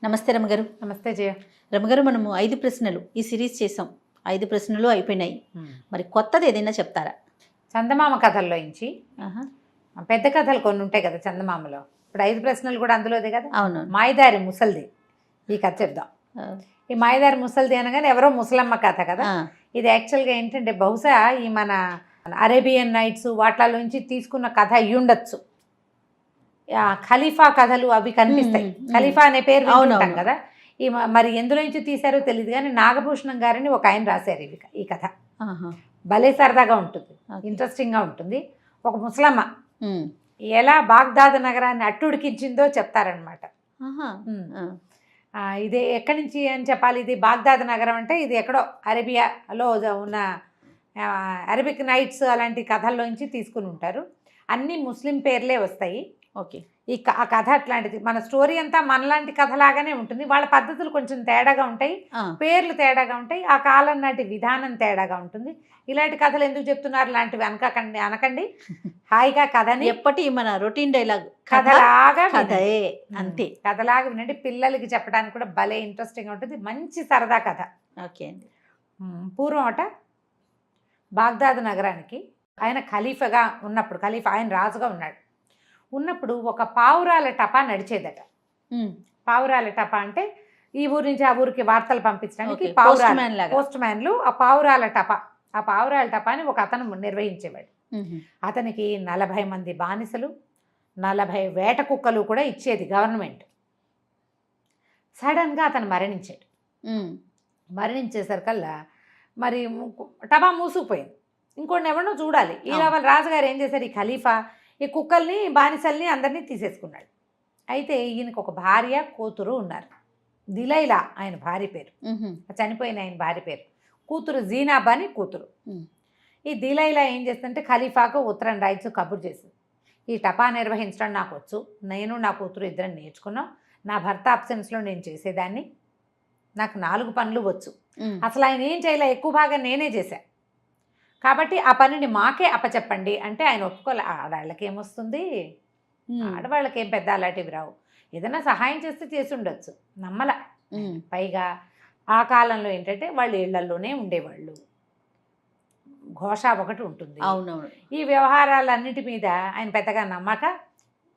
నమస్తే రమగారు. నమస్తే జయ. రమగారు, మనము 5 ప్రశ్నలు ఈ సిరీస్ చేసాం. 5 ప్రశ్నలు అయిపోయినాయి. మరి కొత్తది ఏదైనా చెప్తారా? చందమామ కథల్లోంచి ఆహా. పెద్ద కథలు కొన్ని ఉంటాయి కదా చందమామలో. ఇప్పుడు 5 ప్రశ్నలు కూడా అందులోదే కదా. అవును. మాయదారి ముసల్ది ఈ కథ చెప్దాం. ఈ మాయదారి ముసల్ది అనగానే ఎవరో ముసలమ్మ కథ కదా. ఇది యాక్చువల్గా ఏంటంటే బహుశా ఈ మన అరేబియన్ నైట్స్ వాటిలోంచి తీసుకున్న కథ అయ్యి ఉండొచ్చు. ఖలీఫా కథలు అవి కనిపిస్తాయి. ఖలీఫా అనే పేరు వింటుంటాం కదా. ఈ మరి ఎందులో నుంచి తీశారో తెలియదు కానీ నాగభూషణం గారిని ఒక ఆయన రాశారు ఈ కథ. భలే సరదాగా ఉంటుంది, ఇంట్రెస్టింగ్గా ఉంటుంది. ఒక ముసలమ్మ ఎలా బాగ్దాద్ నగరాన్ని అట్టుడికించిందో చెప్తారనమాట. ఇది ఎక్కడి నుంచి అని చెప్పాలి. ఇది బాగ్దాద్ నగరం అంటే ఇది ఎక్కడో అరేబియాలో ఉన్న అరబిక్ నైట్స్ అలాంటి కథల్లోంచి తీసుకుని ఉంటారు. అన్నీ ముస్లిం పేర్లే వస్తాయి. ఓకే. ఆ కథ అట్లాంటిది. మన స్టోరీ అంతా మనలాంటి కథలాగానే ఉంటుంది. వాళ్ళ పద్ధతులు కొంచెం తేడాగా ఉంటాయి, పేర్లు తేడాగా ఉంటాయి, ఆ కాలం నాటి విధానం తేడాగా ఉంటుంది. ఇలాంటి కథలు ఎందుకు చెప్తున్నారు లాంటివి అనకండి. హాయిగా కథని ఎప్పటి మన రొటీన్ డైలాగ్ కథలాగా కథే అంతే. కథలాగా వినండి. పిల్లలకి చెప్పడానికి కూడా భలే ఇంట్రెస్టింగ్గా ఉంటుంది. మంచి సరదా కథ. ఓకే అండి. పూర్వం అట బాగ్దాద్ నగరానికి ఆయన ఖలీఫాగా ఉన్నప్పుడు, ఆయన రాజుగా ఉన్నప్పుడు ఒక పావురాల టపా నడిచేదట. పావురాల టపా అంటే ఈ ఊరి నుంచి ఆ ఊరికి వార్తలు పంపించడానికి పోస్ట్ మ్యాన్లు ఆ పావురాల టపాని ఒక అతను నిర్వహించేవాడు. అతనికి 40 మంది బానిసలు, 40 వేట కుక్కలు కూడా ఇచ్చేది గవర్నమెంట్. సడన్గా అతను మరణించాడు. మరణించేసరికల్లా మరి టపా మూసుకుపోయింది. ఇంకోటి ఎవరినో చూడాలి. ఈలో వాళ్ళ రాజుగారు ఏం చేశారు, ఈ ఖలీఫా ఈ కుక్కల్ని బానిసల్ని అందరినీ తీసేసుకున్నాడు. అయితే ఈయనకు ఒక భార్య కూతురు ఉన్నారు. దిలైలా ఆయన భార్య పేరు, చనిపోయిన ఆయన భార్య పేరు. కూతురు జీనాబా అని కూతురు. ఈ దిలైలా ఏం చేస్తుందంటే ఖలీఫాకు ఉత్తరం రాయిచ్చు కబురు చేసింది. ఈ టపా నిర్వహించడం నాకు వచ్చు, నేను నా కూతురు ఇద్దరం నేర్చుకున్నాం. నా భర్త అబ్సెన్స్లో నేను చేసేదాన్ని, నాకు 4 పనులు వచ్చు. అసలు ఆయన ఏం చేయలే, ఎక్కువ భాగం నేనే చేశా. కాబట్టి ఆ పనిని మాకే అప్పచెప్పండి అంటే ఆయన ఒప్పుకోలే. ఆడవాళ్ళకి ఏమొస్తుంది, ఆడవాళ్ళకి ఏం పెద్ద అలాంటివి రావు. ఏదైనా సహాయం చేస్తే చేసి ఉండొచ్చు, నమ్మల. పైగా ఆ కాలంలో ఏంటంటే వాళ్ళు ఇళ్లలోనే ఉండేవాళ్ళు, ఘోష ఒకటి ఉంటుంది. అవునవును. ఈ వ్యవహారాలన్నిటి మీద ఆయన పెద్దగా నమ్మక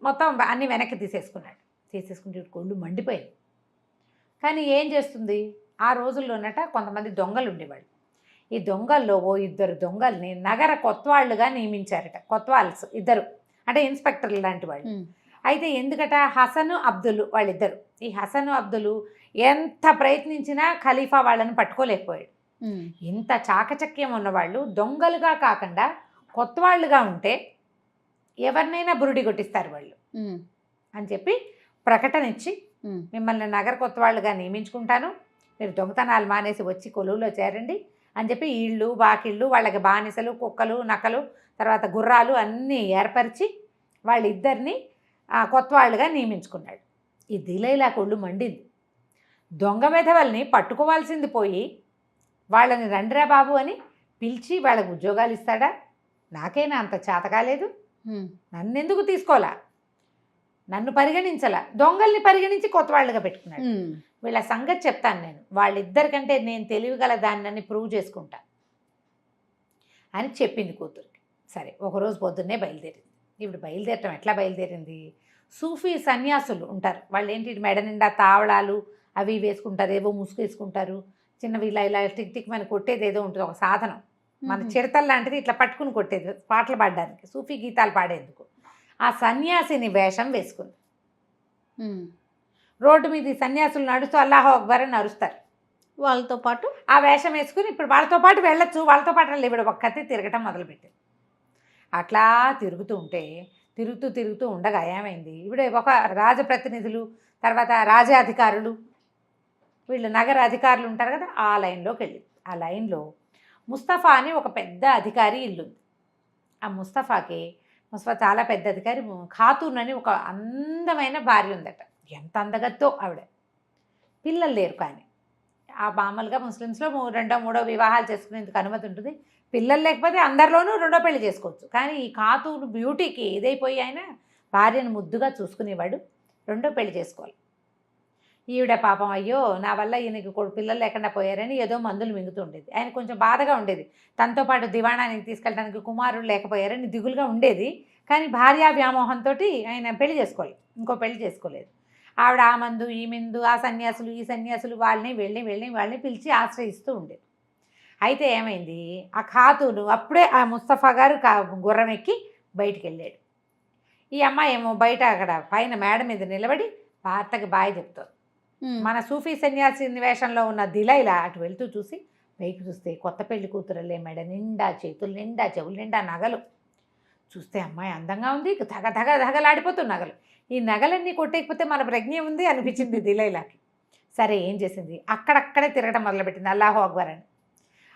మొత్తం అన్నీ వెనక్కి తీసేసుకుంటే కొళ్ళు మండిపోయింది. కానీ ఏం చేస్తుంది, ఆ రోజుల్లోనట కొంతమంది దొంగలు ఉండేవాళ్ళు. ఈ దొంగల్లో 2 దొంగల్ని నగర కొత్వాళ్ళుగా నియమించారట. కొత్వాల్స్ 2 అంటే ఇన్స్పెక్టర్లు లాంటి వాళ్ళు. అయితే ఎందుకట, హసను అబ్దుల్ వాళ్ళిద్దరు. ఈ హసను అబ్దుల్ ఎంత ప్రయత్నించినా ఖలీఫా వాళ్ళని పట్టుకోలేకపోయాడు. ఇంత చాకచక్యం ఉన్నవాళ్ళు దొంగలుగా కాకుండా కొత్వాళ్ళుగా ఉంటే ఎవరినైనా బురుడి కొట్టిస్తారు వాళ్ళు అని చెప్పి ప్రకటన ఇచ్చి, మిమ్మల్ని నగర కొత్వాళ్ళుగా నియమించుకుంటాను, మీరు దొంగతనాలు మానేసి వచ్చి కొలువులో చేరండి అని చెప్పి ఇళ్ళు బాకిళ్ళు వాళ్ళకి బానిసలు, కుక్కలు, నక్కలు, తర్వాత గుర్రాలు అన్నీ ఏర్పరిచి వాళ్ళిద్దరిని కొత్వాళ్ళుగా నియమించుకున్నాడు. ఈ దిలైలా కొళ్ళు మండింది. దొంగ వెధవల్ని పట్టుకోవాల్సింది పోయి వాళ్ళని రండిరా బాబు అని పిలిచి వాళ్ళకి ఉద్యోగాలు ఇస్తాడా? నాకైనా అంత చేత కాలేదు, నన్నెందుకు తీసుకోవాలా, నన్ను పరిగణించలా, దొంగల్ని పరిగణించి కొత్తవాళ్ళుగా పెట్టుకున్నాడు. వీళ్ళ సంగతి చెప్తాను నేను, వాళ్ళిద్దరికంటే నేను తెలివిగల దాన్ని ప్రూవ్ చేసుకుంటా అని చెప్పింది కూతురికి. సరే, ఒకరోజు పొద్దున్నే బయలుదేరింది. ఇప్పుడు బయలుదేరటం ఎట్లా బయలుదేరింది, సూఫీ సన్యాసులు ఉంటారు, వాళ్ళు ఏంటి మెడ నిండా తావళాలు అవి వేసుకుంటారు, ఏవో ముసుగు వేసుకుంటారు, చిన్నవి ఇలా టిక్ టిక్ మన కొట్టేది ఏదో ఉంటుంది, ఒక సాధనం, మన చిడతలు లాంటిది ఇట్లా పట్టుకుని కొట్టేది పాటలు పాడడానికి, సూఫీ గీతాలు పాడేందుకు. ఆ సన్యాసిని వేషం వేసుకుంది. రోడ్డు మీద ఈ సన్యాసులు నడుస్తూ అల్లాహో అక్బర్ అని అరుస్తారు. వాళ్ళతో పాటు ఆ వేషం వేసుకుని ఇప్పుడు వాళ్ళతో పాటు వెళ్ళొచ్చు, వాళ్ళతో పాటు ఇప్పుడు ఒక్కతే తిరగటం మొదలుపెట్టింది. అట్లా తిరుగుతూ ఉండగా ఏమైంది, ఇప్పుడు ఒక రాజప్రతినిధులు, తర్వాత రాజాధికారులు, వీళ్ళు నగర అధికారులు ఉంటారు కదా, ఆ లైన్లోకి వెళ్ళింది. ఆ లైన్లో ముస్తఫా అని ఒక పెద్ద అధికారి ఇల్లుంది. ఆ ముస్తఫా చాలా పెద్ద అధికారి, ఖాతూన్ అని ఒక అందమైన భార్య ఉందట. ఎంత అందగత్తో ఆవిడ. పిల్లలు లేరు, కానీ ఆ మామూలుగా ముస్లిమ్స్లో 2వ 3వ వివాహాలు చేసుకునేందుకు అనుమతి ఉంటుంది. పిల్లలు లేకపోతే అందరిలోనూ 2వ పెళ్లి చేసుకోవచ్చు. కానీ ఈ ఖాతూన్ బ్యూటీకి ఇదైపోయి ఆయన భార్యను ముద్దుగా చూసుకునేవాడు, 2వ పెళ్లి చేసుకోవాలి. ఈవిడ పాపం అయ్యో నా వల్ల ఈయనకి పిల్లలు లేకుండా పోయారని ఏదో మందులు మింగుతూ ఉండేది. ఆయన కొంచెం బాధగా ఉండేది. తనతో పాటు దివాణానికి తీసుకెళ్ళడానికి కుమారుడు లేకపోయారని దిగులుగా ఉండేది. కానీ భార్యా వ్యామోహంతో ఆయన పెళ్లి చేసుకోలేదు, ఇంకో పెళ్లి చేసుకోలేదు. ఆవిడ ఆ మందు ఈ మందు ఆ సన్యాసులు ఈ సన్యాసులు వాళ్ళని వాళ్ళని పిలిచి ఆశ్రయిస్తూ ఉండేది. అయితే ఏమైంది, ఆ ఖాతూను అప్పుడే ఆ ముస్తఫా గారు గుర్రం ఎక్కి బయటికి వెళ్ళాడు. ఈ అమ్మాయి ఏమో బయట అక్కడ పైన మేడ మీద నిలబడి భర్తకి బాయ్ చెప్తారు. మన సూఫీ సన్యాసి వేషంలో ఉన్న దిలైలా అటు వెళ్తూ చూసి పైకి చూస్తే కొత్త పెళ్లి కూతురలే మెడ నిండా చేతులు నిండా చెవులు నిండా నగలు. చూస్తే అమ్మాయి అందంగా ఉంది, ధగలాడిపోతుంది నగలు. ఈ నగలన్నీ కొట్టేకపోతే మన ప్రజ్ఞ ఉంది అనిపించింది దిలైలాకి. సరే ఏం చేసింది, అక్కడక్కడే తిరగడం మొదలుపెట్టింది అల్లాహు అక్బర్ అని.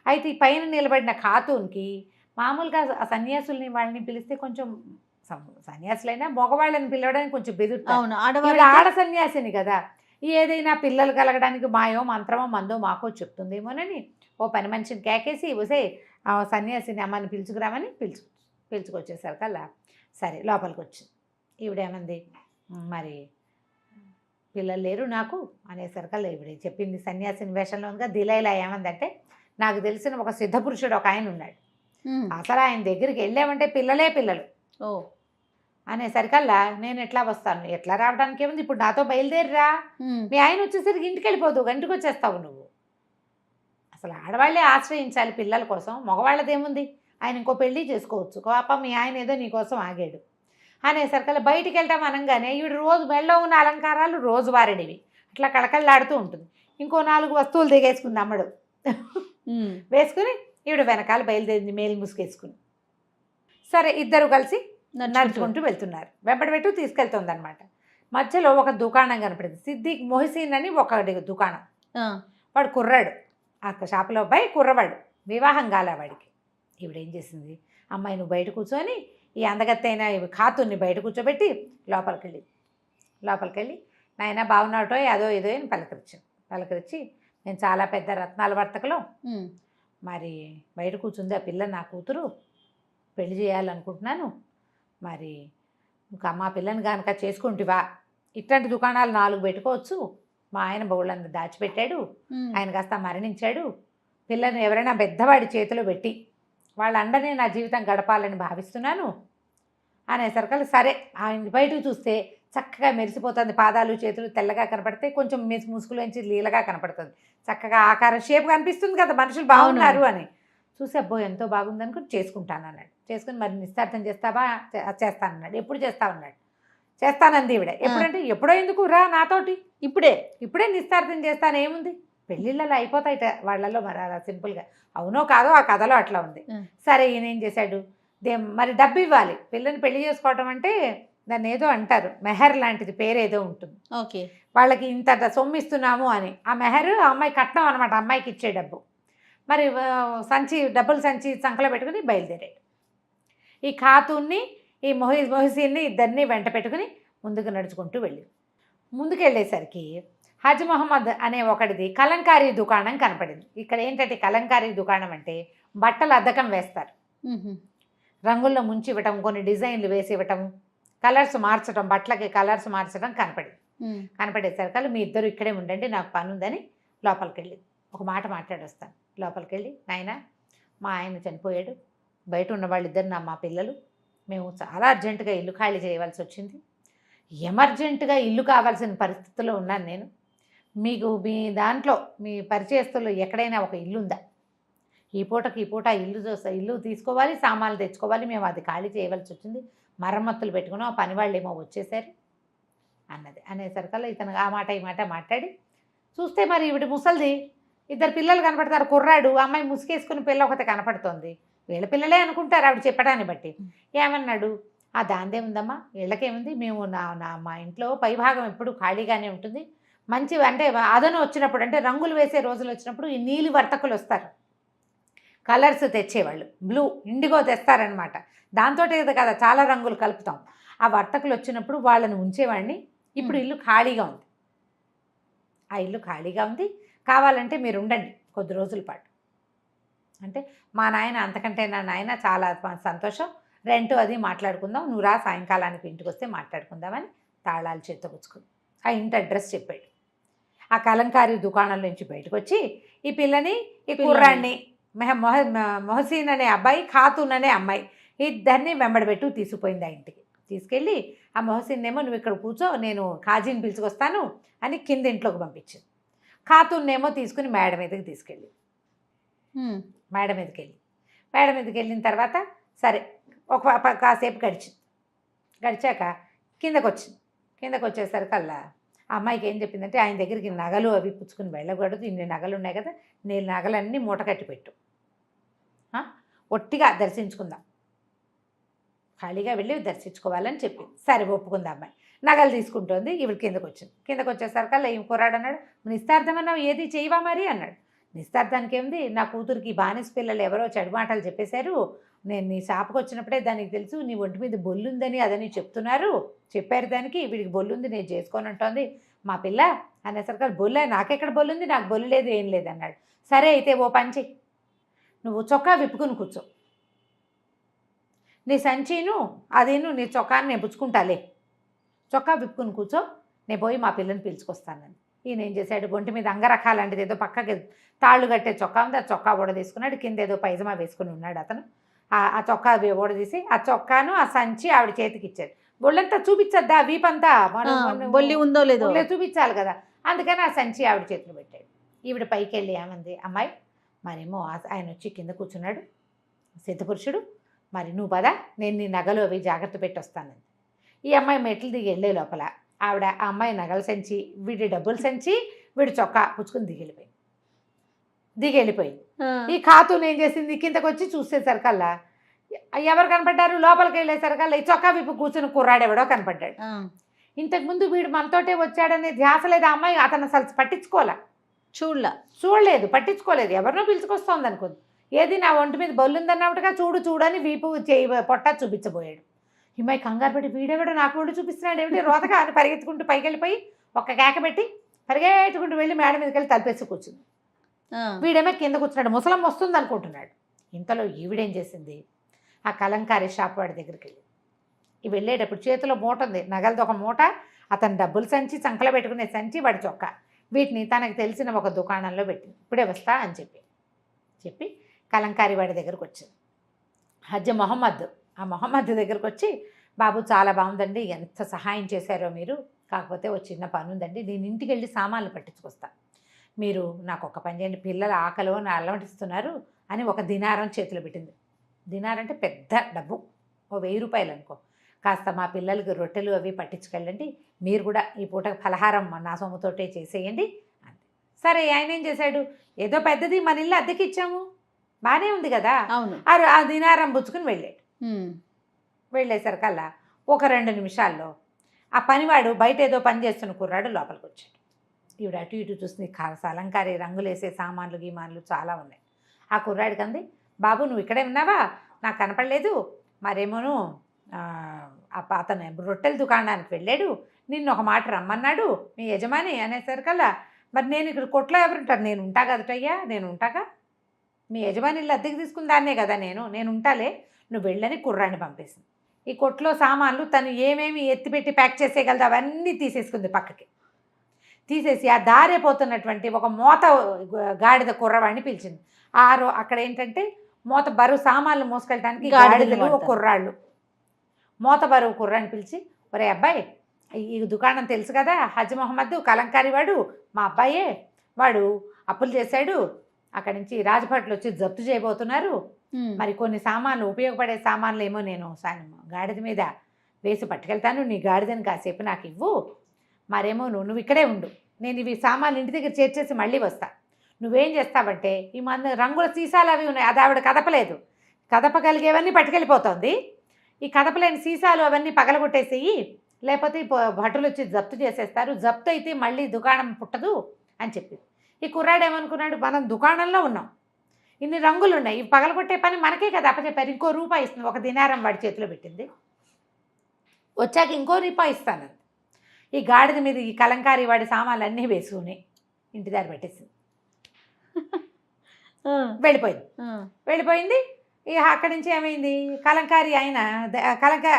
అయితే ఈ పైన నిలబడిన ఖాతూన్కి మామూలుగా ఆ సన్యాసుల్ని వాళ్ళని పిలిస్తే కొంచెం సన్యాసులైనా మగవాళ్ళని పిలవడానికి కొంచెం బెదురుతారు. ఆడ సన్యాసిని కదా, ఏదైనా పిల్లలు కలగడానికి మాయో మంత్రమో మందో మాకో చెప్తుందేమోనని ఓ పని మనిషిని కేకేసి వసే ఆ సన్యాసిని అమ్మని పిలుచుకురామని పిలుచుకొచ్చేసారు కల్లా. సరే లోపలికి వచ్చింది. ఈవిడేమంది, మరి పిల్లలు లేరు నాకు అనేసరికల్లా ఈవిడ చెప్పింది సన్యాసిని వేషంలో ఉందిగా. దిలైలా ఏమందంటే, నాకు తెలిసిన ఒక సిద్ధపురుషుడు ఒక ఆయన ఉన్నాడు, అసలు ఆయన దగ్గరికి వెళ్ళామంటే పిల్లలే పిల్లలు అనేసరికల్లా నేను ఎట్లా వస్తాను, ఎట్లా రావడానికి ఏముంది, ఇప్పుడు నాతో బయలుదేరిరా, మీ ఆయన వచ్చేసరికి ఇంటికి వెళ్ళిపోదు, గంటకు వచ్చేస్తావు నువ్వు. అసలు ఆడవాళ్లే ఆశ్రయించాలి పిల్లల కోసం, మగవాళ్ళదేముంది, ఆయన ఇంకో పెళ్ళి చేసుకోవచ్చు, పాప మీ ఆయన ఏదో నీకోసం ఆగాడు అనేసరికల్లా బయటికి వెళ్తాం అనగానే ఈవిడ రోజు మెళ్ళో ఉన్న అలంకారాలు రోజువారడివి అట్లా కళకళలాడుతూ ఉంటుంది. ఇంకో 4 వస్తువులు దిగేసుకుంది అమ్మడు. వేసుకుని ఈవిడ వెనకాల బయలుదేరింది మేలు ముసుగేసుకుని. సరే ఇద్దరు కలిసి నడుచుకుంటూ వెళ్తున్నారు. వెంబడి తీసుకెళ్తుంది అనమాట. మధ్యలో ఒక దుకాణం కనపడింది, సిద్దిక్ మొహసిన్ అని ఒక దుకాణం. వాడు కుర్రాడు, ఆ షాపులో అబ్బాయి కుర్రవాడు, వివాహం కాలే వాడికి. ఈవిడేం చేసింది, అమ్మాయి నువ్వు బయట కూర్చొని ఈ అందగత్తైన ఖాతుని బయట కూర్చోబెట్టి లోపలికి వెళ్ళి నాయన బాగున్నాటో అదో ఏదో అని పలకరించి నేను చాలా పెద్ద రత్నాల వర్తకలో, మరి బయట కూర్చుంది ఆ పిల్ల నా కూతురు, పెళ్లి చేయాలనుకుంటున్నాను, మరి ఇంకా మా పిల్లని కనుక చేసుకుంటివా, ఇట్లాంటి దుకాణాలు 4 పెట్టుకోవచ్చు, మా ఆయన బౌళ్ళంతా దాచిపెట్టాడు, ఆయన కాస్త మరణించాడు, పిల్లని ఎవరైనా పెద్దవాడి చేతిలో పెట్టి వాళ్ళ అండనే నా జీవితం గడపాలని భావిస్తున్నాను అనేసరికి సరే. ఆయన బయటకు చూస్తే చక్కగా మెరిసిపోతుంది, పాదాలు చేతులు తెల్లగా కనపడితే కొంచెం ముసుగులోంచి లీలగా కనపడుతుంది, చక్కగా ఆకారం షేప్ కనిపిస్తుంది కదా, మనుషులు బాగున్నారు అని చూసి అబ్బో ఎంతో బాగుంది అనుకుని చేసుకుంటానన్నాడు. చేసుకుని మరి నిశ్చార్థం చేస్తావా, చేస్తానన్నాడు. ఎప్పుడు చేస్తావన్నాడు. చేస్తానంది ఈవిడ. ఎప్పుడంటే ఎప్పుడో ఎందుకు రా నాతోటి, ఇప్పుడే నిశ్చార్థం చేస్తాను, ఏముంది పెళ్ళిళ్ళలో అయిపోతాయిట వాళ్ళల్లో, మరి అలా సింపుల్గా అవునో కాదో ఆ కథలో అట్లా ఉంది. సరే ఈయన ఏం చేశాడు, మరి డబ్బు ఇవ్వాలి, పిల్లని పెళ్లి చేసుకోవటం అంటే దాన్ని ఏదో అంటారు, మెహర్ లాంటిది పేరేదో ఉంటుంది. ఓకే, వాళ్ళకి ఇంత సొమ్ము ఇస్తున్నాము అని, ఆ మెహర్ అమ్మాయి కట్నం అనమాట, అమ్మాయికి ఇచ్చే డబ్బు. మరి డబ్బులు సంచి సంకలో పెట్టుకుని బయలుదేరాడు. ఈ ఖాతూన్ని ఈ మొహసిన్ని ఇద్దరిని వెంట పెట్టుకుని ముందుకు నడుచుకుంటూ ముందుకెళ్ళేసరికి హజ్ మొహమ్మద్ అనే ఒకటిది కలంకారీ దుకాణం కనపడింది. ఇక్కడ ఏంటంటే కలంకారీ దుకాణం అంటే బట్టలు అద్దకం వేస్తారు, రంగుల్లో ముంచి ఇవ్వటం, కొన్ని డిజైన్లు వేసి ఇవ్వటం, కలర్స్ మార్చడం, బట్టలకి కలర్స్ మార్చడం కనపడేసరికి మీ ఇద్దరు ఇక్కడే ఉండండి, నాకు పని ఉందని లోపలికి వెళ్ళి ఒక మాట మాట్లాడొస్తాను. లోపలికి వెళ్ళి నాయన మా ఆయన చనిపోయాడు, బయట ఉన్న వాళ్ళిద్దరు మా పిల్లలు, మేము చాలా అర్జెంటుగా ఇల్లు ఖాళీ చేయవలసి వచ్చింది, ఎమర్జెంటుగా ఇల్లు కావాల్సిన పరిస్థితుల్లో ఉన్నాను నేను, మీకు మీ దాంట్లో మీ పరిచయస్తుల్లో ఎక్కడైనా ఒక ఇల్లు ఉందా, ఈ పూట ఇల్లు తీసుకోవాలి, సామాన్లు తెచ్చుకోవాలి, మేము అది ఖాళీ చేయవలసి వచ్చింది, మరమ్మతులు పెట్టుకున్నాం, ఆ పని వాళ్ళు ఏమో వచ్చేసారు అనేసరికల్లా ఇతను ఆ మాట ఈ మాట మాట్లాడి చూస్తే మరి ఈవిడ ముసలిది, 2 పిల్లలు కనపడతారు, కుర్రాడు, అమ్మాయి ముసుకేసుకుని పిల్ల ఒకటి కనపడుతోంది, వీళ్ళ పిల్లలే అనుకుంటారు ఆవిడ చెప్పడాన్ని బట్టి. ఏమన్నాడు, ఆ దాందే ఉందమ్మా, వీళ్ళకేముంది, మేము మా ఇంట్లో పైభాగం ఎప్పుడు ఖాళీగానే ఉంటుంది, మంచి అంటే అదను వచ్చినప్పుడు అంటే రంగులు వేసే రోజులు వచ్చినప్పుడు ఈ నీలి వర్తకులు వస్తారు, కలర్స్ తెచ్చేవాళ్ళు, బ్లూ ఇండిగో తెస్తారనమాట, దాంతో కదా చాలా రంగులు కలుపుతాం, ఆ వర్తకులు వచ్చినప్పుడు వాళ్ళని ఉంచేవాడిని, ఇప్పుడు ఇల్లు ఖాళీగా ఉంది, ఆ ఇల్లు ఖాళీగా ఉంది, కావాలంటే మీరు ఉండండి కొద్ది రోజుల పాటు అంటే, మా నాయన అంతకంటే నా నాయన చాలా సంతోషం, రెంట్ అది మాట్లాడుకుందాం, నువ్వు రా సాయంకాలానికి ఇంటికి వస్తే మాట్లాడుకుందామని తాళాలు చేతపుచ్చుకుని ఆ ఇంటి అడ్రస్ చెప్పాడు. ఆ కలంకారీ దుకాణం నుంచి బయటకు వచ్చి ఈ పిల్లని ఈ కుర్రాన్ని మొహసీన్ అనే అబ్బాయి, ఖాతూన్ అనే అమ్మాయి ఇద్దరిని వెంబడబెట్టు తీసుకుపోయింది ఆ ఇంటికి. తీసుకెళ్ళి ఆ మొహసీన్ ఏమో నువ్వు ఇక్కడ కూర్చో, నేను కాజీని పిలుచుకొస్తాను అని కింద ఇంట్లోకి పంపించింది. ఖాతూన్ ఏమో తీసుకుని మేడ మీదకి తీసుకెళ్ళి మేడ మీదకి వెళ్ళిన తర్వాత సరే కాసేపు గడిచాక కిందకు వచ్చేసరికల్లా ఆ అమ్మాయికి ఏం చెప్పిందంటే, ఆయన దగ్గరికి నగలు అవి పుచ్చుకుని వెళ్ళకూడదు, ఇన్ని నగలు ఉన్నాయి కదా, నేను నగలన్నీ మూట కట్టి పెట్టు, ఒట్టిగా దర్శించుకుందాం, ఖాళీగా వెళ్ళి దర్శించుకోవాలని చెప్పింది. సరే ఒప్పుకుంది అమ్మాయి. నగలు తీసుకుంటుంది. ఇవి కిందకు వచ్చేసరికల్లా ఏం కుర్రాడు అన్నాడు, నిస్తార్థమన్నావు ఏది చేయవా మరి అన్నాడు. నిస్తార్థానికి ఏముంది, నా కూతురికి బానిస పిల్లలు ఎవరో చెడు మాటలు చెప్పేశారు, నేను నీ షాపుకి వచ్చినప్పుడే దానికి తెలుసు నీ ఒంటి మీద బొల్లుందని అదని చెప్పారు దానికి, వీడికి బొల్లుంది నేను చేసుకోనంటోంది మా పిల్ల అనేసరికి, బొల్ల నాకెక్కడ బొల్లుంది, నాకు బొల్లు లేదు ఏం లేదు అన్నాడు. సరే అయితే ఓ పని చెయ్యి, నువ్వు చొక్కా విప్పుకుని కూర్చో, నీ సంచీను అదేను నీ చొక్కాని నేను పుచ్చుకుంటాలే, చొక్కా విప్పుకుని కూర్చో, నేను పోయి మా పిల్లని పిలుచుకొస్తానని. ఈయన ఏం చేశాడు, ఒంటి మీద అంగరకాలాంటిది ఏదో పక్కకి తాళ్ళు కట్టే చొక్కా ఉంది, ఆ చొక్కా ఓడ తీసుకున్నాడు, కింద ఏదో పైజమా వేసుకుని ఉన్నాడు అతను. ఆ చొక్కా ఓడ తీసి ఆ చొక్కాను ఆ సంచి ఆవిడ చేతికి ఇచ్చాడు. బొళ్ళంతా చూపించద్దా, వీపంతా బొల్లి ఉందో లేదో చూపించాలి కదా, అందుకని ఆ సంచి ఆవిడ చేతిలో పెట్టాడు. ఈవిడ పైకి వెళ్ళి ఏమంది, అమ్మాయి మరేమో ఆయన వచ్చి కింద కూర్చున్నాడు సిద్ధపురుషుడు, మరి నువ్వు పదా, నేను నీ నగలు అవి జాగ్రత్త పెట్టి వస్తానంది. ఈ అమ్మాయి మెట్లు దిగి వెళ్ళే లోపల ఆవిడ ఆ అమ్మాయి నగల సంచి, వీడి డబ్బుల సంచి, వీడి చొక్కా పుచ్చుకుని దిగి వెళ్ళిపోయింది. ఈ ఖాతూన్ ఏం చేసింది, కిందకు వచ్చి చూసేసరికల్లా ఎవరు కనపడ్డారు, లోపలికి వెళ్ళేసరికల్లా ఈ చొక్కా విప్పు కూర్చుని కుర్రాడెవడో కనపడ్డాడు. ఇంతకుముందు వీడు మనతోటే వచ్చాడనే ధ్యాస లేదు ఆ అమ్మాయి, అతను అసలు చూడలేదు, పట్టించుకోలేదు, ఎవరినో పిలుచుకొస్తోంది అనుకుంది. ఏది నా ఒంటి మీద బొల్లుందన్నట్టుగా చూడని వీపు చేయి పొట్ట చూపించబోయాడు. ఈ అమ్మాయి కంగారు పెట్టి, వీడెవడో నాకు ఒళ్ళు చూపిస్తున్నాడు ఏమిటి రోతగా అని పరిగెత్తుకుంటూ పైకి వెళ్ళిపోయి ఒక కేక పెట్టి పరిగెత్తుకుంటూ వెళ్ళి మేడ మీదకి వెళ్ళి తలపేసి కూర్చుంది. వీడేమో కింద కూర్చున్నాడు, ముసలం వస్తుంది అనుకుంటున్నాడు. ఇంతలో ఈవిడేం చేసింది, ఆ కలంకారీ షాప్ వాడి దగ్గరికి వెళ్ళేటప్పుడు చేతిలో మూట ఉంది, నగలది ఒక మూట, అతను డబ్బులు సంచి, చంకలో పెట్టుకునే సంచి, వాడి చొక్కా, వీటిని తనకు తెలిసిన ఒక దుకాణంలో పెట్టింది. ఇప్పుడే వస్తా అని చెప్పి కలంకారీ వాడి దగ్గరకు వచ్చింది. హజ్జ మొహమ్మద్, ఆ మొహమ్మద్ దగ్గరకు వచ్చి, బాబు చాలా బాగుందండి, ఎంత సహాయం చేశారో మీరు, కాకపోతే ఒక చిన్న పని ఉందండి, నేను ఇంటికి వెళ్ళి సామాన్లు పట్టించుకొస్తా, మీరు నాకు ఒక పని చేయండి, పిల్లల ఆకలి అలవటిస్తున్నారు అని ఒక దినారం చేతిలో పెట్టింది. దినారం అంటే పెద్ద డబ్బు, ఓ 1000 రూపాయలు అనుకో, కాస్త మా పిల్లలకి రొట్టెలు అవి పట్టించుకెళ్ళండి, మీరు కూడా ఈ పూట ఫలహారం నా సొమ్ముతోటే చేసేయండి అంతే. సరే ఆయన ఏం చేశాడు, ఏదో పెద్దది మన ఇల్లు అద్దెకి ఇచ్చాము బాగానే ఉంది కదా, అవును, ఆ దినారం పుచ్చుకుని వెళ్ళేసరికల్లా ఒక 2 నిమిషాల్లో ఆ పనివాడు బయట ఏదో పని చేస్తున్న కుర్రాడు లోపలికి వచ్చాడు. ఈవిడ అటు ఇటు చూస్తుంది, అలంకారీ రంగులు వేసే సామాన్లు గీమాన్లు చాలా ఉన్నాయి. ఆ కుర్రాడికి అంది, బాబు నువ్వు ఇక్కడే ఉన్నావా, నాకు కనపడలేదు, మరేమోను అతను రొట్టెల దుకాణానికి వెళ్ళాడు, నిన్ను ఒక మాట రమ్మన్నాడు మీ యజమాని అనేసరికల్లా, మరి నేను ఇక్కడ కొట్లో ఎవరుంటారు, నేను ఉంటా కదటయ్యా, నేను ఉంటాగా, మీ యజమాని ఇల్లు అద్దెకి తీసుకుని దాన్నే కదా నేను ఉంటాలే, నువ్వు వెళ్ళని కుర్రాడిని పంపేసింది. ఈ కొట్లో సామాన్లు తను ఏమేమి ఎత్తిపెట్టి ప్యాక్ చేసేయగలదు అవన్నీ తీసేసుకుంది పక్కకి. తీసేసి ఆ దారిపోతున్నటువంటి ఒక మోత గాడిద కుర్రవాడిని పిలిచింది. అక్కడ ఏంటంటే మోత బరువు సామాన్లు మోసుకెళ్ళడానికి గాడిదలు కుర్రాళ్ళు, మోత బరువు కుర్రాన్ని పిలిచి, ఒరే అబ్బాయి ఈ దుకాణం తెలుసు కదా, హజ్ మొహమ్మద్ కలంకారీ వాడు మా అబ్బాయే, వాడు అప్పులు చేశాడు, అక్కడి నుంచి రాజభట్లు వచ్చి జప్తు చేయబోతున్నారు, మరి కొన్ని సామాన్లు ఉపయోగపడే సామాన్లు ఏమో నేను గాడిద మీద వేసి పట్టుకెళ్తాను, నీ గాడిదని కాసేపు నాకు ఇవ్వు, మరేమో నువ్వు ఇక్కడే ఉండు, నేను ఇవి సామాన్లు ఇంటి దగ్గర చేర్చేసి మళ్ళీ వస్తా, నువ్వేం చేస్తావంటే ఈ రంగుల సీసాలు అవి ఉన్నాయి, అది ఆవిడ కదపలేదు, కదపగలిగేవన్నీ పట్టుకెళ్ళిపోతుంది, ఈ కదపలేని సీసాలు అవన్నీ పగలగొట్టేసేయి, లేకపోతే భటులు వచ్చి జప్తు చేసేస్తారు, జప్తు అయితే మళ్ళీ దుకాణం పుట్టదు అని చెప్పింది. ఈ కుర్రాడు ఏమనుకున్నాడు, మనం దుకాణంలో ఉన్నాం, ఇన్ని రంగులు ఉన్నాయి, ఇవి పగలగొట్టే పని మనకే కదా అప్పచెప్పారు, ఇంకో రూపాయి ఇస్తుంది, ఒక దినారం వాడి చేతిలో పెట్టింది, వచ్చాక ఇంకో రూపాయి ఇస్తాను. ఈ గాడిద మీద ఈ కలంకారీ వాడి సామాన్లు అన్నీ వేసుకుని ఇంటి దారి పెట్టేసింది, వెళ్ళిపోయింది. ఇక అక్కడి నుంచి ఏమైంది, కలంకారీ ఆయన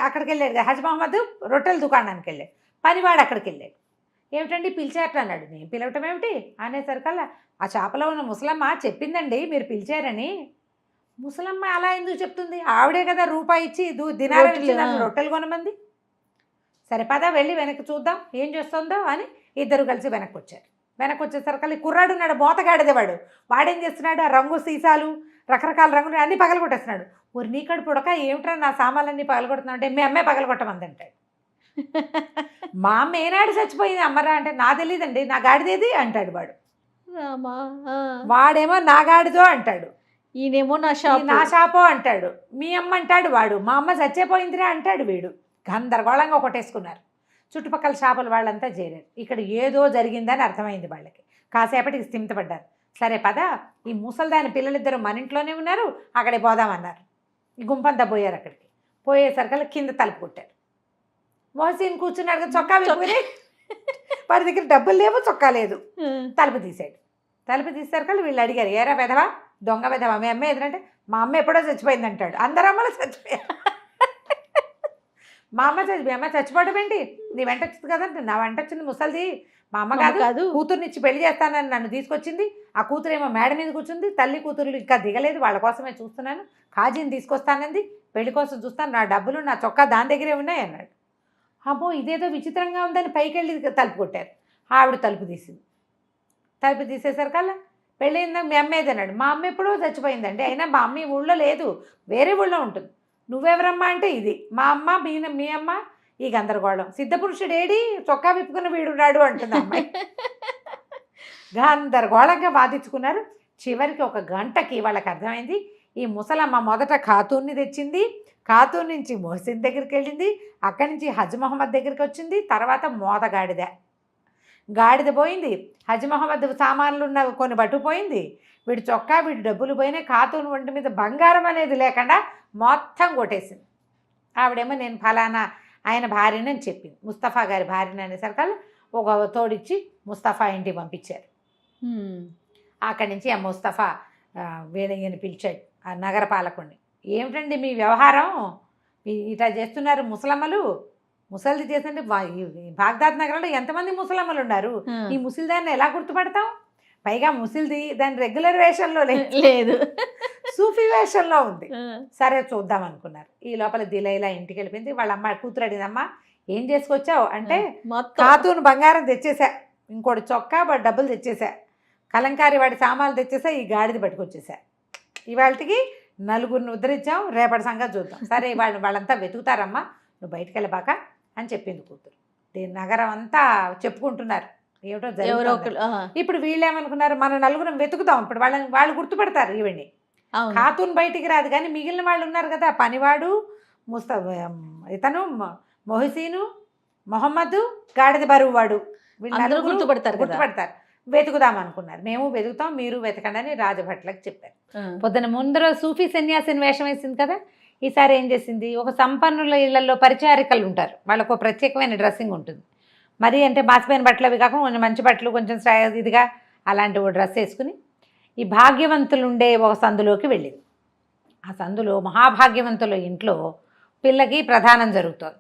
అక్కడికి వెళ్ళాడు, హజ్ మొహమ్మద్ రొట్టెల దుకాణానికి వెళ్ళాడు, పనివాడు అక్కడికి వెళ్ళాడు, ఏమిటండి పిలిచారట అన్నాడు. నేను పిలవటం ఏమిటి అనేసరికల్లా ఆ చేపలో ఉన్న ముసలమ్మ చెప్పిందండి మీరు పిలిచారని. ముసలమ్మ అలా ఎందుకు చెప్తుంది? ఆవిడే కదా రూపాయి ఇచ్చి దినారం ఇచ్చి రొట్టెలు, నన్ను రొట్టెలు కొనమంది. సరే పద వెళ్ళి వెనక్కి చూద్దాం ఏం చేస్తుందో అని ఇద్దరు కలిసి వెనక్కి వచ్చారు. వెనక్కి వచ్చేసరికి కుర్రాడు ఉన్నాడు, మోతగాడిదేవాడు. వాడేం చేస్తున్నాడు, ఆ రంగు సీసాలు రకరకాల రంగులు అన్నీ పగలగొట్టేస్తున్నాడు. ఊరి నీకడు పుడక ఏమిట్రా నా సామాన్లన్నీ పగలగొడుతున్నావు అంటే మీ అమ్మే పగలగొట్టమంది అంటాడు. మా అమ్మ ఏనాడు చచ్చిపోయింది అమ్మరా అంటే నా తెలియదండి నా గాడిదేది అంటాడు వాడు. రామా, ఆ. వాడేమో నా గాడిదో అంటాడు, ఈయనేమో నా "ఈ షాప్. నా షాపో అంటాడు. మీ అమ్మ అంటాడు వాడు, మా అమ్మ చచ్చిపోయిందిరా అంటాడు వీడు. గందరగోళంగా కొట్టేసుకున్నారు. చుట్టుపక్కల షాపుల వాళ్ళంతా చేరారు. ఇక్కడ ఏదో జరిగిందని అర్థమైంది వాళ్ళకి. కాసేపటికి స్థిమితపడ్డారు. సరే పద ఈ ముసల్దాని పిల్లలిద్దరూ మన ఇంట్లోనే ఉన్నారు, అక్కడే పోదామన్నారు. ఈ గుంపంతా పోయారు. అక్కడికి పోయేసరికల్లా కింద తలుపు కొట్టారు. మోహసిన్ కూర్చున్నాడు కదా, చొక్కా విప్పుకుని వాడి దగ్గర డబ్బులు లేవు, చొక్కా లేదు. తలుపు తీసాడు. తలుపు తీసేసరికల్లా వీళ్ళు అడిగారు, ఏరా వెధవా, దొంగ వెధవా, మీ అమ్మ ఎదురంటే మా అమ్మ ఎప్పుడో చచ్చిపోయింది అంటాడు. అందరు అమ్మలు చచ్చిపోయారు. మా అమ్మ మీ అమ్మ చచ్చిపోవడం ఏంటి, నీ వెంట వచ్చింది కదంటే నా వెంట వచ్చింది ముసలిది, మా అమ్మ కాదు, కూతుర్నిచ్చి పెళ్లి చేస్తానని నన్ను తీసుకొచ్చింది. ఆ కూతురేమో మేడ మీద కూర్చుంది, తల్లి కూతురులు ఇంకా దిగలేదు, వాళ్ళ కోసమే చూస్తున్నాను, కాజీని తీసుకొస్తానంది, పెళ్లి కోసం చూస్తాను, నా డబ్బులు నా చొక్కా దాని దగ్గరే ఉన్నాయి అన్నాడు. అమ్మో ఇదేదో విచిత్రంగా ఉందని పైకి వెళ్ళి తలుపు కొట్టారు. ఆవిడ తలుపు తీసింది. తలుపు తీసేసరికల్లా పెళ్ళయిందా మీ అమ్మ ఏదన్నాడు. మా అమ్మ ఎప్పుడో చచ్చిపోయిందండి, అయినా మా అమ్మ ఈ ఊళ్ళో లేదు, వేరే ఊళ్ళో ఉంటుంది. నువ్వెవరమ్మా అంటే ఇది మా అమ్మ, మీ అమ్మ. ఈ గందరగోళం, సిద్ధపురుషుడు ఏడి, చొక్కా విప్పుకున్న వీడున్నాడు అంటుంది అమ్మాయి. గందరగోళంగా వాదించుకున్నారు. చివరికి ఒక గంటకి వాళ్ళకి అర్థమైంది, ఈ ముసలమ్మ మొదట ఖాతూన్ని తెచ్చింది, ఖాతూన్ నుంచి మొహసిన్ దగ్గరికి వెళ్ళింది, అక్కడి నుంచి హజ్ మహమ్మద్ దగ్గరికి వచ్చింది, తర్వాత గాడిద పోయింది, హజ్ మహమ్మద్ సామాన్లు ఉన్న కొన్ని పట్టుకుపోయింది, వీడి చొక్కా వీడి డబ్బులు పోయినాయి, ఖాతూన్ ఒంటి మీద బంగారం అనేది లేకుండా మొత్తం కొట్టేసింది. ఆవిడేమో నేను ఫలానా ఆయన భార్యని అని చెప్పింది, ముస్తఫా గారి భార్యని అనేసరికల్లా ఒక తోడిచ్చి ముస్తఫా ఇంటికి పంపించారు. అక్కడి నుంచి ఆ ముస్తఫా వీళ్ళని పిలిచాడు, ఆ నగర పాలకుడిని. ఏమిటండి మీ వ్యవహారం, ఇట్లా చేస్తున్నారు ముసలమ్మలు, ముసలిది చేస్తుంటే బాగ్దాద్ నగరంలో ఎంతమంది ముసలమ్మలు ఉన్నారు, ఈ ముసలిదాన్ని ఎలా గుర్తుపడతాం, పైగా ముసలిది దాని రెగ్యులర్ వేషంలో లేదు, సూఫీ వేషంలో ఉంది. సరే చూద్దాం అనుకున్నారు. ఈ లోపల దిలైలా ఇంటికి వెళ్ళిపోయింది. వాళ్ళ అమ్మ కూతురు అడిగిందమ్మా ఏం చేసుకొచ్చావు అంటే, ఖాతూన్ బంగారం తెచ్చేసా, ఇంకోటి చొక్కా వాడి డబ్బులు తెచ్చేసా, కలంకారి వాడి సామాన్లు తెచ్చేసా, ఈ గాడిది పట్టుకొచ్చేసా, ఇవాళకి నలుగురిని ఉద్ధరించాం, రేపటి సంగతి చూద్దాం. సరే వాళ్ళంతా వెతుకుతారమ్మా, నువ్వు బయటికి వెళ్ళబాక అని చెప్పింది కూతురు. దీని నగరం అంతా చెప్పుకుంటున్నారు ఏమిటో జరుగుతుంది. ఇప్పుడు వీళ్ళు ఏమనుకున్నారు, మన నలుగురం వెతుకుదాం, ఇప్పుడు వాళ్ళు గుర్తుపడతారు ఈవిడ్ని. ఖాతూన్ బయటికి రాదు కానీ మిగిలిన వాళ్ళు ఉన్నారు కదా, పనివాడు, ఇతను మొహసీను, మొహమ్మద్, గాడిద బరువు వాడు, వీళ్ళు గుర్తుపడతారు. వెతుకుదాం అనుకున్నారు. మేము వెతుకుతాం, మీరు వెతకండి అని రాజభట్లకు చెప్పారు. పొద్దున ముందర సూఫీ సన్యాసిని వేషం వేసింది కదా, ఈసారి ఏం చేసింది, ఒక సంపన్నుల ఇళ్లలో పరిచారికలు ఉంటారు, వాళ్ళకు ప్రత్యేకమైన డ్రెస్సింగ్ ఉంటుంది. మరి అంటే మాసిపోయిన బట్టలు అవి కాకుండా కొంచెం మంచి బట్టలు, కొంచెం ఇదిగా అలాంటి ఓ డ్రెస్ వేసుకుని ఈ భాగ్యవంతులు ఉండే ఒక సందులోకి వెళ్ళింది. ఆ సందులో మహాభాగ్యవంతుల ఇంట్లో పిల్లకి ప్రధానం జరుగుతుంది.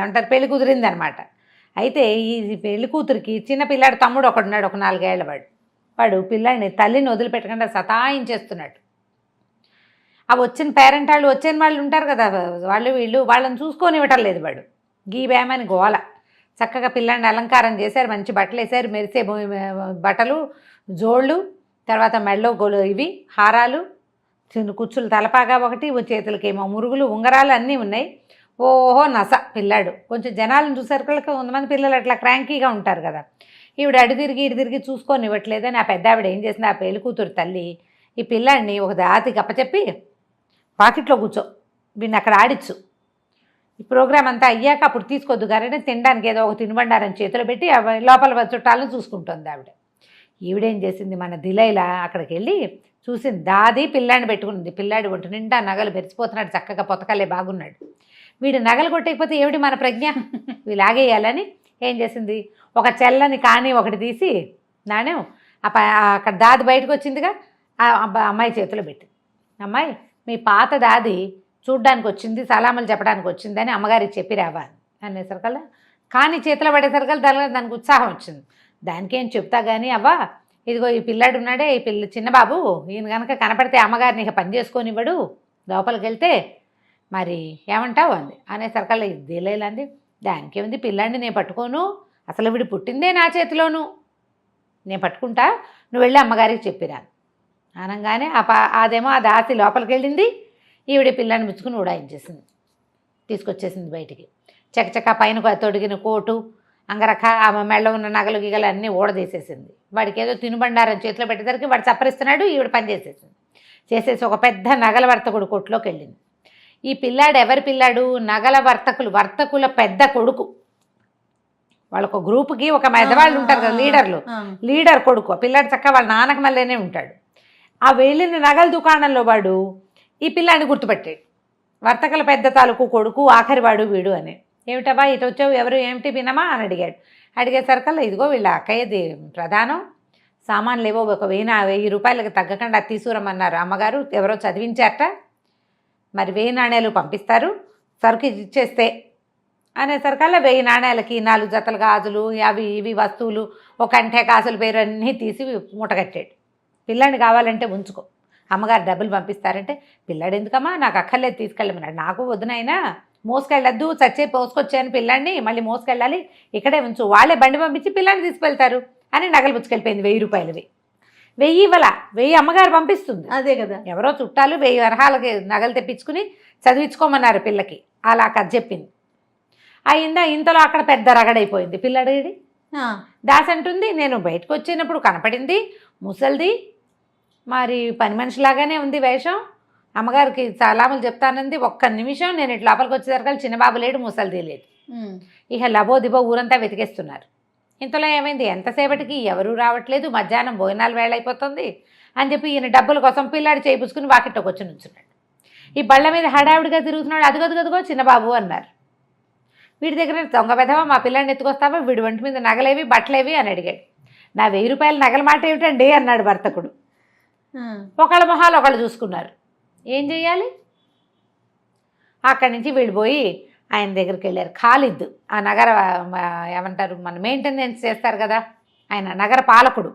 అంటారు, పెళ్లి కుదిరింది అనమాట. అయితే ఈ పెళ్లి కూతురికి చిన్న పిల్లాడు తమ్ముడు ఒకడున్నాడు, ఒక 4 ఏళ్ల వాడు పిల్లాడిని తల్లిని వదిలిపెట్టకుండా సతాయించేస్తున్నాడు. ఆ వచ్చిన పేరెంట్ వాళ్ళు వచ్చిన వాళ్ళు ఉంటారు కదా, వాళ్ళని చూసుకొని ఇవ్వటం లేదు వాడు. గీబేమని గోల. చక్కగా పిల్లాడిని అలంకారం చేశారు, మంచి బట్టలు వేశారు, మెరిసే బట్టలు, జోళ్ళు, తర్వాత మెడలో ఇవి హారాలు, చిన్న కుచ్చులు, తలపాగా ఒకటి, చేతులకేమో మురుగులు, ఉంగరాలు అన్నీ ఉన్నాయి. ఓహో నస పిల్లాడు. కొంచెం జనాలను చూసేసరికి కొంతమంది పిల్లలు అట్లా క్రాంకీగా ఉంటారు కదా, ఈవిడ ఇటు తిరిగి చూసుకొని ఇవ్వట్లేదని ఆ పెద్ద ఆవిడ ఏం చేసింది, ఆ పెళ్లి కూతురు తల్లి ఈ పిల్లాడిని ఒక దాతికి అప్పచెప్పి పాకెట్లో కూర్చో, వీడిని అక్కడ ఆడిచ్చు, ఈ ప్రోగ్రామ్ అంతా అయ్యాక అప్పుడు తీసుకోవద్దు గారని తినడానికి ఏదో ఒక తినుబండారని చేతిలో పెట్టి లోపల చుట్టాలను చూసుకుంటుంది ఆవిడ. ఈవిడేం చేసింది, మన దిలైలా అక్కడికి వెళ్ళి చూసింది, దాది పిల్లాడిని పెట్టుకుంది. పిల్లాడి ఒంటి నిండా నగలు మెరిసిపోతున్నాడు, చక్కగా పొతకలే బాగున్నాడు. వీడు నగలు కొట్టకపోతే ఏమిటి మన ప్రజ్ఞ, వీలాగేయాలని ఏం చేసింది, ఒక చెల్లని కానీ ఒకటి తీసి నాణ్యం అక్కడ దాది బయటకు వచ్చిందిగా, ఆ అమ్మాయి చేతిలో పెట్టింది. అమ్మాయి మీ పాత దాది చూడ్డానికి వచ్చింది, సలాములు చెప్పడానికి వచ్చిందని అమ్మగారికి చెప్పి రావాలి అనేసరికల్లా కానీ చేతిలో పడేసరికి దానికి ఉత్సాహం వచ్చింది. దానికేం చెప్తా కానీ అవ్వా ఇదిగో ఈ పిల్లాడు ఉన్నాడే, ఈ చిన్న బాబు, ఈయన కనుక కనపడితే అమ్మగారిని ఇక పని చేసుకొనివ్వడు, లోపలికి వెళ్తే మరి ఏమంటావు అంది. అనేసరికల్లా ఇదేలేంది, దానికేముంది, పిల్లాడిని నేను పట్టుకోను, అసలు వీడు పుట్టిందే నా చేతిలోను, నేను పట్టుకుంటా, నువ్వు వెళ్ళి అమ్మగారికి చెప్పిరాను అనగానే అదేమో ఆ దాసి లోపలికి వెళ్ళింది. ఈవిడ పిల్లాన్ని ముచ్చుకుని ఉడాయించేసింది, తీసుకొచ్చేసింది బయటికి. చకచక పైన తొడిగిన కోటు, అంగరక, ఆమె మెళ్ళ ఉన్న నగలు గిగలు అన్నీ ఊడదీసేసింది. వాడికి ఏదో తినుబండారం చేతిలో పెట్టేసరికి వాడు చప్పరిస్తున్నాడు, ఈవిడ పని చేసేసింది. చేసేసి ఒక పెద్ద నగల వర్తకుడు కొట్టులోకి వెళ్ళింది. ఈ పిల్లాడు ఎవరి పిల్లాడు? నగల వర్తకుల పెద్ద కొడుకు. వాళ్ళొక గ్రూప్కి ఒక మెదవాళ్ళు ఉంటారు కదా, లీడర్ కొడుకు. ఆ పిల్లాడు చక్క వాళ్ళ నాన్నకి మళ్ళీనే ఉంటాడు. ఆ వెళ్ళిన నగల దుకాణంలో వాడు ఈ పిల్లాడిని గుర్తుపెట్టాడు. వర్తకుల పెద్ద తాలూకు కొడుకు, ఆఖరి వాడు వీడు అని. ఏమిటబ్బా ఇటు వచ్చావు, ఎవరు, ఏమిటి వినమా అని అడిగాడు. అడిగేసరికల్లా ఇదిగో వీళ్ళ అక్కయ్యది ప్రధానం, సామాన్లు ఏవో ఒక 1000 రూపాయలకి తగ్గకుండా తీసుకురమ్మన్నారు అమ్మగారు, ఎవరో చదివించారట, మరి 1000 నాణ్యాలు పంపిస్తారు సరుకు ఇచ్చేస్తే అనేసరికల్లా 1000 నాణ్యాలకి 4 జతల గాజులు, అవి ఇవి వస్తువులు, ఒక కంఠే కాసుల పేరు అన్నీ తీసి మూటగట్టాడు. పిల్లాడిని కావాలంటే ఉంచుకో, అమ్మగారు డబ్బులు పంపిస్తారంటే, పిల్లాడు ఎందుకమ్మా, నాకు అక్కర్లేదు తీసుకెళ్ళమన్నాడు. నాకు వద్దునైనా, మోసుకెళ్ళొద్దు, చచ్చే పోసుకొచ్చాను పిల్లాడిని, మళ్ళీ మోసుకెళ్ళాలి, ఇక్కడే ఉంచు, వాళ్ళే బండి పంపించి పిల్లాడిని తీసుకెళ్తారు అని నగలు పుచ్చుకెళ్ళిపోయింది. 1000 రూపాయలవి. 1000 ఇవ్వాల, 1000 అమ్మగారు పంపిస్తుంది. అదే కదా, ఎవరో చుట్టాలు 1000 వరహాలకి నగలు తెప్పించుకుని చదివించుకోమన్నారు పిల్లకి. అలా కథ చెప్పింది. అయిందా, ఇంతలో అక్కడ పెద్ద రగడైపోయింది. పిల్లడిది దాసి అంటుంది, నేను బయటకు వచ్చినప్పుడు కనపడింది ముసల్ది, మరి పని మనిషిలాగానే ఉంది వేషం, అమ్మగారికి సలాములు చెప్తానంది. ఒక్క నిమిషం నేను ఇట్లా లోపలికి వచ్చేసరికి చిన్నబాబు లేడు, ముసలిది లేదు. ఇక లబో దిబో ఊరంతా వెతికేస్తున్నారు. ఇంతలో ఏమైంది, ఎంతసేపటికి ఎవరూ రావట్లేదు, మధ్యాహ్నం భోజనాలు వేళ అయిపోతుంది అని చెప్పి ఈయన డబ్బుల కోసం పిల్లాడి చేయించుకుని వాకిట్లోకి వచ్చి నుంచున్నాడు. ఈ బళ్ళ మీద హడావిడిగా తిరుగుతున్నాడు. అదిగదిగదిగో చిన్నబాబు అన్నారు. వీడి దగ్గర దొంగ వెధవా, మా పిల్లాడిని ఎత్తుకొస్తావా, వీడి ఒంటి మీద నగలేవి బట్టలేవి అని అడిగాడు. నా 1000 రూపాయల నగల మాట ఏమిటండి అన్నాడు వర్తకుడు. ఒకళ్ళ మొహాలు ఒకళ్ళు చూసుకున్నారు. ఏం చెయ్యాలి? అక్కడి నుంచి వెళ్ళిపోయి ఆయన దగ్గరికి వెళ్ళారు. ఖాలిద్, ఆ నగర ఏమంటారు, మన మెయింటెనెన్స్ చేస్తారు కదా, ఆయన నగర పాలకుడు.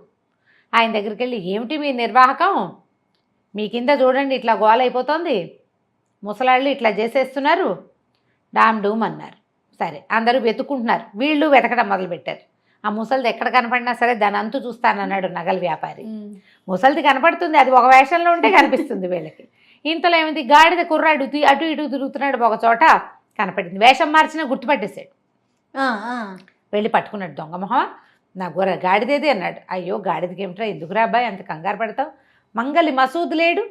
ఆయన దగ్గరికి వెళ్ళి, ఏమిటి మీ నిర్వాహకం, మీ కింద చూడండి ఇట్లా గోల అయిపోతుంది, ముసలాళ్ళు ఇట్లా చేసేస్తున్నారు, డామ్ డూమ్ అన్నారు. సరే అందరూ వెతుక్కుంటున్నారు, వీళ్ళు వెతకడం మొదలుపెట్టారు. ఆ ముసలిది ఎక్కడ కనపడినా సరే దాని అంతు చూస్తానన్నాడు నగల వ్యాపారి. ముసలిది కనపడుతుంది, అది ఒక వేషంలో ఉంటే కనిపిస్తుంది వీళ్ళకి. ఇంతలో ఏమైంది, గాడిద కుర్రాడు అటు ఇటు తిరుగుతున్నాడు, ఒక చోట కనపడింది. వేషం మార్చినా గుర్తుపట్టేశాడు. వెళ్ళి పట్టుకున్నాడు. దొంగ మొహం, నా గాడిదేది అన్నాడు. అయ్యో గాడిదకి ఏమిట్రా, ఎందుకురా అబ్బాయి అంత కంగారు పడతావు, మంగలి మసూద్ లేడు,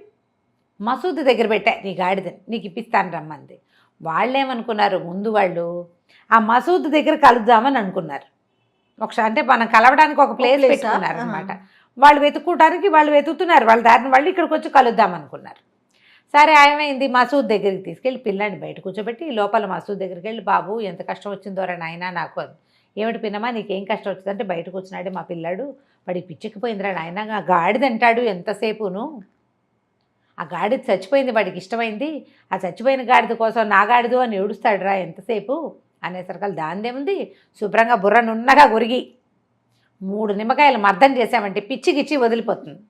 మసూద్ దగ్గర పెట్టా నీ గాడిదని, నీకు ఇప్పిస్తాను రమ్మంది. వాళ్ళేమనుకున్నారు, ముందు వాళ్ళు ఆ మసూద్ దగ్గర కలుద్దామని అనుకున్నారు. ఒకసారి అంటే మనం కలవడానికి ఒక ప్లేస్ పెట్టుకున్నారు అనమాట. వాళ్ళు వెతుక్కోవడానికి వాళ్ళు వెతుకుతున్నారు, వాళ్ళ దారిని వాళ్ళు ఇక్కడికి వచ్చి కలుద్దాం అనుకున్నారు. సరే ఏమైంది, మసూద్ దగ్గరికి తీసుకెళ్ళి పిల్లాడిని బయట కూర్చోబెట్టి లోపల మసూద్ దగ్గరికి వెళ్ళి, బాబు ఎంత కష్టం వచ్చిందోరా నాయనా నాకు అని. ఏమిటి పిన్నమా నీకేం కష్టం వచ్చిందంటే, బయటకు వచ్చినాడే మా పిల్లాడు, వాడికి పిచ్చెక్కిపోయిందిరా నాయన, ఆ గాడిద అంటాడు ఎంతసేపును, ఆ గాడిద చచ్చిపోయింది, వాడికి ఇష్టమైంది, ఆ చచ్చిపోయిన గాడిద కోసం నా గాడిదు అని ఏడుస్తాడురా ఎంతసేపు అనేసరికల్ దాందేముంది, శుభ్రంగా బుర్ర నున్నగా గురిగి 3 నిమ్మకాయలు మర్దం చేసామంటే పిచ్చికిచ్చి వదిలిపోతుంది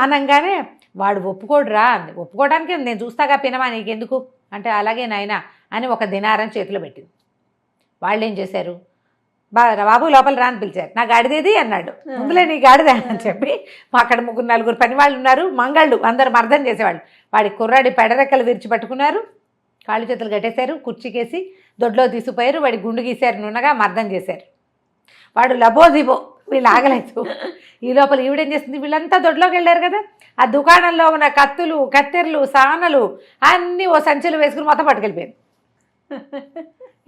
అనగానే వాడు ఒప్పుకోడురా అంది. ఒప్పుకోవడానికి నేను చూస్తాగా పినమా నీకెందుకు అంటే, అలాగే నాయనా అని ఒక దినారం చేతిలో పెట్టింది. వాళ్ళు ఏం చేశారు, బాబు లోపల రాని పిలిచారు. నా గాడిదేది అన్నాడు. ముందులే నీ గాడిదే అని చెప్పి అక్కడ 3-4 పని వాళ్ళు ఉన్నారు, మంగళ్ళు అందరు మర్దం చేసేవాళ్ళు. వాడి కుర్రాడి పెడరెక్కలు విరిచి పట్టుకున్నారు, కాళ్ళు చేతులు కట్టేశారు, కుర్చీకేసి దొడ్లో తీసుకుపోయారు, వాడి గుండు గీశారు, నున్నగా మర్దం చేశారు. వాడు లబోదిబో, వీళ్ళు ఆగలేదు. ఈ లోపల ఈవిడేం చేస్తుంది, వీళ్ళంతా దొడ్లోకి వెళ్ళారు కదా, ఆ దుకాణంలో ఉన్న కత్తులు కత్తెరలు సానలు అన్నీ ఓ సంచులు వేసుకుని మొత్తం పట్టుకెళ్ళిపోయింది.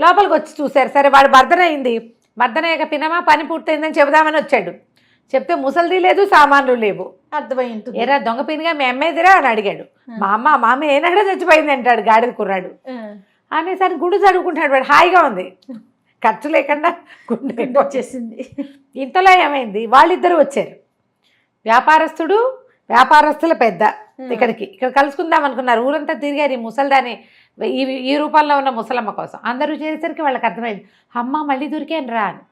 లోపలికి వచ్చి చూశారు. సరే వాడు మర్దన అయింది, మర్దనయ్యాక పినమా పని పూర్తయిందని చెబుదామని వచ్చాడు. చెప్తే ముసలిది లేదు, సామాన్లు లేవు. అర్థమైంది. ఏరా దొంగ పినిగా మీ అమ్మేదిరా అని అడిగాడు. మా అమ్మ ఏనాడో చచ్చిపోయింది అంటాడు గాడిద కుర్రాడు. అనేసరికి గుండు చదువుకుంటాడు వాడు, హాయిగా ఉంది, ఖర్చు లేకుండా గుండె వచ్చేసింది. ఇంతలో ఏమైంది, వాళ్ళిద్దరూ వచ్చారు. వ్యాపారస్తుల పెద్ద ఇక్కడ కలుసుకుందాం అనుకున్నారు. ఊరంతా తిరిగారు, ఈ ముసల్దాన్ని ఈ రూపంలో ఉన్న ముసలమ్మ కోసం. అందరూ చేసేసరికి వాళ్ళకి అర్థమైంది, అమ్మ మళ్ళీ దొరికాను రా అని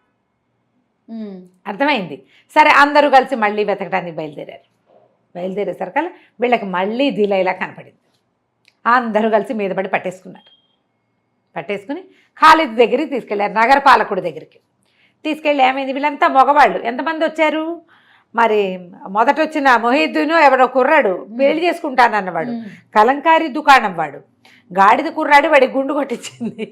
అర్థమైంది. సరే అందరూ కలిసి మళ్ళీ వెతకడానికి బయలుదేరేసరికల్లా వీళ్ళకి మళ్ళీ దిలైలా కనపడింది. అందరూ కలిసి మీద పడి పట్టేసుకుని ఖాళీద్ దగ్గరికి తీసుకెళ్ళారు, నగరపాలకుడి దగ్గరికి తీసుకెళ్ళి. ఏమైంది, వీళ్ళంతా మగవాళ్ళు. ఎంతమంది వచ్చారు మరి, మొదట వచ్చిన మొహిద్దీను ఎవడో కుర్రాడు పెళ్లి చేసుకుంటానన్నవాడు, కలంకారీ దుకాణం వాడు, గాడిద కుర్రాడు వాడి గుండు కొట్టించింది.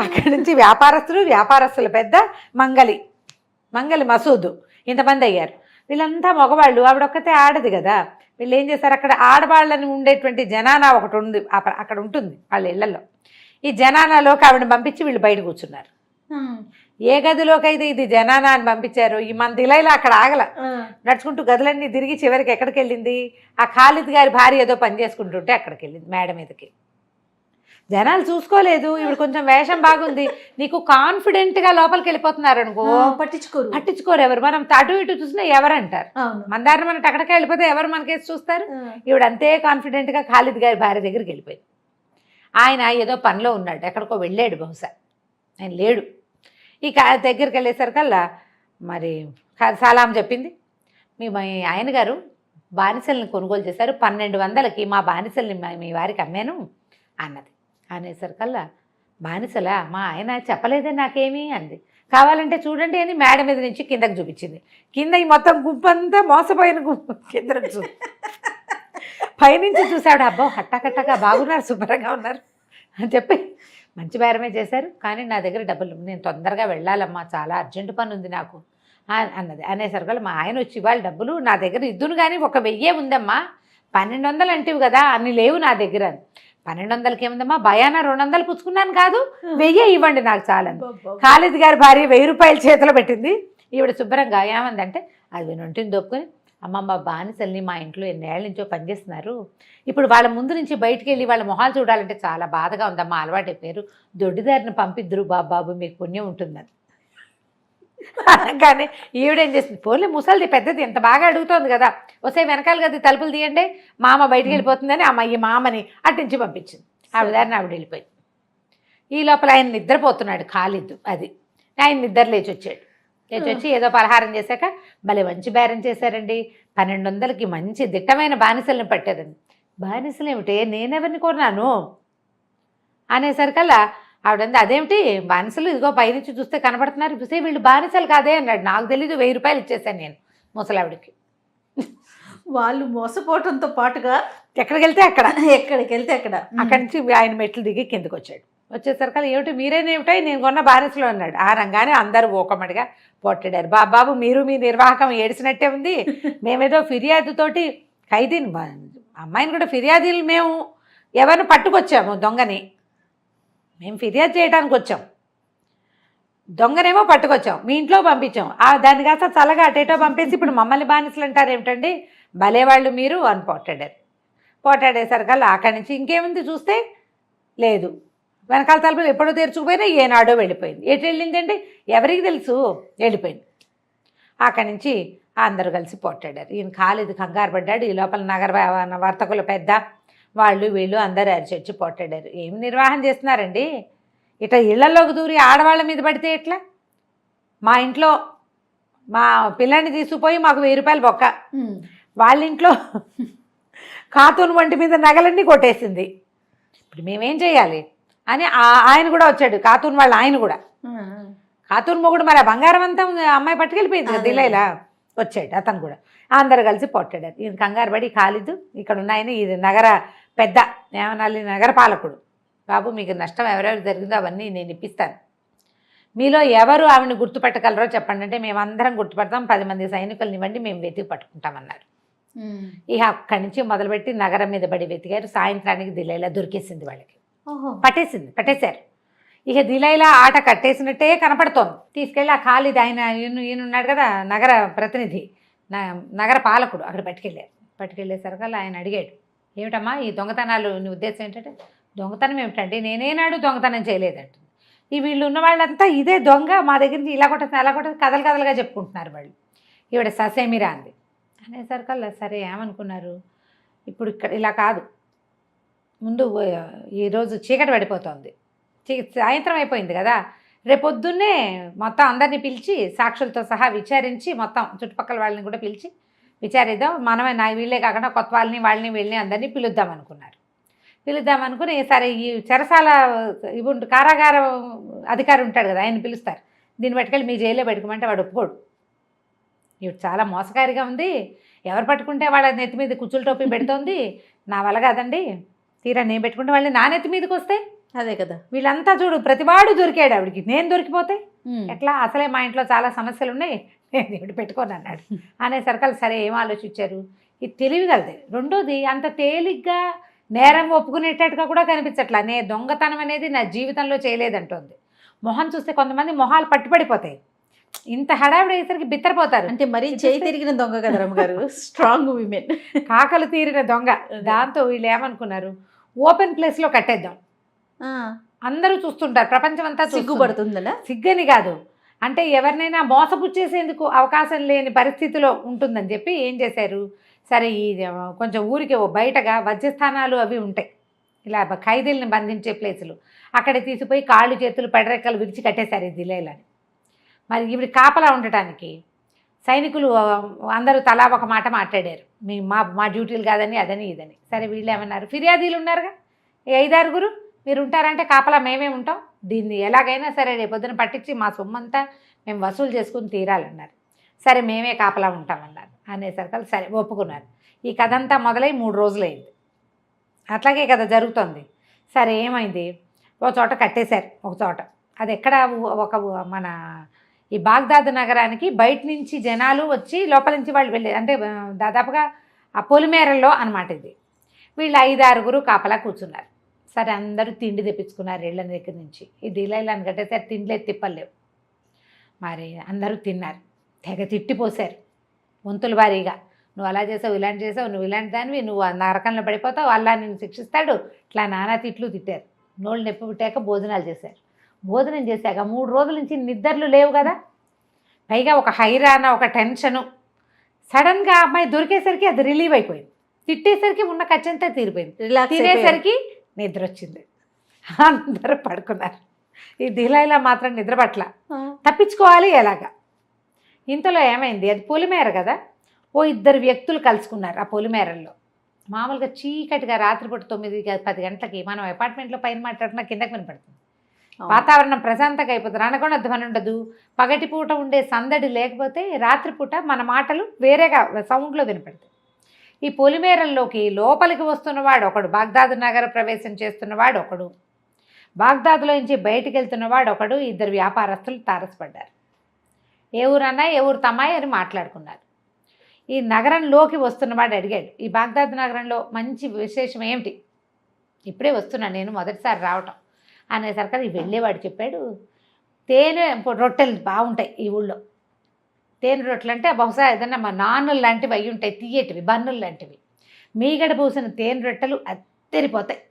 అక్కడి నుంచి వ్యాపారస్తుల పెద్ద మంగలి మసూదు, ఇంతమంది అయ్యారు. వీళ్ళంతా మగవాళ్ళు, ఆవిడొక్కతే ఆడది కదా. వీళ్ళు ఏం చేశారు, అక్కడ ఆడవాళ్ళని ఉండేటువంటి జనానా ఒకటి ఉంది, అక్కడ ఉంటుంది వాళ్ళ ఇళ్లలో. ఈ జనానాలోకి ఆవిడని పంపించి వీళ్ళు బయట కూర్చున్నారు. ఏ గదిలోకి అయితే ఇది జనానా అని పంపించారు, ఈ మన దిలైలా అక్కడ ఆగల, నడుచుకుంటూ గదులన్నీ తిరిగి చివరికి ఎక్కడికి వెళ్ళింది, ఆ ఖాలిద్ గారి భార్య ఏదో పని చేసుకుంటుంటే అక్కడికి వెళ్ళింది, మేడ మీదకి. జనాలు చూసుకోలేదు, ఇప్పుడు కొంచెం వేషం బాగుంది, నీకు కాన్ఫిడెంట్గా లోపలికి వెళ్ళిపోతున్నారు అనుకో, పట్టించుకోరు ఎవరు. మనం అటు ఇటు చూసినా ఎవరంటారు, మన దారిని మనం అక్కడికి వెళ్ళిపోతే ఎవరు మనకేసి చూస్తారు. ఈవిడ అంతే కాన్ఫిడెంట్గా ఖాలిద్ గారి భార్య దగ్గరికి వెళ్ళిపోయింది. ఆయన ఏదో పనిలో ఉన్నాడు, ఎక్కడికో వెళ్ళాడు, బహుశా ఆయన లేడు. ఈ దగ్గరికి వెళ్ళేసరికల్లా మరి సలాం చెప్పింది, మీ ఆయన గారు బానిసల్ని కొనుగోలు చేశారు, 1200కి మా బానిసల్ని మీ వారికి అమ్మాను అన్నది. అనేసరికల్లా బానిసలా, మా ఆయన చెప్పలేదే నాకేమీ అంది. కావాలంటే చూడండి అని మేడ మీద నుంచి కిందకి చూపించింది. కింద ఈ మొత్తం గుంపంతా మోసపోయిన గుంపు కిందకి పైనుంచి చూశాడు, అబ్బో హట్టాకట్టగా బాగున్నారు, శుభ్రంగా ఉన్నారు అని చెప్పి మంచి బేరమే చేశారు. కానీ నా దగ్గర డబ్బులు, నేను తొందరగా వెళ్ళాలమ్మా, చాలా అర్జెంటు పని ఉంది నాకు అన్నది. అనేసరికల్లా మా ఆయన వచ్చి, ఇవాళ డబ్బులు నా దగ్గర ఇద్దును కానీ 1000 ఉందమ్మా, 1200 అంటివి కదా, అన్ని లేవు నా దగ్గర. 1200కి ఏముందమ్మా, భయానా 200 పుచ్చుకున్నాను కాదు, 1000 ఇవ్వండి నాకు చాలని. ఖాలిద్ గారి భార్య 1000 రూపాయలు చేతిలో పెట్టింది. ఈవిడ శుభ్రంగా ఏమందంటే, అది వినుంటిని దొప్పుకొని, అమ్మమ్మ బానిసల్ని మా ఇంట్లో ఎన్నేళ్ళ నుంచో పనిచేస్తున్నారు, ఇప్పుడు వాళ్ళ ముందు నుంచి బయటికి వెళ్ళి వాళ్ళ మొహాలు చూడాలంటే చాలా బాధగా ఉందమ్మా, అలవాటు అయిపోయారు, దొడ్డిదారిని పంపిద్దరు బాబు మీకు పుణ్యం ఉంటుందని. అనగానే ఈవిడేం చేసింది, పోలే ముసలిది పెద్దది ఎంత బాగా అడుగుతోంది కదా, వస్తే వెనకాల కదా తలుపులు తీయండి, మామ బయటికి వెళ్ళిపోతుందని ఈ మామని అట్టించి పంపించింది. ఆవిడ దారిని ఆవిడ వెళ్ళిపోయింది. ఈ లోపల ఆయన నిద్రపోతున్నాడు ఖాలిద్. అది ఆయన నిద్ర లేచి వచ్చి ఏదో పలహారం చేశాక భలే మంచి బేరం చేశారండి, 1200కి మంచి దిట్టమైన బానిసల్ని పట్టారండి. బానిసలు ఏమిటి, నేనెవరిని కొన్నాను అనేసరికల్లా ఆవిడంది, అదేమిటి బానిసలు ఇదిగో పైనుంచి చూస్తే కనపడుతున్నారు, చూస్తే వీళ్ళు బానిసలు కాదే అన్నాడు. నాకు తెలీదు, 1000 రూపాయలు ఇచ్చేసాను నేను ముసలావిడికి. వాళ్ళు మోసపోవటంతో పాటుగా ఎక్కడికి వెళ్తే అక్కడ అక్కడి నుంచి ఆయన మెట్లు దిగి కిందకు వచ్చేసరికి ఏమిటి మీరేనేమిటో నేను కొన్న బానిసలు అన్నాడు. ఆ రంగానే అందరూ ఓకమ్మడిగా పొట్టాడారు. బాబు మీరు మీ నిర్వాహకం ఏడిసినట్టే ఉంది, మేమేదో ఫిర్యాదుతోటి ఖైదీని అమ్మాయిని కూడా ఫిర్యాదులు మేము ఎవరిని పట్టుకొచ్చాము, దొంగని మేము ఫిర్యాదు చేయడానికి వచ్చాం, దొంగనేమో పట్టుకొచ్చాం, మీ ఇంట్లో పంపించాం, దాన్ని కాస్త చల్లగా అటేటో పంపేసి ఇప్పుడు మమ్మల్ని బానిసలు అంటారు ఏమిటండి, భలేవాళ్ళు మీరు అని పోటాడేసరికల్లా అక్కడి నుంచి ఇంకేముంది చూస్తే లేదు, వెనకాల తలుపులు ఎప్పుడో తెరుచుకుపోయినా ఏనాడో వెళ్ళిపోయింది. ఎటు వెళ్ళిందండి ఎవరికి తెలుసు, వెళ్ళిపోయింది. అక్కడి నుంచి అందరూ కలిసి పోటాడారు. ఈయన ఖాలిద్ కంగారు పడ్డాడు. ఈ లోపల నగర వర్తకుల పెద్ద వాళ్ళు వీళ్ళు అందరూ అరిచొచ్చి పోటాడారు. ఏమి నిర్వాహం చేస్తున్నారండి, ఇట్లా ఇళ్లలోకి దూరి ఆడవాళ్ళ మీద పడితే ఎట్లా, మా ఇంట్లో మా పిల్లని తీసుకుపోయి మాకు 1000 రూపాయలు బొక్క, వాళ్ళ ఇంట్లో ఖాతూన్ వంటి మీద నగలన్నీ కొట్టేసింది, ఇప్పుడు మేమేం చేయాలి అని ఆయన కూడా వచ్చాడు. ఖాతూన్ వాళ్ళ ఆయన కూడా, ఖాతూన్ మొగుడు మరి ఆ బంగారం అంతా అమ్మాయి పట్టుకెళ్ళిపోయింది కదా దిల్లేలా, వచ్చాడు అతను కూడా. అందరు కలిసి పొట్టాడారు. ఈయన కంగారు పడి ఖాలిద్ ఇక్కడ ఉన్నాయని, ఇది నగర పెద్ద ఏమనాలి నగర పాలకుడు, బాబు మీకు నష్టం ఎవరెవరు జరిగిందో అవన్నీ నేను ఇప్పిస్తాను, మీలో ఎవరు ఆవిడని గుర్తుపట్టగలరో చెప్పండి అంటే మేమందరం గుర్తుపడతాం, 10 మంది సైనికులను ఇవ్వండి మేము వెతికి పట్టుకుంటామన్నారు. ఇక అక్కడి నుంచి మొదలుపెట్టి నగరం మీద పడి వెతికారు. సాయంత్రానికి దిలైలా దొరికేసింది, వాళ్ళకి పట్టేశారు. ఇక దిలైలా ఆట కట్టేసినట్టే కనపడుతోంది. తీసుకెళ్ళి ఆ ఖాలిద్ ఆయన ఈయన ఉన్నాడు కదా నగర ప్రతినిధి, నగర పాలకుడు, అక్కడ పట్టుకెళ్ళేసరికల్లా ఆయన అడిగాడు, ఏమిటమ్మా ఈ దొంగతనాలు నీ ఉద్దేశం ఏంటంటే, దొంగతనం ఏమిటంటే నేనేనాడు దొంగతనం చేయలేదంటుంది. ఈ వీళ్ళు ఉన్న వాళ్ళంతా ఇదే దొంగ, మా దగ్గర నుంచి ఇలా కొట్టేసి అలా కొట్టేసి కథలుగా చెప్పుకుంటున్నారు వాళ్ళు. ఈవిడ ససేమిరా అంది. అనేసరికల్లా సరే ఏమనుకున్నారు, ఇప్పుడు ఇక్కడ ఇలా కాదు, ముందు ఈరోజు చీకటి పడిపోతుంది, సాయంత్రం అయిపోయింది కదా, రేపొద్దున్నే మొత్తం అందరినీ పిలిచి సాక్షులతో సహా విచారించి మొత్తం చుట్టుపక్కల వాళ్ళని కూడా పిలిచి విచారిద్దాం, మనమే వీళ్ళే కాకుండా కొత్త వాళ్ళని వీళ్ళని అందరినీ పిలుద్దాం అనుకున్నారు. పిలుద్దాం అనుకుని సరే ఈ చెరసాల కారాగార అధికారి ఉంటాడు కదా, ఆయన పిలుస్తారు, దీన్ని పట్టుకెళ్ళి మీ జైల్లో పెట్టుకోమంటే వాడు ఒప్పుకోడు. ఇవి చాలా మోసకారిగా ఉంది, ఎవరు పట్టుకుంటే వాళ్ళ నెత్తి మీద కుచ్చుల టోపీ పెడుతోంది, నా వల్ల కాదండి, తీరా నేను పెట్టుకుంటే వాళ్ళని నా నెత్తి మీదకి వస్తే అదే కదా, వీళ్ళంతా చూడు ప్రతివాడు దొరికాడు ఆవిడికి, నేను దొరికిపోతే ఎట్లా, అసలే మా ఇంట్లో చాలా సమస్యలు ఉన్నాయి, నేను ఇప్పుడు పెట్టుకోను అన్నాడు. అనేసరికి సరే ఏం ఆలోచించారు, ఇది తెలివిగలది. రెండోది అంత తేలిగ్గా నేరం ఒప్పుకునేటట్టుగా కూడా కనిపించట్లా, దొంగతనం అనేది నా జీవితంలో చేయలేదంటోంది. మొహం చూస్తే కొంతమంది మొహాలు పట్టుపడిపోతాయి, ఇంత హడావిడి అయ్యేసరికి బిత్తరపోతారు. అంటే మరీ చేయి తిరిగిన దొంగ కదా రమ్మగారు, స్ట్రాంగ్ విమెన్, కాకలు తీరిన దొంగ. దాంతో వీళ్ళు ఏమనుకున్నారు, ఓపెన్ ప్లేస్లో కట్టేద్దాం, అందరూ చూస్తుంటారు, ప్రపంచం అంతా సిగ్గుపడుతుందా, సిగ్గని కాదు అంటే ఎవరినైనా మోసపుచ్చేసేందుకు అవకాశం లేని పరిస్థితిలో ఉంటుందని చెప్పి ఏం చేశారు, సరే ఈ కొంచెం ఊరికి బయటగా వజ్రస్థానాలు అవి ఉంటాయి, ఇలా ఖైదీలను బంధించే ప్లేసులు, అక్కడ తీసిపోయి కాళ్ళు చేతులు పెడరెక్కలు విరిచి కట్టేశారు ఈ దిలేలని. మరి ఇవి కాపలా ఉండటానికి సైనికులు అందరూ తలా ఒక మాట మాట్లాడారు, మా డ్యూటీలు కాదని అదని ఇదని. సరే వీళ్ళు ఏమన్నారు, ఫిర్యాదీలు ఉన్నారుగా 5-6 మీరు ఉంటారంటే కాపలా మేమే ఉంటాం, దీన్ని ఎలాగైనా సరే రేపొద్దున పట్టించి మా సొమ్మంతా మేము వసూలు చేసుకుని తీరాలన్నారు. సరే మేమే కాపలా ఉంటామన్నారు. అనేసరికి సరే ఒప్పుకున్నారు. ఈ కథ అంతా మొదలై 3 రోజులైంది, అట్లాగే కదా జరుగుతుంది. సరే ఏమైంది, ఒక చోట కట్టేశారు, ఒక చోట అది ఎక్కడ ఒక మన ఈ బాగ్దాద్ నగరానికి బయట నుంచి జనాలు వచ్చి లోపల నుంచి వాళ్ళు వెళ్ళేది, అంటే దాదాపుగా ఆ పొలిమేరల్లో అనమాట ఇది. వీళ్ళు 5-6 కాపలా కూర్చున్నారు. సరే అందరూ తిండి తెప్పించుకున్నారు ఇళ్ళ దగ్గర నుంచి, ఈ దిలైలాన్ని కట్టేసారి తిండిలేదు తిప్పలేవు. మరి అందరూ తిన్నారు, తెగ తిట్టిపోసారు వంతుల వారీగా, నువ్వు అలా చేసావు ఇలాంటి చేసావు, నువ్వు ఇలాంటి దానివి, నువ్వు నరకంలో పడిపోతావు, అలా నిన్ను శిక్షిస్తాడు, ఇట్లా నానా తిట్లు తిట్టారు. నోళ్ళు నొప్పి పుట్టాక భోజనాలు చేశారు. భోజనం చేశాక 3 రోజుల నుంచి నిద్రలు లేవు కదా, పైగా ఒక హైరాణ, ఒక టెన్షను. సడన్గా అమ్మాయి దొరికేసరికి అది రిలీవ్ అయిపోయింది, తిట్టేసరికి ఉన్న ఖర్చంతా తీరిపోయింది, తినేసరికి నిద్ర వచ్చింది, అందరూ పడుకున్నారు. ఈ దిలైలా మాత్రం నిద్ర పట్ల, తప్పించుకోవాలి ఎలాగా. ఇంతలో ఏమైంది, అది పొలిమేర కదా, 2 వ్యక్తులు కలుసుకున్నారు ఆ పొలిమేరల్లో. మామూలుగా చీకటిగా రాత్రిపూట 9-10 గంటలకి మనం అపార్ట్మెంట్లో పైన మాట్లాడుతున్నా కిందకి వినపడుతుంది, వాతావరణం ప్రశాంతంగా అయిపోతుంది, అనకుండా ధ్వని ఉండదు, పగటిపూట ఉండే సందడి లేకపోతే రాత్రిపూట మన మాటలు వేరేగా సౌండ్లో వినపడతాయి. ఈ పొలిమేరల్లోకి లోపలికి వస్తున్నవాడు ఒకడు, బాగ్దాద్ నగర ప్రవేశం చేస్తున్నవాడు ఒకడు, బాగ్దాద్లో నుంచి బయటికి వెళ్తున్నవాడు ఒకడు, 2 వ్యాపారస్తులు తారసపడ్డారు. ఏ ఊరన్నా ఏ ఊరు తమ్మాయి అని మాట్లాడుకున్నారు. ఈ నగరంలోకి వస్తున్నవాడు అడిగాడు, ఈ బాగ్దాద్ నగరంలో మంచి విశేషం ఏమిటి, ఇప్పుడే వస్తున్నాను నేను, మొదటిసారి రావటం. అనేసరికి ఈ వెళ్ళేవాడు చెప్పాడు, తేనె రొట్టెలు బాగుంటాయి ఈ ఊళ్ళో, తేనె రొట్టెలు అంటే బహుశా ఏదన్నా మా నాన్నులు లాంటివి అవి ఉంటాయి, తీయటివి బన్నులు లాంటివి, మీగడ పూసిన తేనె రొట్టెలు అద్దరిపోతాయి,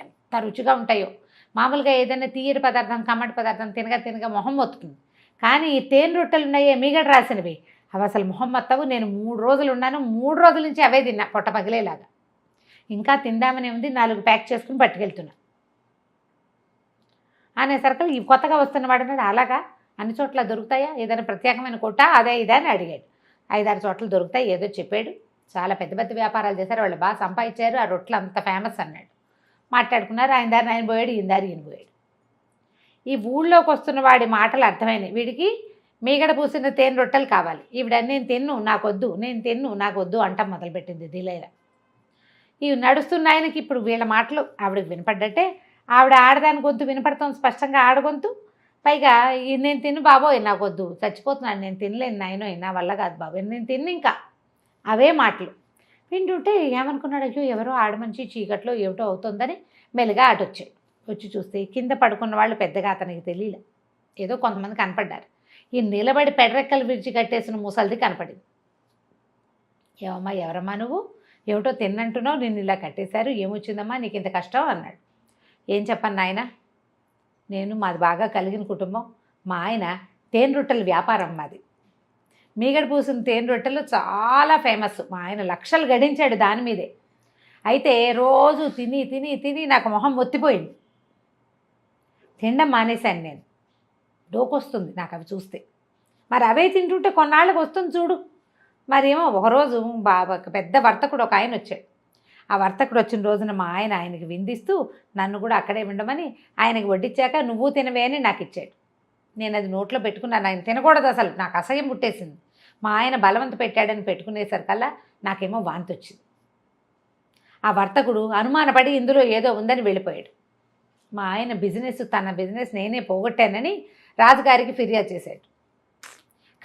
ఎంత రుచిగా ఉంటాయో. మామూలుగా ఏదైనా తీయటి పదార్థం కమ్మటి పదార్థం తినగా మొహం మొత్తుతుంది, కానీ ఈ తేనె రొట్టెలు ఉన్నాయే మీగడ రాసినవి, అవి అసలు మొహం మొత్తవు. నేను 3 రోజులు ఉన్నాను, 3 రోజుల నుంచి అవే తిన్నా పొట్ట పగిలేలాగా, ఇంకా తిందామని ఉంది, 4 ప్యాక్ చేసుకుని పట్టుకెళ్తున్నా. అనేసరికి ఈ కొత్తగా వస్తున్నవాడు అన్నాడు, అలాగా అన్ని చోట్ల దొరుకుతాయా, ఏదైనా ప్రత్యేకమైన కొట్ట అదే ఇదే అని అడిగాడు. 5-6 చోట్ల దొరుకుతాయి ఏదో చెప్పాడు. చాలా పెద్ద పెద్ద వ్యాపారాలు చేశారు, వాళ్ళు బాగా సంపాదించారు, ఆ రొట్టెలు అంత ఫేమస్ అన్నాడు. మాట్లాడుకున్నారు, ఆయన దారిని ఆయన పోయాడు, ఈయన దారి ఈయన పోయాడు. ఈ ఊళ్ళోకి వస్తున్న వాడి మాటలు అర్థమైనాయి, వీడికి మీగడ పూసిన తేనె రొట్టెలు కావాలి, ఈవిడ నేను తిన్ను నాకొద్దు, నేను తిన్ను నాకొద్దు అంటాం మొదలుపెట్టింది దిలైలా. ఇవి నడుస్తున్న ఆయనకి ఇప్పుడు వీళ్ళ మాటలు ఆవిడకి వినపడ్డట్టే, ఆవిడ ఆడదాని గొంతు వినపడతాం స్పష్టంగా, ఆడగొంతు. పైగా నేను తిన్ను బాబోయ్ నాకొద్దు, చచ్చిపోతున్నాను, నేను తినలేను నాయనో, నా వల్ల కాదు బాబోయ్, నేను తిన్ను, ఇంకా అవే మాటలు వింటుంటే ఏమనుకున్నాడు, అయ్యో ఎవరో ఆడమనిషి చీకట్లో ఏమిటో అవుతుందని మెల్లిగా అటొచ్చాడు. వచ్చి చూస్తే కింద పడుకున్న వాళ్ళు పెద్దగా అతనికి తెలియలే, ఏదో కొంతమంది కనపడ్డారు. ఈ నిలబడి పెడరెక్కలు విరిచి కట్టేసిన ముసలిది కనపడింది. ఏమమ్మా ఎవరమ్మా నువ్వు, ఏమిటో తిన్నంటున్నావు, నిన్ను ఇలా కట్టేశారు, ఏమొచ్చిందమ్మా నీకు ఇంత కష్టం అన్నాడు. ఏం చెప్పను నాయన, మాది బాగా కలిగిన కుటుంబం, మా ఆయన తేనె రొట్టెల వ్యాపారం మాది, మీగడ పూసిన తేనె రొట్టెలు చాలా ఫేమస్, మా ఆయన లక్షలు గడించాడు దాని మీదే. అయితే రోజు తిని తిని తిని నాకు మొహం మొత్తిపోయింది. తినడం మానేశాను నేను. డోకొస్తుంది నాకు అవి చూస్తే. మరి అవే తింటుంటే కొన్నాళ్ళకి వస్తుంది చూడు. మరేమో ఒకరోజు బాగా పెద్ద వర్తకుడు ఒక ఆయన వచ్చాడు. ఆ వర్తకుడు వచ్చిన రోజున మా ఆయనకి విందిస్తూ నన్ను కూడా అక్కడే ఉండమని ఆయనకి వడ్డించాక నువ్వు తినవే అని నాకు ఇచ్చాడు. నేను అది నోట్లో పెట్టుకున్నాను. ఆయన తినకూడదు, అసలు నాకు అసహ్యం పుట్టేసింది. మా ఆయన బలవంత పెట్టాడని పెట్టుకునేసరికల్లా నాకేమో వాంతి వచ్చింది. ఆ వర్తకుడు అనుమానపడి ఇందులో ఏదో ఉందని వెళ్ళిపోయాడు. మా ఆయన తన బిజినెస్ నేనే పోగొట్టానని రాజుగారికి ఫిర్యాదు చేశాడు.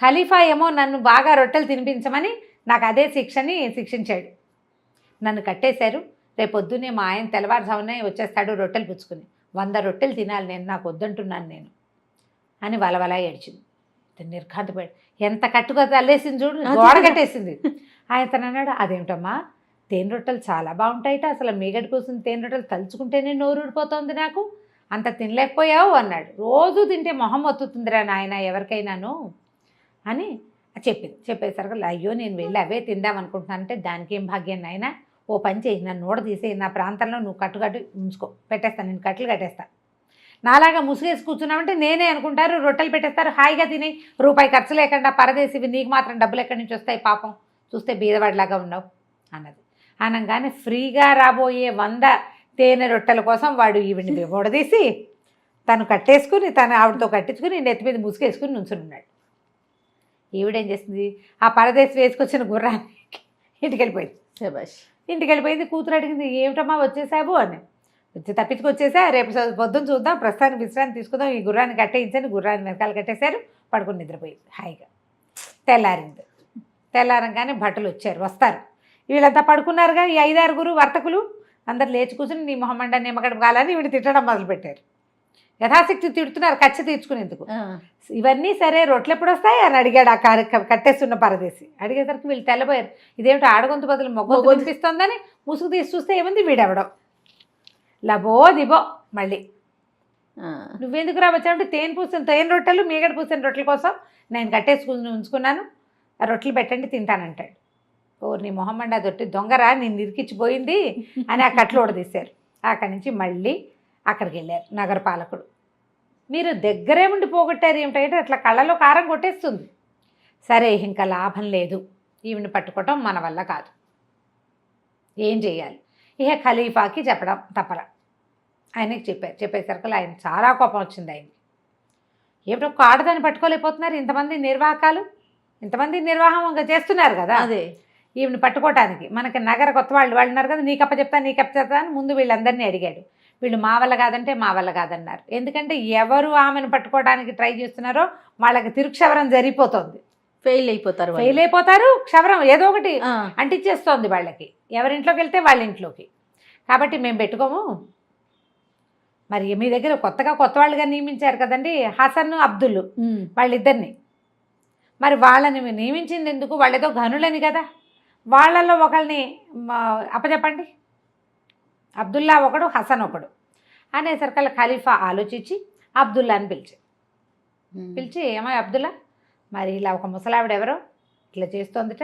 ఖలీఫా ఏమో నన్ను బాగా రొట్టెలు తినిపించమని నాకు అదే శిక్షించాడు. నన్ను కట్టేశారు. రేపొద్దునే మా ఆయన తెల్లవారుజామునే వచ్చేస్తాడు రొట్టెలు పుచ్చుకుని. 100 రొట్టెలు తినాలి నేను, నాకు వద్దంటున్నాను నేను అని వలవలా ఏడ్చింది. నిర్ఘాంతపడి ఎంత కట్టుగా తల్లేసింది చూడు, గోడ కట్టేసింది. ఆయన తను అన్నాడు, అదేమిటమ్మా తేనె రొట్టెలు చాలా బాగుంటాయిట, అసలు మీగడి కూర్చుని తేనె రొట్టెలు తలుచుకుంటేనే నోరు ఊడిపోతుంది నాకు, అంత తినలేకపోయావు అన్నాడు. రోజు తింటే మొహం ఒత్తుతుందిరా నాయన ఎవరికైనాను అని చెప్పేసరికి అయ్యో నేను వెళ్ళి అవే తిందామనుకుంటున్నానంటే దానికి ఏం భాగ్యం నాయన, ఓ పని చేయి, నన్ను నోడ తీసే, నా ప్రాంతంలో నువ్వు కట్టు ఉంచుకో, పెట్టేస్తాను, నేను కట్టెలు కట్టేస్తా. నాలాగా ముసుగేసి కూర్చున్నామంటే నేనే అనుకుంటారు, రొట్టెలు పెట్టేస్తారు, హాయిగా తిని రూపాయి ఖర్చు లేకుండా పరదేశివి, నీకు మాత్రం డబ్బులు ఎక్కడి నుంచి వస్తాయి, పాపం చూస్తే బీదవాడిలాగా ఉన్నావు అన్నది. అనగానే ఫ్రీగా రాబోయే 100 తేనె రొట్టెల కోసం వాడు ఈవిడిని ఓడదీసి తను కట్టేసుకుని ఆవిడతో కట్టించుకుని నెత్తి మీద ముసుగేసుకుని నుంచుని ఉన్నాడు. ఈవిడేం చేసింది, ఆ పరదేశి వేసుకొచ్చిన గుర్రాన్ని ఇంటికి వెళ్ళిపోయింది. కూతురు అడిగింది, ఏమిటమ్మా వచ్చేసావు అని. తప్పించుకొచ్చేసా, రేపు పొద్దున్న చూద్దాం, ప్రస్తుతానికి విశ్రాంతి తీసుకుందాం, ఈ గుర్రాన్ని కట్టేయించండి. గుర్రాన్ని వెనకాల కట్టేశారు, పడుకుని నిద్రపోయింది హాయిగా. తెల్లారంగానే భటులు వస్తారు. వీళ్ళంతా పడుకున్నారుగా, ఈ 5-6 వర్తకులు అందరు లేచి కూర్చుని నీ మొహమండ నిమ్మగడ కాలని వీడు తిట్టడం మొదలుపెట్టారు. యథాశక్తి తిడుతున్నారు కచ్చ తీర్చుకునేందుకు. ఇవన్నీ సరే, రొట్టెలు ఎప్పుడు వస్తాయి అని అడిగాడు ఆ కట్టేస్తున్న పరదేశి. అడిగేసరికి వీళ్ళు తెల్లబోయారు. ఇదేమిటో ఆడగొంతు బదులు మొగ్గొంతు కనిపిస్తుందని ముసుగు తీసి చూస్తే ఏముంది, వీడెవడం లబో దిబో. మళ్ళీ నువ్వెందుకు రావచ్చావంటే తేనె రొట్టెలు మీగడ పూసిన రొట్టెల కోసం నేను కట్టేసుకుని ఉంచుకున్నాను, ఆ రొట్టెలు పెట్టండి తింటానంటాడు. నీ మొహమ్మండ దొట్టి దొంగరా, నేను నిరికిచ్చిపోయింది అని ఆ కట్లు ఓడదీశారు. అక్కడి నుంచి మళ్ళీ అక్కడికి వెళ్ళారు నగరపాలకుడు. మీరు దగ్గరే ఉండి పోగొట్టారు ఏమిటంటే అట్లా కళ్ళలో కారం కొట్టేస్తుంది. సరే ఇంకా లాభం లేదు, ఈవిని పట్టుకోవటం మన వల్ల కాదు, ఏం చేయాలి? ఇక ఖలీఫాకి చెప్పడం తప్పల. ఆయనకి చెప్పేసరికి ఆయన చాలా కోపం వచ్చింది ఆయనకి. ఏమిటో ఆడదాన్ని పట్టుకోలేకపోతున్నారు, ఇంతమంది నిర్వాహం చేస్తున్నారు కదా, అదే ఈవిని పట్టుకోవటానికి. మనకి నగర కొత్త వాళ్ళు ఉన్నారు కదా, నీకప్ప చెప్తా అని ముందు వీళ్ళందరినీ అడిగాడు. వీళ్ళు మా వల్ల కాదంటే మా వల్ల కాదన్నారు. ఎందుకంటే ఎవరు ఆమెను పట్టుకోవడానికి ట్రై చేస్తున్నారో వాళ్ళకి తిరుక్షవరం జరిగిపోతుంది, ఫెయిల్ అయిపోతారు. క్షవరం ఏదో ఒకటి అంటించేస్తోంది వాళ్ళకి, ఎవరింట్లోకి వెళ్తే వాళ్ళ ఇంట్లోకి. కాబట్టి మేము పెట్టుకోము. మరి మీ దగ్గర కొత్త వాళ్ళుగా నియమించారు కదండి, హసన్ అబ్దుల్ వాళ్ళిద్దరిని. మరి వాళ్ళని నియమించింది ఎందుకు? వాళ్ళేదో ఘనులని కదా, వాళ్ళల్లో ఒకళ్ళని అప్పచెప్పండి. అబ్దుల్లా ఒకడు, హసన్ ఒకడు అనేసరికల్లా ఖలీఫా ఆలోచించి అబ్దుల్లాని పిలిచి ఏమో అబ్దుల్లా, మరి ఇలా ఒక ముసలావిడ ఎవరో ఇట్లా చేస్తోందిట,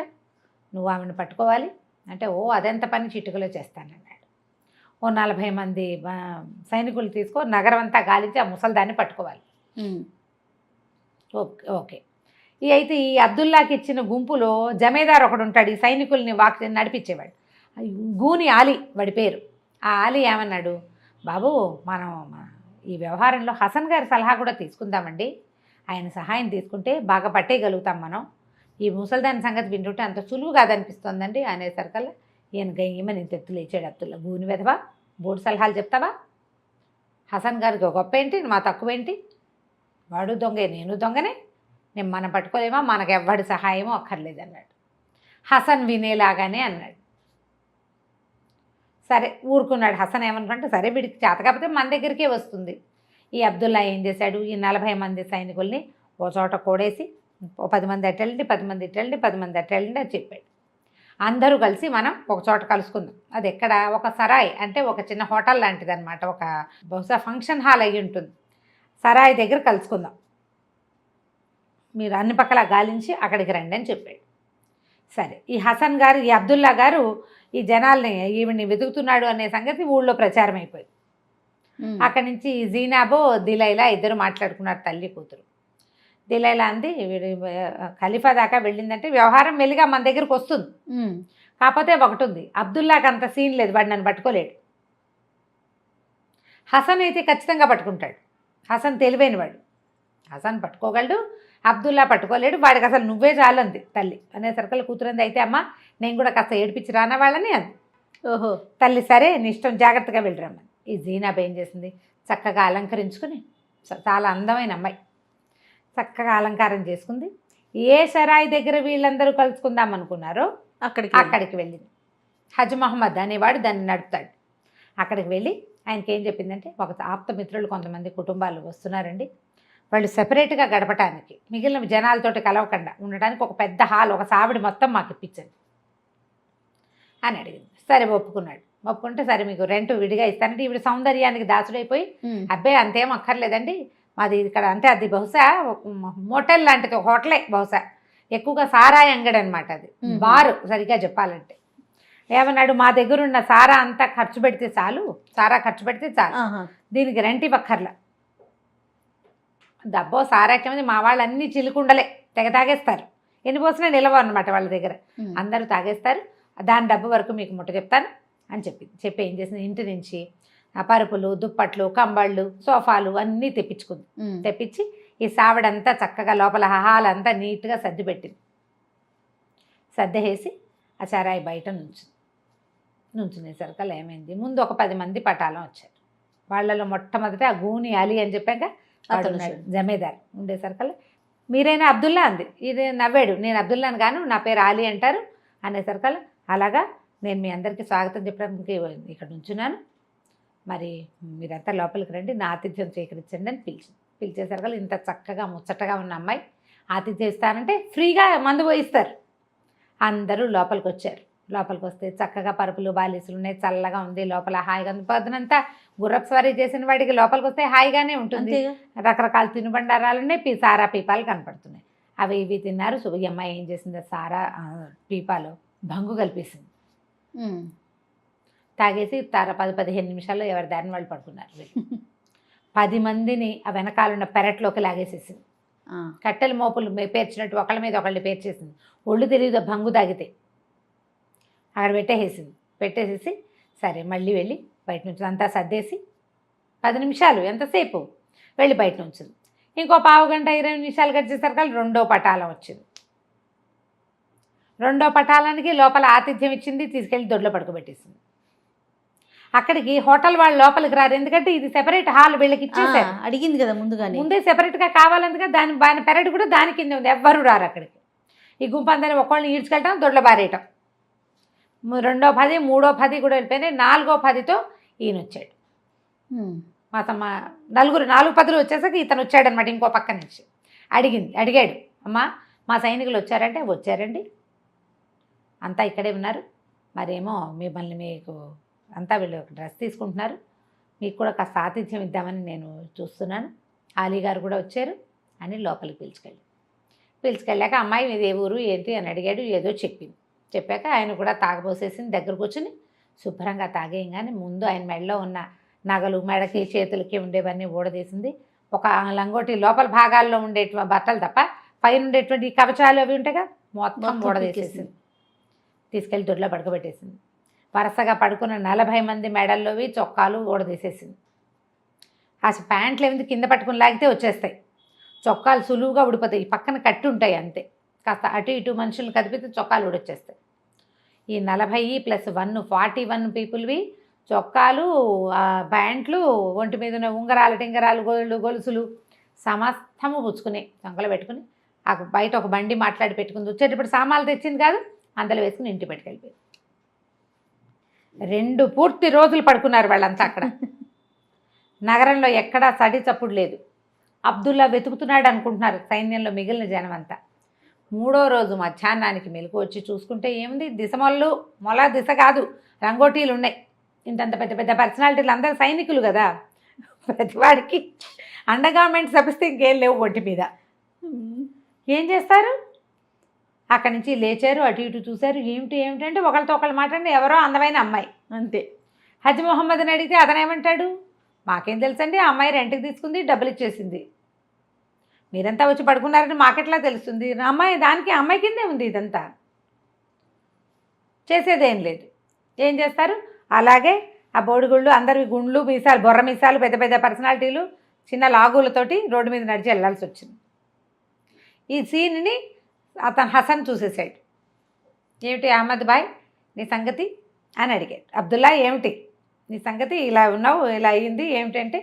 నువ్వు ఆమెను పట్టుకోవాలి అంటే, ఓ అదెంత పని చిటుకలో చేస్తానన్నాడు. ఓ 40 మంది సైనికులు తీసుకో, నగరం అంతా గాలించి ఆ ముసలిదాన్ని పట్టుకోవాలి. ఓకే. అయితే ఈ అబ్దుల్లాకి ఇచ్చిన గుంపులో జమేదార్ ఒకడు ఉంటాడు, ఈ సైనికుల్ని నడిపించేవాడు. గూని ఆలీ వాడి పేరు. ఆ ఆలీ ఏమన్నాడు, బాబు మనం ఈ వ్యవహారంలో హసన్ గారి సలహా కూడా తీసుకుందామండి, ఆయన సహాయం తీసుకుంటే బాగా పట్టేయగలుగుతాం మనం, ఈ ముసల్దాని సంగతి వింటుంటే అంత సులువు కాదనిపిస్తోందండి అనేసరికల్లా ఈయన గయ్యమని తెత్తు లేచాడు. అబ్దుల్లా, గూని వెధవా, బోర్డు సలహాలు చెప్తావా? హసన్ గారికి గొప్ప ఏంటి, మా తక్కువ ఏంటి? వాడు దొంగే, నేను దొంగనే, నేను మనం పట్టుకోలేమా, మనకు ఎవ్వడి సహాయమో అక్కర్లేదు అన్నాడు. హసన్ వినేలాగానే అన్నాడు. సరే ఊరుకున్నాడు. హసన్ ఏమనుకుంటే, సరే వీడికి చేత కాకపోతే మన దగ్గరికే వస్తుంది. ఈ అబ్దుల్లా ఏం చేశాడు, ఈ 40 మంది సైనికుల్ని ఓ చోట కూడేసి, ఓ 10 మంది అట్టెళ్ళండి, 10 మంది ఇట్టెళ్ళండి, 10 మంది అట్టెళ్ళండి అని చెప్పాడు. అందరూ కలిసి మనం ఒక చోట కలుసుకుందాం. అది ఎక్కడ, ఒక సరాయ్ అంటే ఒక చిన్న హోటల్ లాంటిది అనమాట, ఒక బహుశా ఫంక్షన్ హాల్ అయ్యి ఉంటుంది. సరాయ్ దగ్గర కలుసుకుందాం, మీరు అన్ని పక్కల గాలించి అక్కడికి రండి అని చెప్పాడు. సరే ఈ హసన్ గారు ఈ అబ్దుల్లా గారు ఈ జనాల్ని ఈవిడ్ని వెతుకుతున్నాడు అనే సంగతి ఊళ్ళో ప్రచారం అయిపోయింది. అక్కడి నుంచి జీనాబో దిలైలా ఇద్దరు మాట్లాడుకున్నారు, తల్లి కూతురు. దిలైలా అంది, వీడి ఖలీఫా దాకా వెళ్ళిందంటే వ్యవహారం మెల్లిగా మన దగ్గరకు వస్తుంది. కాకపోతే ఒకటి ఉంది, అబ్దుల్లాకి అంత సీన్ లేదు, వాడు నన్ను పట్టుకోలేడు. హసన్ అయితే ఖచ్చితంగా పట్టుకుంటాడు. హసన్ తెలివైనవాడు, హసన్ పట్టుకోగలడు, అబ్దుల్లా పట్టుకోలేడు. వాడికి అసలు నువ్వే చాలంది తల్లి అనేసరికల్ కూతురంది. అయితే అమ్మ నేను కూడా కాస్త ఏడిపించి రానా వాళ్ళని అంది. ఓహో తల్లి సరే నీ ఇష్టం, జాగ్రత్తగా వెళ్ళిరమ్మని. ఈ జీనాబ్ ఏం చేసింది, చక్కగా అలంకరించుకుని, చాలా అందమైన అమ్మాయి, చక్కగా అలంకారం చేసుకుంది. ఏ సరాయి దగ్గర వీళ్ళందరూ కలుసుకుందాం అనుకున్నారో అక్కడికి వెళ్ళింది. హజ్ మహమ్మద్ అనేవాడు దాన్ని నడుపుతాడు. అక్కడికి వెళ్ళి ఆయనకి ఏం చెప్పిందంటే, ఒక ఆప్తమిత్రులు కొంతమంది కుటుంబాలు వస్తున్నారండి, వాళ్ళు సెపరేట్గా గడపటానికి, మిగిలిన జనాలతోటి కలవకుండా ఉండడానికి ఒక పెద్ద హాల్, ఒక సావిడి మొత్తం మాకు ఇప్పించండి అని అడిగింది. సరే ఒప్పుకున్నాడు. ఒప్పుకుంటే సరే మీకు రెంట్ విడిగా ఇస్తానంటే, ఈవిడ సౌందర్యానికి దాసుడైపోయి అబ్బాయి అంతేం అక్కర్లేదండి, మాది ఇక్కడ అంటే అది బహుశా మోటల్ లాంటిది, ఒక హోటలే బహుశా, ఎక్కువగా సారాయి అంగడి అనమాట, అది బారు సరిగ్గా చెప్పాలంటే. ఏమన్నాడు, మా దగ్గర ఉన్న సారా అంతా ఖర్చు పెడితే చాలు, సారా ఖర్చు పెడితే చాలు, దీనికి రెంట్ ఇవ్వక్కర్లా. డబ్బో సారాక్యమది మా వాళ్ళు అన్నీ చిలుకుండలే తెగ తాగేస్తారు, ఎన్ని పోసినా నిలవ అనమాట వాళ్ళ దగ్గర, అందరూ తాగేస్తారు, దాని డబ్బు వరకు మీకు ముట్ట చెప్తాను అని చెప్పి ఏం చేసింది, ఇంటి నుంచి ఆ పరుపులు, దుప్పట్లు, కంబళ్ళు, సోఫాలు అన్నీ తెప్పించుకుంది. తెప్పించి ఈ సావిడంతా చక్కగా లోపల హాలంతా నీట్గా సర్ది పెట్టింది. సర్దేసి ఆ చరాయి బయట నుంచునేసరికల్లా ఏమైంది, ముందు ఒక 10 మంది పటాలం వచ్చారు. వాళ్ళలో మొట్టమొదట ఆ గూని అలీ అని చెప్పాక అతను జమీదార్ ఉండేసరికల్లా, మీరైనా అబ్దుల్లా అంది. ఇది నవ్వాడు, నేను అబ్దుల్లాని గాను, నా పేరు అలీ అంటారు అనేసరికల్లా, అలాగా నేను మీ అందరికీ స్వాగతం చెప్పడానికి ఇక్కడ నుంచున్నాను, మరి మీరంతా లోపలికి రండి, నా ఆతిథ్యం స్వీకరించండి అని పిలిచేసరికల్లా, ఇంత చక్కగా ముచ్చటగా ఉన్న అమ్మాయి ఆతిథ్యం ఇస్తానంటే ఫ్రీగా మందు పోయిస్తారు. అందరూ లోపలికి వచ్చారు. లోపలికి వస్తే చక్కగా పరుపులు, బాలీసులు ఉన్నాయి, చల్లగా ఉంది, లోపల హాయిగా ఉంది. పొద్దునంతా గుర్రపు స్వారీ చేసిన వాడికి లోపలికి వస్తే హాయిగానే ఉంటుంది. రకరకాల తినుబండారాలు ఉన్నాయి, సారా పీపాలు కనపడుతున్నాయి. అవి ఇవి తిన్నారు. ఈ అమ్మాయి ఏం చేసింది, సారా పీపాలు భంగు కలిపేసింది. తాగేసి 10-15 నిమిషాల్లో ఎవరి దారిని వాళ్ళు పడుకున్నారు. 10 మందిని ఆ వెనకాలన్న పెరట్లోకి లాగేసేసింది. కట్టెల మోపులు పేర్చినట్టు ఒకళ్ళ మీద ఒకళ్ళు పేర్చేసింది. ఒళ్ళు తెలియదు భంగు తాగితే. అక్కడ పెట్టేసేసి సరే మళ్ళీ వెళ్ళి బయట నుంచి అంతా సర్దేసి 10 నిమిషాలు ఎంతసేపు వెళ్ళి బయట నుంచింది. ఇంకో 15 గంట 20 నిమిషాలు గడిచేసరికి రెండో పటాలం వచ్చింది. రెండో పటాలానికి లోపల ఆతిథ్యం ఇచ్చింది, తీసుకెళ్ళి దొడ్లో పడుకోబెట్టేసింది. అక్కడికి హోటల్ వాళ్ళు లోపలికి రారు, ఎందుకంటే ఇది సెపరేట్ హాల్ వీళ్ళకి ఇచ్చేసారు. అడిగింది కదా ముందే సెపరేట్గా కావాలందుకే దాని పెరడు కూడా దాని కింద ఉంది, ఎవ్వరూ రారు అక్కడికి. ఈ గుంపందని ఒకళ్ళని ఈడ్చుకెళ్ళటం, దొడ్లో బారేయటం. రెండో 10, మూడో 10 కూడా వెళ్ళిపోయినాయి. 4వ 10తో ఈయన వచ్చాడు. మా నలుగురు 4 10లు వచ్చేసాక ఇతను వచ్చాడనమాట ఇంకో పక్క నుంచి. అడిగాడు, అమ్మా మా సైనికులు వచ్చారంటే, వచ్చారండి, అంతా ఇక్కడే ఉన్నారు, మరేమో మిమ్మల్ని మీకు అంతా వీళ్ళు డ్రెస్ తీసుకుంటున్నారు, మీకు కూడా కాస్త ఆతిథ్యం ఇద్దామని నేను చూస్తున్నాను, అలీ గారు కూడా వచ్చారు అని లోపలికి పిలుచుకెళ్ళాక అమ్మాయి మీది ఏ ఊరు ఏంటి అని అడిగాడు. ఏదో చెప్పాక ఆయన కూడా తాగబోసేసింది. దగ్గర కూర్చుని శుభ్రంగా తాగేయంగానే ముందు ఆయన మెడలో ఉన్న నగలు, మెడకి చేతులకి ఉండేవన్నీ ఊడదీసింది. ఒక లంగోటి లోపల భాగాల్లో ఉండేటువంటి బట్టలు తప్ప పైన ఉండేటువంటి కవచాలు అవి ఉంటాయి కదా, మొత్తం ఊడదీసేసింది. తీసుకెళ్ళి దొడ్లో పడుకోబెట్టేసింది. వరుసగా పడుకున్న 40 మంది మెడల్లోవి చొక్కాలు ఊడదీసేసింది. అసలు ప్యాంట్లు ఏమిటి కింద పట్టుకుని లాగితే వచ్చేస్తాయి, చొక్కాలు సులువుగా ఉడిపోతాయి, పక్కన కట్టి ఉంటాయి అంతే, కాస్త అటు ఇటు మనుషులు కదిపితే చొక్కాలు ఊడొచ్చేస్తాయి. ఈ 40 + 1 41 పీపుల్వి చొక్కాలు, ప్యాంట్లు, ఒంటి మీద ఉన్న ఉంగరాలు, టింగరాలు, గొలుసులు సమస్తము పుచ్చుకుని చంకలు పెట్టుకుని బయట ఒక బండి మాట్లాడి పెట్టుకుంది. వచ్చేటప్పుడు సామాన్లు తెచ్చింది కాదు, అందులో వేసుకుని ఇంటి పెట్టుకెళ్ళిపోయింది. 2 పూర్తి రోజులు పడుకున్నారు వాళ్ళంతా అక్కడ. నగరంలో ఎక్కడా సడి చప్పుడు లేదు. అబ్దుల్లా వెతుకుతున్నాడు అనుకుంటున్నారు సైన్యంలో మిగిలిన జనం అంతా. 3వ రోజు మధ్యాహ్నానికి మెలకు వచ్చి చూసుకుంటే ఏముంది, మొల దిశ కాదు, రంగోటీలు ఉన్నాయి. ఇంతంత పెద్ద పెద్ద పర్సనాలిటీలు, అందరూ సైనికులు కదా, ప్రతివాడికి అండర్గార్మెంట్స్ తప్పిస్తే ఇంకేం లేవు ఒంటి మీద. ఏం చేస్తారు, అక్కడి నుంచి లేచారు, అటు ఇటు చూశారు, ఏమిటంటే ఒకళ్ళతో ఒకళ్ళు మాట్లాడి ఎవరో అందమైన అమ్మాయి. అంతే. హజ్ మొహమ్మద్ని అడిగితే అతనేమంటాడు, మాకేం తెలుసండి, ఆ అమ్మాయి రెంట్కి తీసుకుంది, డబ్బులు ఇచ్చేసింది, మీరంతా వచ్చి పడుకున్నారని మాకెట్లా తెలుస్తుంది, అమ్మాయి దానికి అమ్మాయి కిందే ఉంది, ఇదంతా చేసేదేం లేదు. ఏం చేస్తారు, అలాగే ఆ బోడిగుళ్ళు అందరివి గుండ్లు మీసాలు, బొర్ర మీసాలు, పెద్ద పెద్ద పర్సనాలిటీలు, చిన్న లాగులతోటి రోడ్డు మీద నడిచి వెళ్ళాల్సి వచ్చింది. ఈ సీన్ని అతను హసన్ చూసేసాడు. ఏమిటి అహ్మద్ బాయ్ నీ సంగతి అని అడిగాడు. అబ్దుల్లా ఏమిటి నీ సంగతి, ఇలా ఉన్నావు, ఇలా అయ్యింది ఏమిటంటే,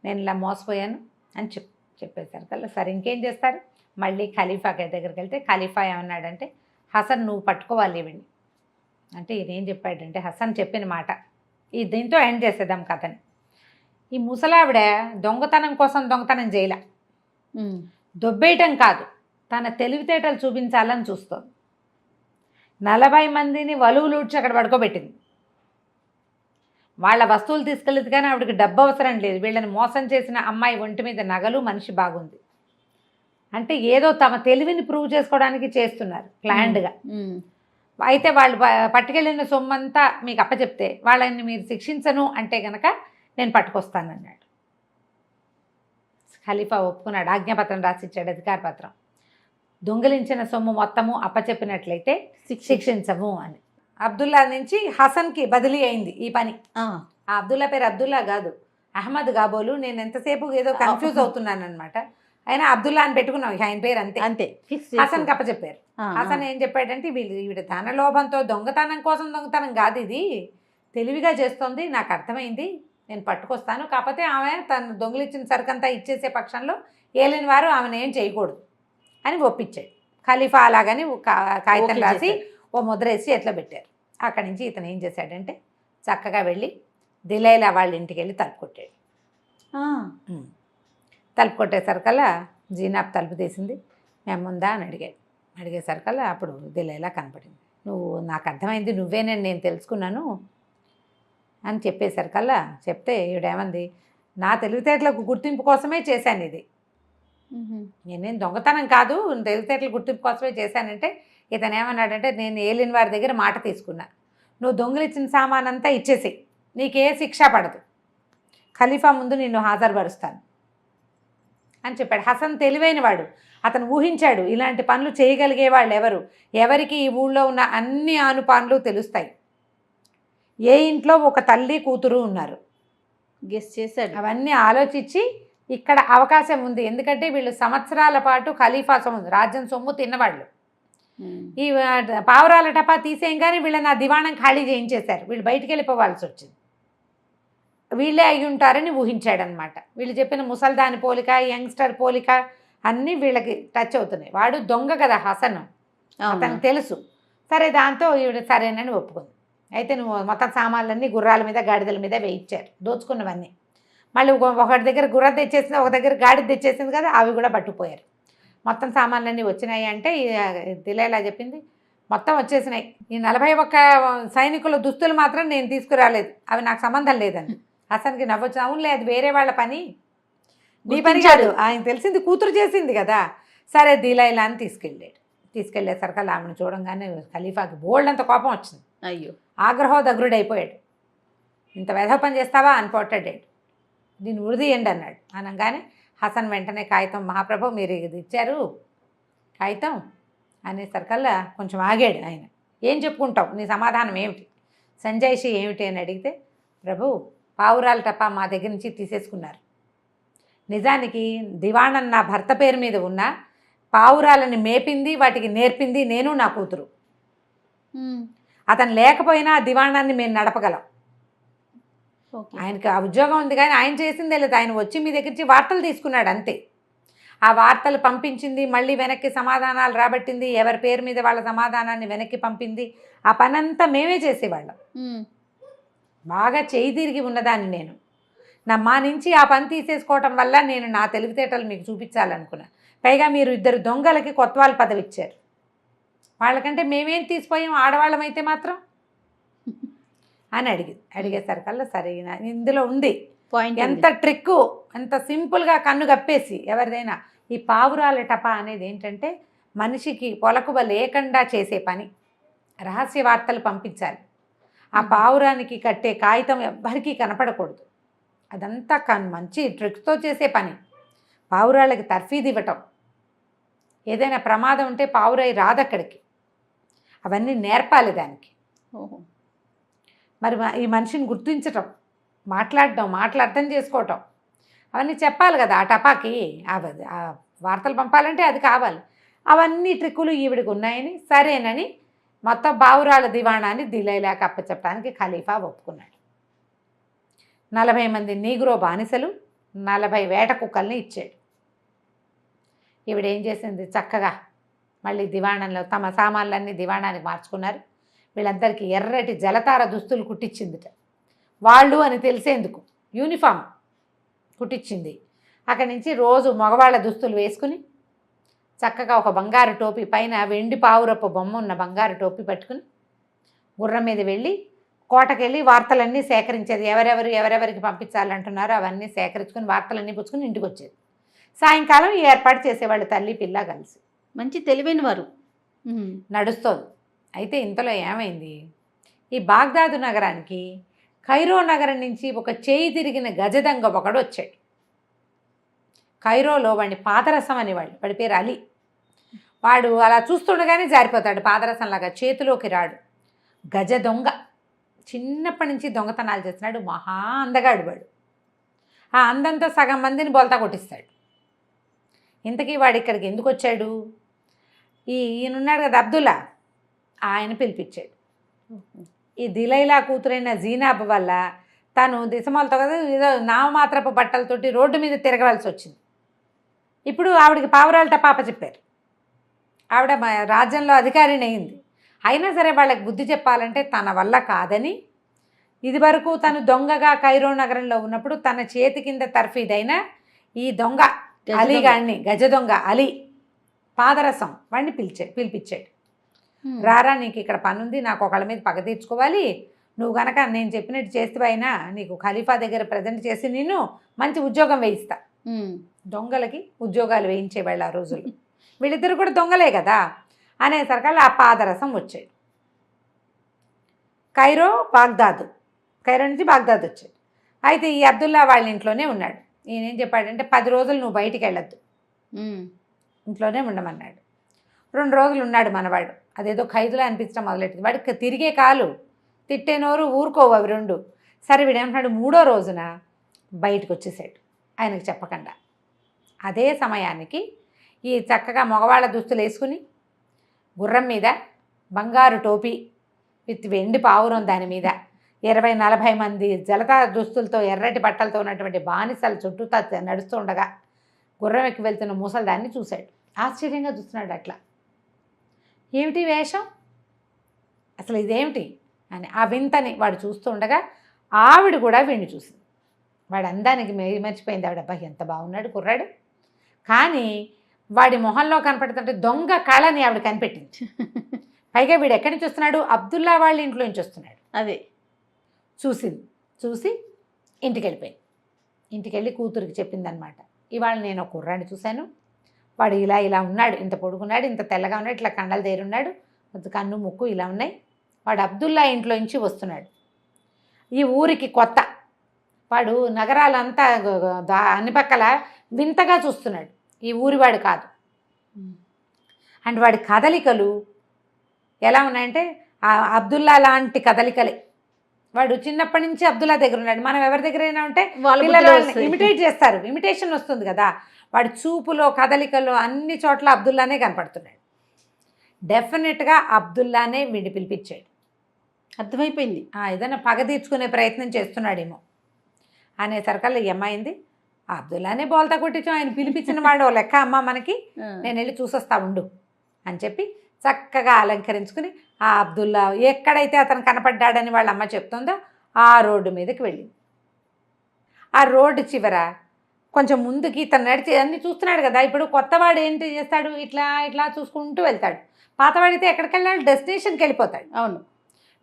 నేను ఇలా మోసపోయాను అని చెప్పేశారు కల్లా. సరే ఇంకేం చేస్తారు, మళ్ళీ ఖలీఫా దగ్గరికి వెళ్తే ఖలీఫా ఏమన్నాడంటే, హసన్ నువ్వు పట్టుకోవాలి ఇవన్నీ అంటే. ఈయనేం చెప్పాడంటే, హసన్ చెప్పిన మాట ఈ దీంతో ఎండ్ చేసేద్దాం కథని. ఈ ముసలావిడ దొంగతనం కోసం దొంగతనం చేయలే, దొబ్బేయటం కాదు, తన తెలివితేటలు చూపించాలని చూస్తోంది. 40 మందిని వలువులూడ్చి అక్కడ పడుకోబెట్టింది. వాళ్ళ వస్తువులు తీసుకెళ్ళదు కానీ ఆవిడకి డబ్బు అవసరం లేదు. వీళ్ళని మోసం చేసిన అమ్మాయి ఒంటి మీద నగలు, మనిషి బాగుంది అంటే ఏదో తమ తెలివిని ప్రూవ్ చేసుకోవడానికి చేస్తున్నారు ప్లాన్డ్గా. అయితే వాళ్ళు పట్టుకెళ్ళిన సొమ్మంతా మీకు అప్పచెప్తే వాళ్ళని మీరు శిక్షించను అంటే గనక నేను పట్టుకొస్తానన్నాడు. ఖలీఫా ఒప్పుకున్నాడు, ఆజ్ఞాపత్రం రాసిచ్చాడు, అధికార పత్రం. దొంగిలించిన సొమ్ము మొత్తము అప్పచెప్పినట్లయితే శిక్షించము అని. అబ్దుల్లా నుంచి హసన్కి బదిలీ అయింది ఈ పని. ఆ అబ్దుల్లా పేరు అబ్దుల్లా కాదు, అహ్మద్ కాబోలు. నేను ఎంతసేపు ఏదో కన్ఫ్యూజ్ అవుతున్నాను అనమాట. అయినా అబ్దుల్లా అని పెట్టుకున్నాం, ఆయన పేరు అంతే అంతే. హసన్కి అప్పచెప్పారు. హసన్ ఏం చెప్పాడంటే, వీడి ధన లోభంతో దొంగతనం కోసం దొంగతనం కాదు, ఇది తెలివిగా చేస్తోంది, నాకు అర్థమైంది, నేను పట్టుకొస్తాను. కాకపోతే ఆమె తను దొంగిలిచ్చిన సరుకంతా ఇచ్చేసే పక్షంలో ఏలిన వారు ఆమెను ఏం చేయకూడదు అని ఒప్పించాడు. ఖలీఫా అలాగని కాగితం రాసి ఓ ముద్ర వేసి ఎట్లా పెట్టారు. అక్కడి నుంచి ఇతను ఏం చేశాడంటే, చక్కగా వెళ్ళి దిలైలా వాళ్ళ ఇంటికి వెళ్ళి తలుపు కొట్టాడు. తలుపు కొట్టేసరికల్లా జీనాబ్ తలుపు తీసింది. మేముందా అని అడిగేసరికల్లా అప్పుడు దిలైలా కనపడింది. నువ్వు నాకు అర్థమైంది, నువ్వేనని నేను తెలుసుకున్నాను అని చెప్పేసరికల్లా చెప్తే ఈవిడేమంది, నా తెలివితేటలకు గుర్తింపు కోసమే చేశాను ఇది, నేనేం దొంగతనం కాదు, తెలివితేటల గుర్తింపు కోసమే చేశానంటే. ఇతను ఏమన్నాడంటే, నేను ఏలిన వారి దగ్గర మాట తీసుకున్నా, నువ్వు దొంగిలిచ్చిన సామానంతా ఇచ్చేసి నీకే శిక్ష పడదు, ఖలీఫా ముందు నిన్ను హాజరుపరుస్తాను అని చెప్పాడు. హసన్ తెలివైన వాడు, అతను ఊహించాడు ఇలాంటి పనులు చేయగలిగే వాళ్ళు ఎవరికి ఈ ఊళ్ళో ఉన్న అన్ని ఆనుపాన్లు తెలుస్తాయి, ఏ ఇంట్లో ఒక తల్లి కూతురు ఉన్నారు, గెస్ చేశాడు. అవన్నీ ఆలోచించి ఇక్కడ అవకాశం ఉంది, ఎందుకంటే వీళ్ళు సంవత్సరాల పాటు ఖలీఫా సొమ్ము, రాజ్యం సొమ్ము తిన్నవాళ్ళు. ఈ పావురాల టపా తీసేయంగానే వీళ్ళని ఆ దివాణం ఖాళీ చేయించేశారు, వీళ్ళు బయటికి వెళ్ళిపోవాల్సి వచ్చింది. వీళ్ళే అయి ఉంటారని ఊహించాడనమాట. వీళ్ళు చెప్పిన ముసల్దాని పోలిక, యంగ్స్టర్ పోలిక అన్నీ వీళ్ళకి టచ్ అవుతున్నాయి. వాడు దొంగ కదా హసన్, అతనికి తెలుసు. సరే దాంతో ఈవిడ సరేనని ఒప్పుకుంది. అయితే నువ్వు మొత్తం సామాన్లన్నీ గుర్రాల మీద గాడిదల మీద వేయించారు, దోచుకున్నవన్నీ. మళ్ళీ ఒకటి దగ్గర గుర్రం తెచ్చేసింది, ఒక దగ్గర గాడిద తెచ్చేసింది కదా, అవి కూడా పట్టుకుపోయారు. మొత్తం సామాన్లన్నీ వచ్చినాయి అంటే దిలైలా చెప్పింది, మొత్తం వచ్చేసినాయి, ఈ 41 సైనికుల దుస్తులు మాత్రం నేను తీసుకురాలేదు, అవి నాకు సంబంధం లేదండి. హసన్కి నవ్వచ్చు, అవునులే అది వేరే వాళ్ళ పని, నీ పని కాదు, ఆయన తెలిసింది కూతురు చేసింది కదా. సరే దిలైలా అని తీసుకెళ్ళేసరికి ఆమెను చూడంగానే ఖలీఫాకి బోల్డ్ అంత కోపం వచ్చింది. అయ్యో, ఆగ్రహోదగ్రుడైపోయాడు. ఇంత వెధవ పని చేస్తావా అని పోట్టాడాడు. దీన్ని ఉరిదీయండి అన్నాడు. అనగానే హసన్ వెంటనే కాగితం, మహాప్రభు మీరు ఇది ఇచ్చారు కాగితం అనేసరికల్లా కొంచెం ఆగాడు ఆయన. ఏం చెప్పుకుంటావు, నీ సమాధానం ఏమిటి, సంజాయిషి ఏమిటి అని అడిగితే, ప్రభు పావురాల టపా మా దగ్గర నుంచి తీసేసుకున్నారు, నిజానికి దివాణం నా భర్త పేరు మీద ఉన్న పావురాలని మేపింది, వాటికి నేర్పింది నేను, నా కూతురు. అతను లేకపోయినా ఆ దివాణాన్ని మేము నడపగలం. ఆయనకి ఆ ఉద్యోగం ఉంది కానీ ఆయన చేసిందే లేదు, ఆయన వచ్చి మీ దగ్గర నుంచి వార్తలు తీసుకున్నాడు అంతే. ఆ వార్తలు పంపించింది, మళ్ళీ వెనక్కి సమాధానాలు రాబట్టింది, ఎవరి పేరు మీద వాళ్ళ సమాధానాన్ని వెనక్కి పంపింది, ఆ పనంతా మేమే చేసేవాళ్ళం. బాగా చేయి తిరిగి ఉన్నదాన్ని నేను. మా నుంచి ఆ పని తీసేసుకోవటం వల్ల నేను నా తెలివితేటలు మీకు చూపించాలనుకున్నా. పైగా మీరు 2 దొంగలకి కొత్వాల్ పదవి ఇచ్చారు, వాళ్ళకంటే మేమేం తీసిపోయాం ఆడవాళ్ళమైతే మాత్రం అని అడిగేసరికల్లా సరైన ఇందులో ఉంది పాయింట్. ఎంత ట్రిక్కు, ఎంత సింపుల్గా కన్ను కప్పేసి ఎవరిదైనా. ఈ పావురాల టపా అనేది ఏంటంటే మనిషికి పొలకువ లేకుండా చేసే పని. రహస్య వార్తలు పంపించాలి. ఆ పావురానికి కట్టే కాగితం ఎవ్వరికీ కనపడకూడదు. అదంతా మంచి ట్రిక్స్తో చేసే పని. పావురాళ్ళకి తర్ఫీదు ఇవ్వటం, ఏదైనా ప్రమాదం ఉంటే పావురాయి రాదక్కడికి, అవన్నీ నేర్పాలి దానికి. ఓహో. మరి ఈ మనిషిని గుర్తించటం, మాట్లాడటం, అర్థం చేసుకోవటం, అవన్నీ చెప్పాలి కదా. ఆ టపాకి ఆ వార్తలు పంపాలంటే అది కావాలి. అవన్నీ ట్రిక్కులు ఈవిడికి ఉన్నాయని సరేనని మొత్తం పావురాల దివాణాన్ని దిలైలాకి అప్పచెప్పడానికి ఖలీఫా ఒప్పుకున్నాడు. 40 మంది నీగ్రో బానిసలు, 40 వేట కుక్కల్ని ఇచ్చాడు. ఈవిడేం చేసింది, చక్కగా మళ్ళీ దివాణంలో తమ సామాన్లన్నీ దివాణానికి మార్చుకున్నారు. వీళ్ళందరికీ ఎర్రటి జలతార దుస్తులు కుట్టించిందిట. వాళ్ళు అని తెలిసేందుకు యూనిఫామ్ కుట్టించింది. అక్కడి నుంచి రోజు మగవాళ్ళ దుస్తులు వేసుకుని చక్కగా ఒక బంగారు టోపీ పైన వెండి పావురపు బొమ్మ ఉన్న బంగారు టోపీ పట్టుకుని గుర్రం మీద వెళ్ళి కోటకెళ్ళి వార్తలన్నీ సేకరించేది. ఎవరెవరికి పంపించాలంటున్నారో అవన్నీ సేకరించుకుని వార్తలన్నీ పుచ్చుకుని ఇంటికి వచ్చేది. సాయంకాలం ఈ ఏర్పాటు చేసేవాళ్ళు తల్లి పిల్ల కలిసి. మంచి తెలివైన వారు. నడుస్తోంది. అయితే ఇంతలో ఏమైంది, ఈ బాగ్దాదు నగరానికి కైరో నగరం నుంచి ఒక చేయి తిరిగిన గజదంగ ఒకడు వచ్చాడు. కైరోలో వాడిని పాదరసం అనేవాళ్ళు, వాడి పేరు అలీ. వాడు అలా చూస్తుండగానే జారిపోతాడు, పాదరసంలాగా చేతిలోకి రాడు. గజ దొంగ, చిన్నప్పటి నుంచి దొంగతనాలు చేస్తున్నాడు, మహా అందగాడు వాడు. ఆ అందంతో సగం మందిని బొల్తా కొట్టిస్తాడు. ఇంతకీ వాడు ఇక్కడికి ఎందుకు వచ్చాడు, ఈయనున్నాడు కదా అబ్దుల్లా, ఆయన పిలిపించాడు. ఈ దిలైలా కూతురైన జీనాబ్ వల్ల తను దిశమాలతో కదా ఏదో నామమాత్రపు బట్టలతోటి రోడ్డు మీద తిరగవలసి వచ్చింది. ఇప్పుడు ఆవిడకి పావురాల టపాప చెప్పారు. ఆవిడ రాజ్యంలో అధికారిని అయింది. అయినా సరే వాళ్ళకి బుద్ధి చెప్పాలంటే తన వల్ల కాదని, ఇదివరకు తను దొంగగా కైరో నగరంలో ఉన్నప్పుడు తన చేతి కింద తర్ఫీదైన ఈ దొంగ అలీగాడిని, గజ దొంగ అలీ పాదరసం వాడిని పిలిపించాడు. రారా, నీకు ఇక్కడ పనుంది, నాకు ఒకళ్ళ మీద పగ తీర్చుకోవాలి, నువ్వు కనుక నేను చెప్పినట్టు చేస్తేవైనా నీకు ఖలీఫా దగ్గర ప్రజెంట్ చేసి నిన్ను మంచి ఉద్యోగం వేయిస్తా. దొంగలకి ఉద్యోగాలు వేయించేవాళ్ళు ఆ రోజుల్లో. వీళ్ళిద్దరు కూడా దొంగలే కదా అనేసరికల్లా ఆ పాదరసం వచ్చాడు. కైరో నుంచి బాగ్దాద్ వచ్చాడు. అయితే ఈ అబ్దుల్లా వాళ్ళ ఇంట్లోనే ఉన్నాడు. ఈయనేం చెప్పాడంటే 10 రోజులు నువ్వు బయటికి వెళ్ళొద్దు, ఇంట్లోనే ఉండమన్నాడు. 2 రోజులు ఉన్నాడు మనవాడు. అదేదో ఖైదులా అనిపించడం మొదలెట్టింది. వాడికి తిరిగే కాలు, తిట్టే నోరు ఊరుకోవు అవి 2. సరే వీడేమంటున్నాడు, 3వ రోజున బయటకు వచ్చేసాడు ఆయనకు చెప్పకుండా. అదే సమయానికి ఈ చక్కగా మగవాళ్ళ దుస్తులు వేసుకుని గుర్రం మీద బంగారు టోపీ విత్ వెండి పావురం దాని మీద 20-40 మంది జలతా దుస్తులతో ఎర్రటి బట్టలతో ఉన్నటువంటి బానిసలు చుట్టూతా నడుస్తూ ఉండగా గుర్రం ఎక్కి వెళ్తున్న ముసలిదాన్ని చూశాడు. ఆశ్చర్యంగా చూస్తున్నాడు. అట్లా ఏమిటి వేషం, అసలు ఇదేమిటి అని ఆ వింతని వాడు చూస్తూ ఉండగా ఆవిడ కూడా వీడిని చూసింది. వాడు అందానికి మర్చిపోయింది ఆవిడ. అబ్బాయి ఎంత బాగున్నాడు కుర్రాడు. కానీ వాడి మొహంలో కనపడుతుంటే దొంగ కళని ఆవిడ కనిపెట్టింది. పైగా వీడు ఎక్కడి నుంచి వస్తున్నాడు, అబ్దుల్లా వాళ్ళ ఇంట్లో నుంచి వస్తున్నాడు. అదే చూసి ఇంటికి వెళ్ళిపోయింది. ఇంటికి వెళ్ళి కూతురికి చెప్పిందనమాట, ఇవాళ నేను ఒక కుర్రాడిని చూశాను, వాడు ఇలా ఉన్నాడు, ఇంత పొడుగున్నాడు, ఇంత తెల్లగా ఉన్నాడు, ఇట్లా కండలు దేరున్నాడు, కన్ను ముక్కు ఇలా ఉన్నాయి, వాడు అబ్దుల్లా ఇంట్లో నుంచి వస్తున్నాడు, ఈ ఊరికి కొత్త, వాడు నగరాలంతా అన్ని పక్కల వింతగా చూస్తున్నాడు, ఈ ఊరివాడు కాదు. అండ్ వాడి కదలికలు ఎలా ఉన్నాయంటే అబ్దుల్లా లాంటి కదలికలే. వాడు చిన్నప్పటి నుంచి అబ్దుల్లా దగ్గర ఉన్నాడు. మనం ఎవరి దగ్గరైనా ఉంటే పిల్లలు ఇమిటేట్ చేస్తారు, ఇమిటేషన్ వస్తుంది కదా. వాడి చూపులో కదలికలో అన్ని చోట్ల అబ్దుల్లానే కనపడుతున్నాడు. డెఫినెట్గా అబ్దుల్లానే వీడిని పిలిపించాడు. అర్థమైపోయింది, ఏదైనా పగ తీర్చుకునే ప్రయత్నం చేస్తున్నాడేమో అనేసరికల్లా ఏమైంది, అబ్దుల్లానే బోల్తా కొట్టించాం, ఆయన పిలిపించిన వాడు లెక్క అమ్మ మనకి, నేను వెళ్ళి చూసొస్తా ఉండు అని చెప్పి చక్కగా అలంకరించుకుని ఆ అబ్దుల్లా ఎక్కడైతే అతను కనపడ్డాడని వాళ్ళ అమ్మ చెప్తుందో ఆ రోడ్డు మీదకి వెళ్ళింది. ఆ రోడ్డు చివర కొంచెం ముందుకి తను నడిచి అన్నీ చూస్తున్నాడు కదా. ఇప్పుడు కొత్తవాడు ఏంటి చేస్తాడు, ఇట్లా చూసుకుంటూ వెళ్తాడు. పాతవాడితే ఎక్కడికి వెళ్ళాడు, డెస్టినేషన్కి వెళ్ళిపోతాడు. అవును,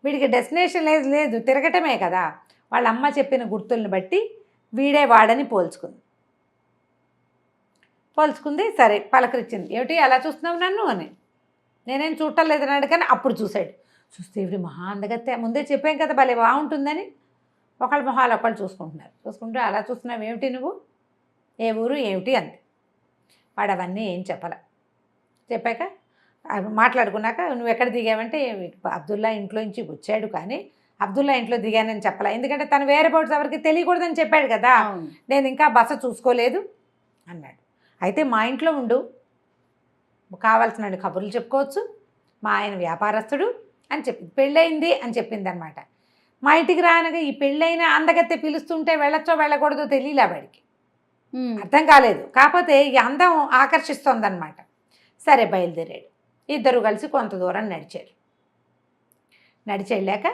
వీడికి డెస్టినేషన్ లేదు తిరగటమే కదా. వాళ్ళ అమ్మ చెప్పిన గుర్తుల్ని బట్టి వీడే వాడని పోల్చుకుంది. పోల్చుకుంది. సరే పలకరించింది. ఏమిటి అలా చూస్తున్నావు నన్ను అని. నేనేం చూడటం లేదని అడిగాను. అప్పుడు చూశాడు. చూస్తే ఇవి మహా అందగత్తే, ముందే చెప్పాం కదా భలే బాగుంటుందని. ఒకళ్ళ మొహాలు ఒకళ్ళు చూసుకుంటున్నారు. చూసుకుంటూ అలా చూస్తున్నావు ఏమిటి నువ్వు, ఏ ఊరు ఏమిటి అంది. వాడు అవన్నీ ఏం చెప్పాల. చెప్పాక మాట్లాడుకున్నాక నువ్వు ఎక్కడ దిగావంటే అబ్దుల్లా ఇంట్లో నుంచి వచ్చాడు కానీ అబ్దుల్లా ఇంట్లో దిగానని చెప్పాల. ఎందుకంటే తను వేరే బోర్డ్స్ ఎవరికి తెలియకూడదని చెప్పాడు కదా. నేను ఇంకా బస చూసుకోలేదు అన్నాడు. అయితే మా ఇంట్లో ఉండు, కావాల్సిన కబుర్లు చెప్పుకోవచ్చు, మా ఆయన వ్యాపారస్తుడు అని చెప్పింది. పెళ్ళయింది అని చెప్పింది అనమాట. మా ఇంటికి రానగా ఈ పెళ్ళైన అందగత్తె పిలుస్తుంటే వెళ్ళొచ్చో వెళ్ళకూడదో తెలియలే వాడికి, అర్థం కాలేదు. కాకపోతే ఈ అందం ఆకర్షిస్తోందనమాట. సరే బయలుదేరాడు. ఇద్దరు కలిసి కొంత దూరం నడిచారు. నడిచి వెళ్ళాక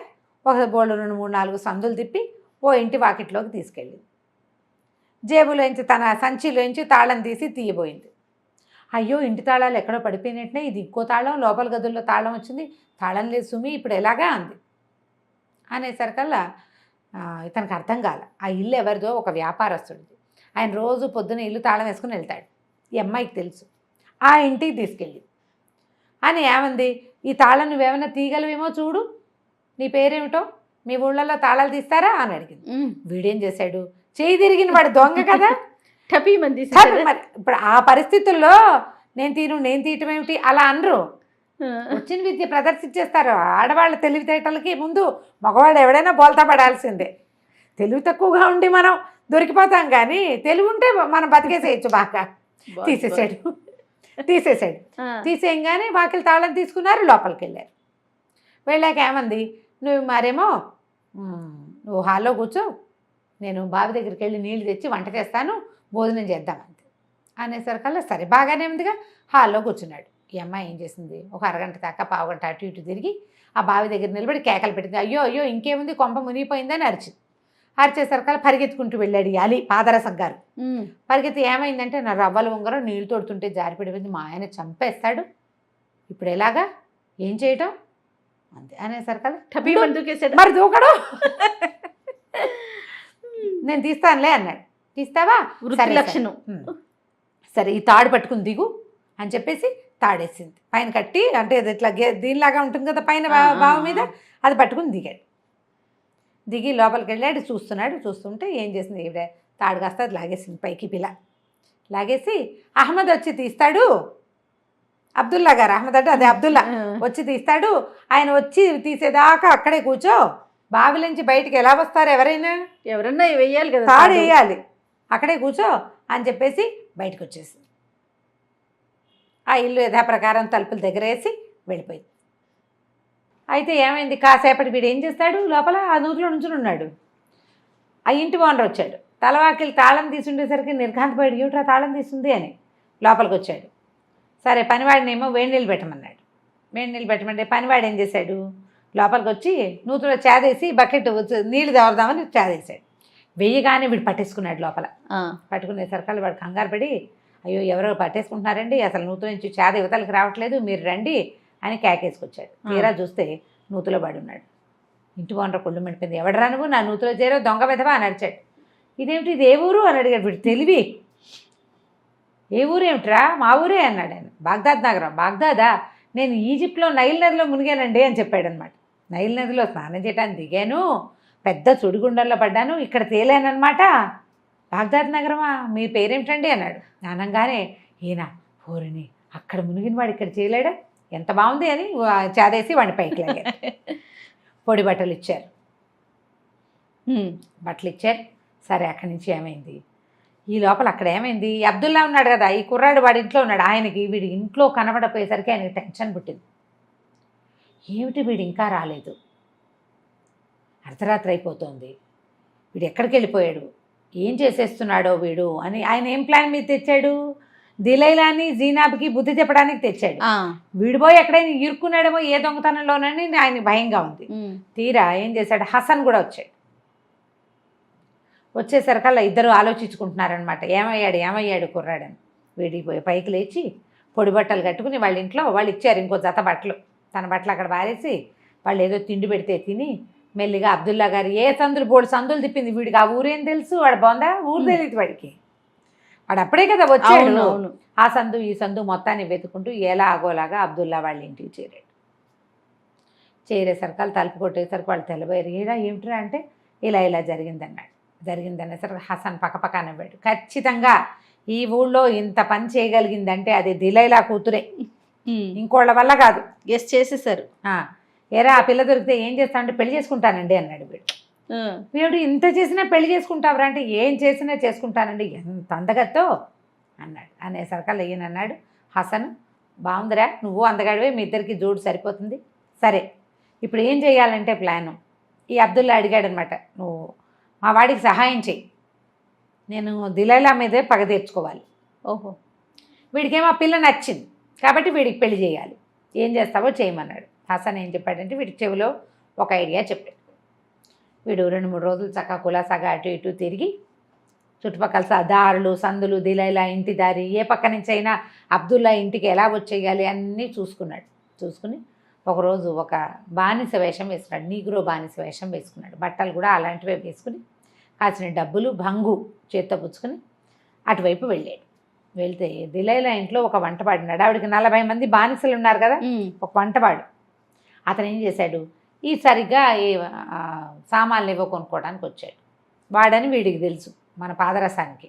ఒక బోళ్ళు 2-3-4 సందులు తిప్పి ఓ ఇంటి వాకిట్లోకి తీసుకెళ్ళింది. జేబులోంచి తన సంచిలోంచి తాళం తీసి తీయబోయింది. అయ్యో ఇంటి తాళాలు ఎక్కడో పడిపోయినట్టే, ఇది ఇంకో తాళం, లోపల గదుల్లో తాళం వచ్చింది, తాళం లేదు సుమి, ఇప్పుడు ఎలాగా అంది. అనేసరికల్లా ఇతనికి అర్థం కాల. ఆ ఇల్లు ఎవరిదో ఒక వ్యాపారస్తుడిది. ఆయన రోజు పొద్దున ఇల్లు తాళం వేసుకుని వెళ్తాడు. ఈ అమ్మాయికి తెలుసు. ఆ ఇంటికి తీసుకెళ్ళి అని ఏమంది, ఈ తాళం నువ్వేమైనా తీయగలవేమో చూడు, నీ పేరేమిటో, మీ ఊళ్ళల్లో తాళాలు తీస్తారా అని అడిగింది. వీడేం చేశాడు, చేయి తిరిగిన వాడు దొంగ కదా. మరి ఇప్పుడు ఆ పరిస్థితుల్లో నేను తీయటం ఏమిటి అలా అనరు. వచ్చిన విద్య ప్రదర్శించేస్తారు. ఆడవాళ్ళ తెలివితేటలకి ముందు మగవాడు ఎవడైనా బోల్తా పడాల్సిందే. తెలివి తక్కువగా ఉండి మనం దొరికిపోతాం, కానీ తెలివి ఉంటే మనం బతికేసేయచ్చు బాగా. తీసేసాడు. తీసేయంగానే వాకిలి తాళం తీసుకున్నారు, లోపలికి వెళ్ళారు. వెళ్ళాక ఏమంది, నువ్వు మరేమో నువ్వు హాల్లో కూర్చో, నేను బావి దగ్గరికి వెళ్ళి నీళ్ళు తెచ్చి వంట చేస్తాను, భోజనం చేద్దామంతే అనేసరికల్లా సరే బాగానే ఉందిగా. హాల్లో కూర్చున్నాడు. ఈ అమ్మాయి ఏం చేసింది, ఒక అరగంట దాకా పావుగంట అటు ఇటు తిరిగి ఆ బావి దగ్గర నిలబడి కేకలు పెట్టింది. అయ్యో అయ్యో ఇంకేముంది, కొంప మునిగిపోయిందని అరిచింది. అరిచేసరికల్లా పరిగెత్తుకుంటూ వెళ్ళాడు అలీ పాదరసం గారు. పరిగెత్తి ఏమైందంటే, నా రవ్వల ఉంగరం నీళ్ళు తోడుతుంటే జారిపడిపోయింది, మా ఆయన చంపేస్తాడు, ఇప్పుడు ఎలాగా, ఏం చేయటం అంతే. అనేసరికల్లా మరి దూకడు, నేను తీస్తానులే అన్నాడు. తీస్తావా, లక్షణం సరే ఈ తాడు పట్టుకుని దిగు అని చెప్పేసి తాడేసింది. పైన కట్టి, అంటే ఇట్లా దీనిలాగా ఉంటుంది కదా పైన బావి మీద, అది పట్టుకుని దిగాడు. దిగి లోపలికి వెళ్ళాడు. చూస్తుంటే ఏం చేసింది ఈవిడ, తాడు కాస్త అది లాగేసింది పైకి. పిల్ల లాగేసి అహ్మద్ వచ్చి తీస్తాడు, అబ్దుల్లా గారు, అహ్మద్ అంటే అదే అబ్దుల్లా వచ్చి తీస్తాడు, ఆయన వచ్చి తీసేదాకా అక్కడే కూర్చో, బావిలోంచి బయటికి ఎలా వస్తారు ఎవరైనా వేయాలి కదా, తాడు వేయాలి, అక్కడే కూర్చో అని చెప్పేసి బయటకు వచ్చేసింది. ఆ ఇల్లు యథాప్రకారం తలుపుల దగ్గర వేసి వెళ్ళిపోయింది. అయితే ఏమైంది, కాసేపటి వీడు ఏం చేస్తాడు, లోపల ఆ నూతిలో నుంచుని ఉన్నాడు. ఆ ఇంటి ఓనర్ వచ్చాడు. తలవాకిలి తాళం తీసుండేసరికి నిర్ఘాంతపోయాడు, ఏమిట్రా తాళం తీస్తుంది అని లోపలికి వచ్చాడు. సరే పనివాడినేమో వేడి నీళ్ళు పెట్టమన్నాడు. వేడి నీళ్ళు పెట్టమంటే పనివాడు ఏం చేశాడు, లోపలికి వచ్చి నూతిలో చేదేసి బకెట్ నీళ్ళు తేవదామని చేదేశాడు. వెయ్యగానే వీడు పట్టేసుకున్నాడు లోపల. పట్టుకునేసరికి వాడు కంగారు పడి, అయ్యో ఎవరో పట్టేసుకుంటున్నారండి, అసలు నూతుల నుంచి చేద యువతలకి రావట్లేదు, మీరు రండి అని కేకేసుకొచ్చాడు. తీరా చూస్తే నూతులో పడి ఉన్నాడు. ఇంటి ఓనర్ కొళ్ళు మండిపోయింది, ఎవడరా నువ్వు, నా నూతులో చేరో దొంగ వెధవా అని అడిచాడు. ఇదేమిటి, ఇది ఏ ఊరు అని అడిగాడు. వీడు తెలివి, ఏ ఊరు ఏమిట్రా, మా ఊరే అన్నాడు ఆయన. బాగ్దాద్ నగరం. బాగ్దాదా, నేను ఈజిప్ట్లో నైల్ నదిలో మునిగానండి అని చెప్పాడు అనమాట. నైల్ నదిలో స్నానం చేయడానికి దిగాను, పెద్ద సుడిగుండంలో పడ్డాను, ఇక్కడ తేలానమాట. బాగ్దాద్ నగరమా, మీ పేరేమిటండి అన్నాడు. అనగానే ఈయన ఓరిని, అక్కడ మునిగిన వాడు ఇక్కడ చేయలేడా, ఎంత బాగుంది అని చాదేసి వాడిని పైకి లాగారు. పొడి బట్టలు ఇచ్చారు. సరే అక్కడి నుంచి ఏమైంది, ఈ లోపల అక్కడ ఏమైంది, అబ్దుల్లా ఉన్నాడు కదా, ఈ కుర్రాడు వాడి ఇంట్లో ఉన్నాడు. ఆయనకి వీడి ఇంట్లో కనబడపోయేసరికి ఆయనకి టెన్షన్ పుట్టింది. ఏమిటి వీడు ఇంకా రాలేదు, అర్ధరాత్రి అయిపోతుంది, వీడు ఎక్కడికి వెళ్ళిపోయాడు, ఏం చేసేస్తున్నాడో వీడు అని ఆయన ఏం ప్లాన్ మీద తెచ్చాడు, దిలైలాని జీనాబ్కి బుద్ధి చెప్పడానికి తెచ్చాడు. వీడిపోయి ఎక్కడైనా ఇరుక్కున్నాడేమో ఏ దొంగతనంలోనని ఆయన భయంగా ఉంది. తీరా ఏం చేశాడు, హసన్ కూడా వచ్చాడు. వచ్చేసరికల్లా ఇద్దరు ఆలోచించుకుంటున్నారనమాట, ఏమయ్యాడు కుర్రాడని. వీడిపోయి పైకి లేచి పొడి బట్టలు కట్టుకుని వాళ్ళ ఇంట్లో వాళ్ళు ఇచ్చారు ఇంకో జత బట్టలు, తన బట్టలు అక్కడ పారేసి వాళ్ళు ఏదో తిండి పెడితే తిని మెల్లిగా అబ్దుల్లా గారు ఏ సందులు బోర్డు సందులు తిప్పింది. వీడికి ఆ ఊరేం తెలుసు, వాడు బాగుందా, ఊరు తెలియదు వాడికి. వాడు అప్పుడే కదా వచ్చాడు. అవును. ఆ సందు ఈ సందు మొత్తాన్ని వెతుకుంటూ ఎలా ఆగోలాగా అబ్దుల్లా వాళ్ళ ఇంటికి చేరాడు. చేరేసరికి వాళ్ళు తలుపు కొట్టేసరికి వాళ్ళు తెల్లబోయారు. ఏమిట్రా అంటే ఇలా జరిగిందన్నాడు. జరిగిందనేసరికి హసన్ పక్కపక్క నవ్వాడు. ఖచ్చితంగా ఈ ఊళ్ళో ఇంత పని చేయగలిగిందంటే అది దిలైలా కూతురే, ఇంకోళ్ళ వల్ల కాదు. గెస్ చేసేసారు. ఏరా ఆ పిల్ల దొరికితే ఏం చేస్తా అంటే పెళ్లి చేసుకుంటానండి అన్నాడు వీడు. వీడు ఇంత చేసినా పెళ్లి చేసుకుంటావురా అంటే ఏం చేసినా చేసుకుంటానండి, ఎంత అందగత్తో అన్నాడు. అనేసరికల్లా ఈయన అన్నాడు, హసన్ బాగుందిరా, నువ్వు అందగాడివే, మీ ఇద్దరికి జోడు సరిపోతుంది. సరే ఇప్పుడు ఏం చేయాలంటే ప్లాను. ఈ అబ్దుల్లా అడిగాడు అనమాట, నువ్వు మా వాడికి సహాయం చెయ్యి, నేను దిలైలా మీదే పగ తీర్చుకోవాలి. ఓహో. వీడికేమో ఆ పిల్ల నచ్చింది కాబట్టి వీడికి పెళ్లి చేయాలి, ఏం చేస్తావో చేయమన్నాడు. హసన్ ఏం చెప్పాడంటే వీడికి చెవిలో ఒక ఐడియా చెప్పాడు. వీడు 2-3 రోజులు చక్కగా కులాసాగా అటు ఇటు తిరిగి చుట్టుపక్కల దారులు సందులు దిలైలా ఇంటి దారి ఏ పక్క నుంచి అయినా అబ్దుల్లా ఇంటికి ఎలా వచ్చేయాలి అన్నీ చూసుకున్నాడు. చూసుకుని ఒకరోజు ఒక బానిస వేషం వేసుకున్నాడు, నీగ్రో బానిస వేషం వేసుకున్నాడు. బట్టలు కూడా అలాంటివే వేసుకుని కాసిన డబ్బులు భంగు చేత్తో పుచ్చుకొని అటువైపు వెళ్ళాడు. వెళ్తే దిలైలా ఇంట్లో ఒక వంటవాడినాడు. ఆవిడికి 40 మంది బానిసలు ఉన్నారు కదా, ఒక వంటవాడు. అతను ఏం చేశాడు, ఈ సరిగ్గా ఈ సామాన్లు ఏవో కొనుక్కోవడానికి వచ్చాడు. వాడని వీడికి తెలుసు మన పాదరసానికి.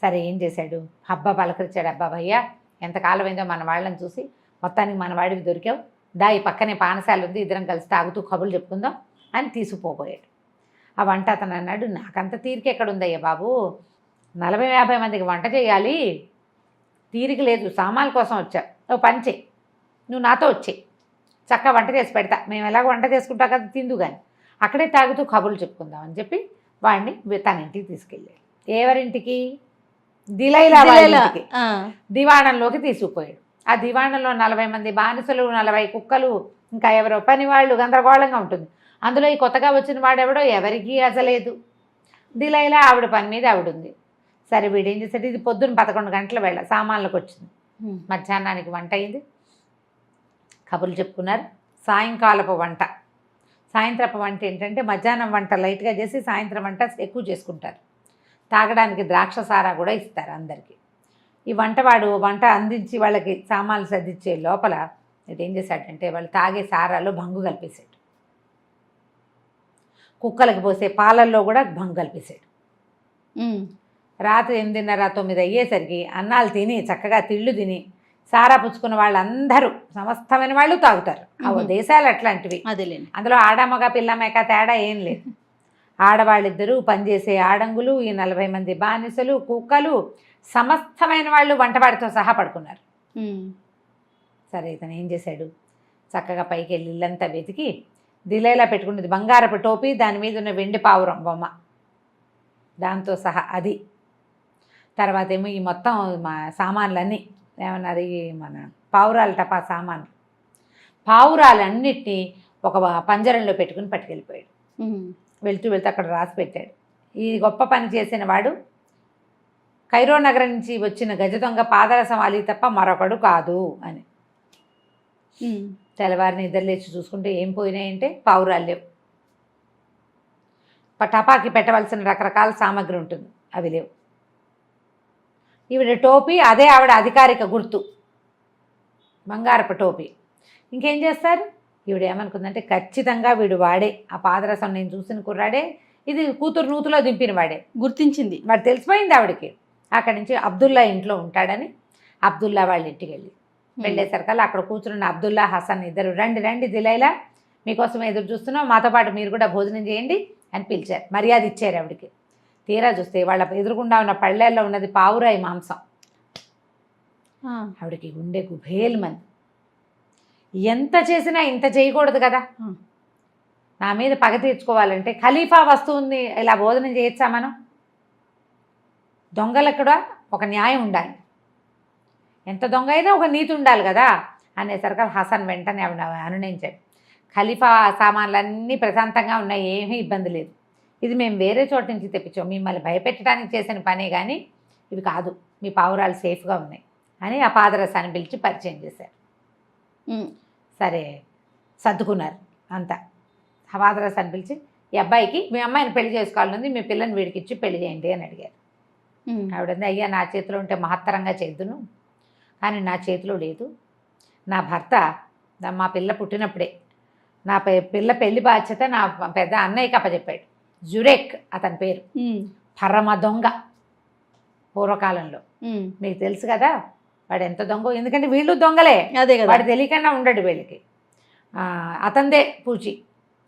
సరే ఏం చేశాడు, హబ్బా పలకరించాడు. అబ్బా భయ్యా ఎంతకాలం అయిందో మన వాళ్ళని చూసి, మొత్తానికి మన వాడికి దొరికావు, దా ఈ పక్కనే పానశాల ఉంది, ఇద్దరం కలిసి తాగుతూ కబుర్లు చెప్పుకుందాం అని తీసుకుపోయాడు. ఆ వంట అతను అన్నాడు, నాకంత తీరిక ఎక్కడుందయ్యా బాబు, 40-50 మందికి వంట చేయాలి, తీరిక లేదు, సామాన్ల కోసం వచ్చా, నువ్వు పని చేయి, నువ్వు నాతో వచ్చేయి, చక్కగా వంట చేసి పెడతా, మేము ఎలాగ వంట చేసుకుంటాం కదా, తిందు కానీ అక్కడే తాగుతూ కబుర్లు చెప్పుకుందాం అని చెప్పి వాడిని తన ఇంటికి తీసుకెళ్ళాడు. ఎవరింటికి, దిలైలా ఇంటికి, దివాణంలోకి తీసుకుపోయాడు. ఆ దివాణంలో 40 మంది బానిసలు, 40 కుక్కలు, ఇంకా ఎవరో పని వాళ్ళు, గందరగోళంగా ఉంటుంది. అందులో ఈ కొత్తగా వచ్చిన వాడెవడో ఎవరికీ అసలేదు. దిలైలా ఆవిడ పని మీద ఆవిడ ఉంది. సరే వీడేం చేశాడు, ఇది పొద్దున్న 11 గంటల వేళ సామాన్లకు వచ్చింది. మధ్యాహ్నానికి వంట అయింది, కబుర్లు చెప్పుకున్నారు. సాయంకాలపు వంట, సాయంత్రపు వంట ఏంటంటే మధ్యాహ్నం వంట లైట్గా చేసి సాయంత్రం వంట ఎక్కువ చేసుకుంటారు. తాగడానికి ద్రాక్ష సారా కూడా ఇస్తారు అందరికీ. ఈ వంటవాడు వంట అందించి వాళ్ళకి సామాన్లు సర్దించే లోపల ఇదేం చేశాడంటే వాళ్ళు తాగే సారాలో భంగు కలిపేశాడు, కుక్కలకి పోసే పాలల్లో కూడా భంగు కలిపేశాడు. రాత్రి 8:30-9 అయ్యేసరికి అన్నాలు తిని చక్కగా తిళ్ళు తిని సారా పుచ్చుకున్న వాళ్ళందరూ సమస్తమైన వాళ్ళు తాగుతారు. ఆ దేశాలు అట్లాంటివి. అదేలేండి. అందులో ఆడమగ పిల్ల మేక తేడా ఏం లేదు. ఆడవాళ్ళిద్దరూ పనిచేసే ఆడంగులు, ఈ 40 మంది బానిసలు, కుక్కలు, సమస్తమైన వాళ్ళు వంటవాడితో సహా పడుకున్నారు. సరే ఇతను ఏం చేశాడు, చక్కగా పైకి వెళ్ళి ఇల్లంతా వెతికి దిలైలా పెట్టుకున్నది బంగారపు టోపీ, దాని మీద ఉన్న వెండి పావురం బొమ్మ దాంతో సహా అది, తర్వాత ఏమో ఈ మొత్తం మా సామాన్లన్నీ ఏమన్నారు, ఈ మన పావురాల టపా సామాన్లు, పావురాలన్నిటినీ ఒక పంజరంలో పెట్టుకుని పట్టుకెళ్ళిపోయాడు. వెళ్తూ అక్కడ రాసి పెట్టాడు, ఈ గొప్ప పని చేసిన వాడు కైరో నగరం నుంచి వచ్చిన గజ దొంగ పాదరసం అలీ తప్ప మరొకడు కాదు అని. తెల్లవారిని నిద్రలేచి చూసుకుంటే ఏం పోయినాయంటే పావురాలు లేవు. టపాకి పెట్టవలసిన రకరకాల సామాగ్రి ఉంటుంది, అవి లేవు. ఈవిడ టోపీ అదే ఆవిడ అధికారిక గుర్తు, బంగారపు టోపీ. ఇంకేం చేస్తారు, ఈవిడ ఏమనుకుందంటే ఖచ్చితంగా వీడు వాడే, ఆ పాదరసం నేను చూసిన కుర్రాడే, ఇది కూతురు నూతులో దింపిన వాడే గుర్తించింది. వాడు తెలిసిపోయింది ఆవిడకి. అక్కడి నుంచి అబ్దుల్లా ఇంట్లో ఉంటాడని అబ్దుల్లా వాళ్ళ ఇంటికి వెళ్ళేసరికల్లా అక్కడ కూర్చున్న అబ్దుల్లా, హసన్ ఇద్దరు రండి దిలైలా మీకోసం ఎదురు చూస్తున్నాం, మాతో పాటు మీరు కూడా భోజనం చేయండి అని పిలిచారు, మర్యాద ఇచ్చారు ఆవిడకి. తీరా చూస్తే వాళ్ళ ఎదురుగుండా ఉన్న పళ్ళేల్లో ఉన్నది పావురాయి మాంసం. ఆవిడకి గుండె గుబేలు మంది, ఎంత చేసినా ఇంత చేయకూడదు కదా, నా మీద పగ తీర్చుకోవాలంటే ఖలీఫా వస్తువుని ఇలా భోజనం చేయొచ్చా మనం, దొంగలకు కూడా ఒక న్యాయం ఉండాలి, ఎంత దొంగ అయినా ఒక నీతి ఉండాలి కదా అనేసరికి హసన్ వెంటనే ఆవిడ అనునయించాడు, ఖలీఫా సామాన్లన్నీ ప్రశాంతంగా ఉన్నాయి, ఏమీ ఇబ్బంది లేదు, ఇది మేము వేరే చోట నుంచి తెప్పించాం, మిమ్మల్ని భయపెట్టడానికి చేసిన పనే కానీ ఇవి కాదు, మీ పావురాలు సేఫ్గా ఉన్నాయి అని ఆ పాదరసాన్ని పిలిచి పరిచయం చేశారు. సరే సర్దుకున్నారు అంతా. ఆ పాదరసాన్ని పిలిచి ఈ అబ్బాయికి మీ అమ్మాయిని పెళ్లి చేసుకోవాలని, మీ పిల్లని వీడికి ఇచ్చి పెళ్లి చేయండి అని అడిగారు. ఆవిడంది, అయ్యా నా చేతిలో ఉంటే మహత్తరంగా చేద్దును, కానీ నా చేతిలో లేదు. నా భర్త మా పిల్ల పుట్టినప్పుడే నా పిల్ల పెళ్లి బాధ్యత నా పెద్ద అన్నయ్యకి అప్పచెప్పాడు. జురేక్ అతని పేరు. పరమ దొంగ పూర్వకాలంలో. మీకు తెలుసు కదా వాడు ఎంత దొంగ, ఎందుకంటే వీళ్ళు దొంగలే, అదే కదా, వాడు తెలియకుండా ఉండడు వీళ్ళకి. అతందే పూచి.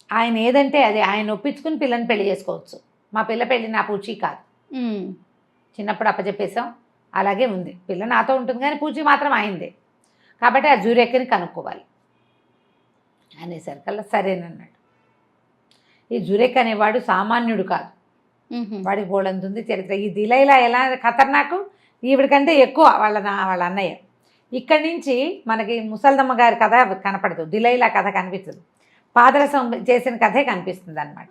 ఆయన ఏదంటే అది, ఆయన ఒప్పించుకుని పిల్లని పెళ్లి చేసుకోవచ్చు. మా పిల్ల పెళ్లి నా పూచి కాదు, చిన్నప్పుడు అప్పచెప్పేసాం, అలాగే ఉంది. పిల్ల నాతో ఉంటుంది కానీ పూచి మాత్రం అయిందే. కాబట్టి ఆ జూరేక్ని కనుక్కోవాలి అనేసరికల్లా సరేనన్నాడు. ఈ జురేక్ అనేవాడు సామాన్యుడు కాదు, వాడికి బోళంతుంది చరిత్ర. ఈ దిలైలా ఎలా ఖతర్నాకు, ఈవిడికంటే ఎక్కువ వాళ్ళ అన్నయ్య. ఇక్కడి నుంచి మనకి ముసల్దమ్మ గారి కథ కనపడదు, దిలైలా కథ కనిపించదు, పాదరసం చేసిన కథే కనిపిస్తుంది అనమాట.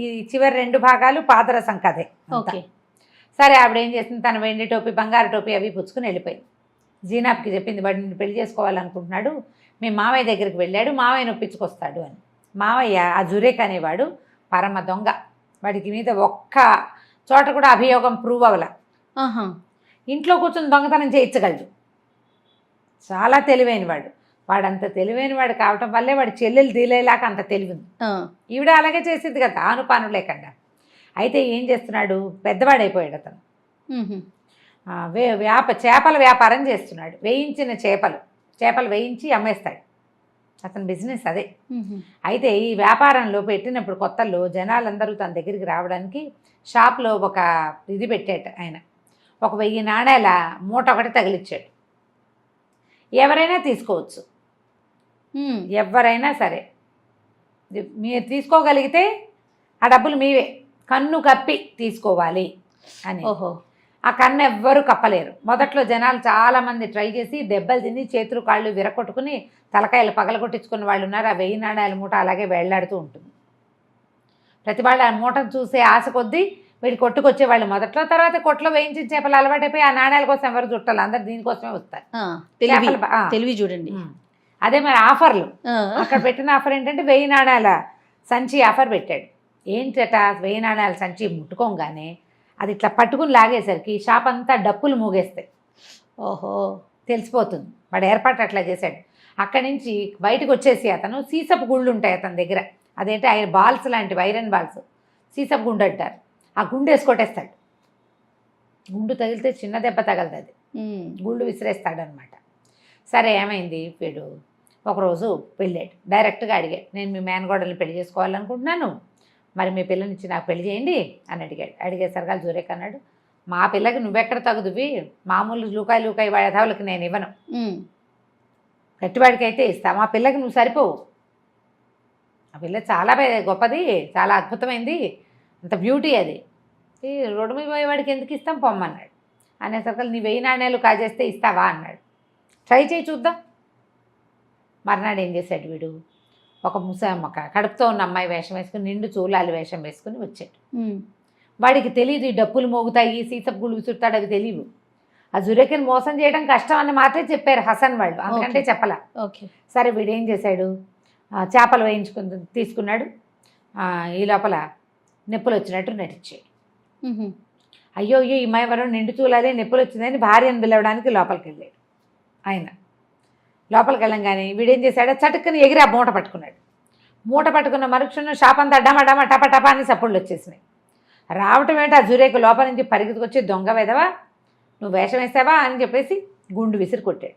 ఈ చివరి 2 భాగాలు పాదరసం కథే. సరే ఆవిడ ఏం చేసింది, తన వెండి టోపీ బంగారు టోపీ అవి పుచ్చుకుని వెళ్ళిపోయింది. జీనాబ్కి చెప్పింది, వాడు నిన్ను పెళ్లి చేసుకోవాలనుకుంటున్నాడు, మీ మావయ్య దగ్గరికి వెళ్ళాడు, మావయ్యను ఒప్పించుకొస్తాడు అని. మావయ్య ఆ జురేక్ అనేవాడు పరమ దొంగ, వాడికి మీద ఒక్క చోట కూడా అభియోగం ప్రూవ్ అవ్వాల. ఇంట్లో కూర్చొని దొంగతనం చేయించగలడు, చాలా తెలివైన వాడు. వాడంత తెలివైన వాడు కావటం వల్లే వాడి చెల్లెలు దిలేలాగా అంత తెలివింది. ఈవిడ అలాగే చేసింది కదా, ఆనుపాను లేకుండా. అయితే ఏం చేస్తున్నాడు, పెద్దవాడైపోయాడు అతను. చేపల వ్యాపారం చేస్తున్నాడు, వేయించిన చేపలు వేయించి అమ్మేస్తాడు. అతని బిజినెస్ అదే. అయితే ఈ వ్యాపారంలో పెట్టినప్పుడు కొత్తల్లో జనాలందరూ తన దగ్గరికి రావడానికి షాప్లో ఒక ఇది పెట్టాడు ఆయన. ఒక 1000 నాణేల మూట ఒకటి తగిలిచ్చాడు. ఎవరైనా తీసుకోవచ్చు, ఎవరైనా సరే, మీరు తీసుకోగలిగితే ఆ డబ్బులు మీవే, కన్ను కప్పి తీసుకోవాలి అని. ఆ కన్ను ఎవ్వరూ కప్పలేరు. మొదట్లో జనాలు చాలామంది ట్రై చేసి దెబ్బలు తిని చేతులు కాళ్ళు విరగొట్టుకుని తలకాయలు పగలగొట్టించుకున్న వాళ్ళు ఉన్నారు. ఆ 1000 నాణేల మూట అలాగే వేళ్లాడుతూ ఉంటుంది. ప్రతి వాళ్ళు ఆ మూటను చూసే ఆశ కొద్దీ వీడి కొట్టుకొచ్చేవాళ్ళు మొదట్లో. తర్వాత కొట్లో వేయించిన చేపలు అలవాటైపోయి ఆ నాణ్యాల కోసం ఎవరు చుట్టాలి, అందరు దీనికోసమే వస్తారు. తెలివి చూడండి. అదే మరి ఆఫర్లు, అక్కడ పెట్టిన ఆఫర్ ఏంటంటే 1000 నాణేల సంచి ఆఫర్ పెట్టాడు. ఏంటట, 1000 నాణేల సంచి ముట్టుకోగానే అది ఇట్లా పట్టుకుని లాగేసరికి షాప్ అంతా డప్పులు మూగేస్తాయి. ఓహో, తెలిసిపోతుంది. వాడు ఏర్పాటు అట్లా చేశాడు. అక్కడి నుంచి బయటకు వచ్చేసి అతను సీసపు గుళ్ళు ఉంటాయి అతని దగ్గర, అదేంటి ఆయన బాల్స్ లాంటివి, ఐరన్ బాల్స్, సీసపు గుండు అంటారు. ఆ గుండు వేసుకొట్టేస్తాడు. గుండు తగిలితే చిన్న దెబ్బ తగలదు, గుండు విసిరేస్తాడనమాట. సరే ఏమైంది, వీడు ఒకరోజు వెళ్ళాడు, డైరెక్ట్గా అడిగాడు, నేను మీ మేనగోడల్ని పెళ్లి చేసుకోవాలనుకుంటున్నాను, మరి మీ పిల్లనిచ్చి నాకు పెళ్లి చేయండి అని అడిగాడు. అడిగేసరిగా జూరేక్ అన్నాడు, మా పిల్లకి నువ్వెక్కడ తగుదువి, మామూలు లూకాయి వాడేవాళ్ళకి నేను ఇవ్వను, గట్టివాడికి అయితే ఇస్తా, మా పిల్లకి నువ్వు సరిపోవు, ఆ పిల్ల చాలా గొప్పది, చాలా అద్భుతమైంది, అంత బ్యూటీ అది, ఈ రోడ్డు మీద పోయేవాడికి ఎందుకు ఇస్తాం పొమ్మన్నాడు. అనేసరికి నీ 1000 నాణేలు కాజేస్తే ఇస్తావా అన్నాడు. ట్రై చేయి చూద్దాం. మర్నాడు ఏం చేశాడు వీడు, ఒక కడుపుతో ఉన్న అమ్మాయి వేషం వేసుకుని, నిండు చూలాలి వేషం వేసుకుని వచ్చాడు. వాడికి తెలియదు ఈ డప్పులు మోగుతాయి, సీసపు గుళ్ళు విసురుతాడు, అవి తెలియవు. ఆ జురేక్ని మోసం చేయడం కష్టం అని మాత్రమే చెప్పారు హసన్ వాళ్ళు, అందుకంటే చెప్పలా. సరే వీడు ఏం చేశాడు, చేపలు వేయించుకుని తీసుకున్నాడు. ఈ లోపల నొప్పులు వచ్చినట్టు నటించాడు. అయ్యో ఈ అమ్మాయి నిండు చూలాలి, నొప్పులు వచ్చిందని భార్యను పిలవడానికి లోపలికి వెళ్ళాడు. ఆయన లోపలికి వెళ్ళంగానే వీడేం చేశాడో చటుక్కని ఎగిరి ఆ మూట పట్టుకున్నాడు. మూట పట్టుకున్న మరుక్షణం షాప్ అంతా డమ టప టప అని సప్పుళ్ళు వచ్చేసినాయి. రావటం ఏంటి, ఆ జురేక్ లోపల నుంచి పరిగెత్తుకొచ్చి, దొంగ వేదవా, నువ్వు వేషం వేసావా అని చెప్పేసి గుండు విసిరి కొట్టాడు.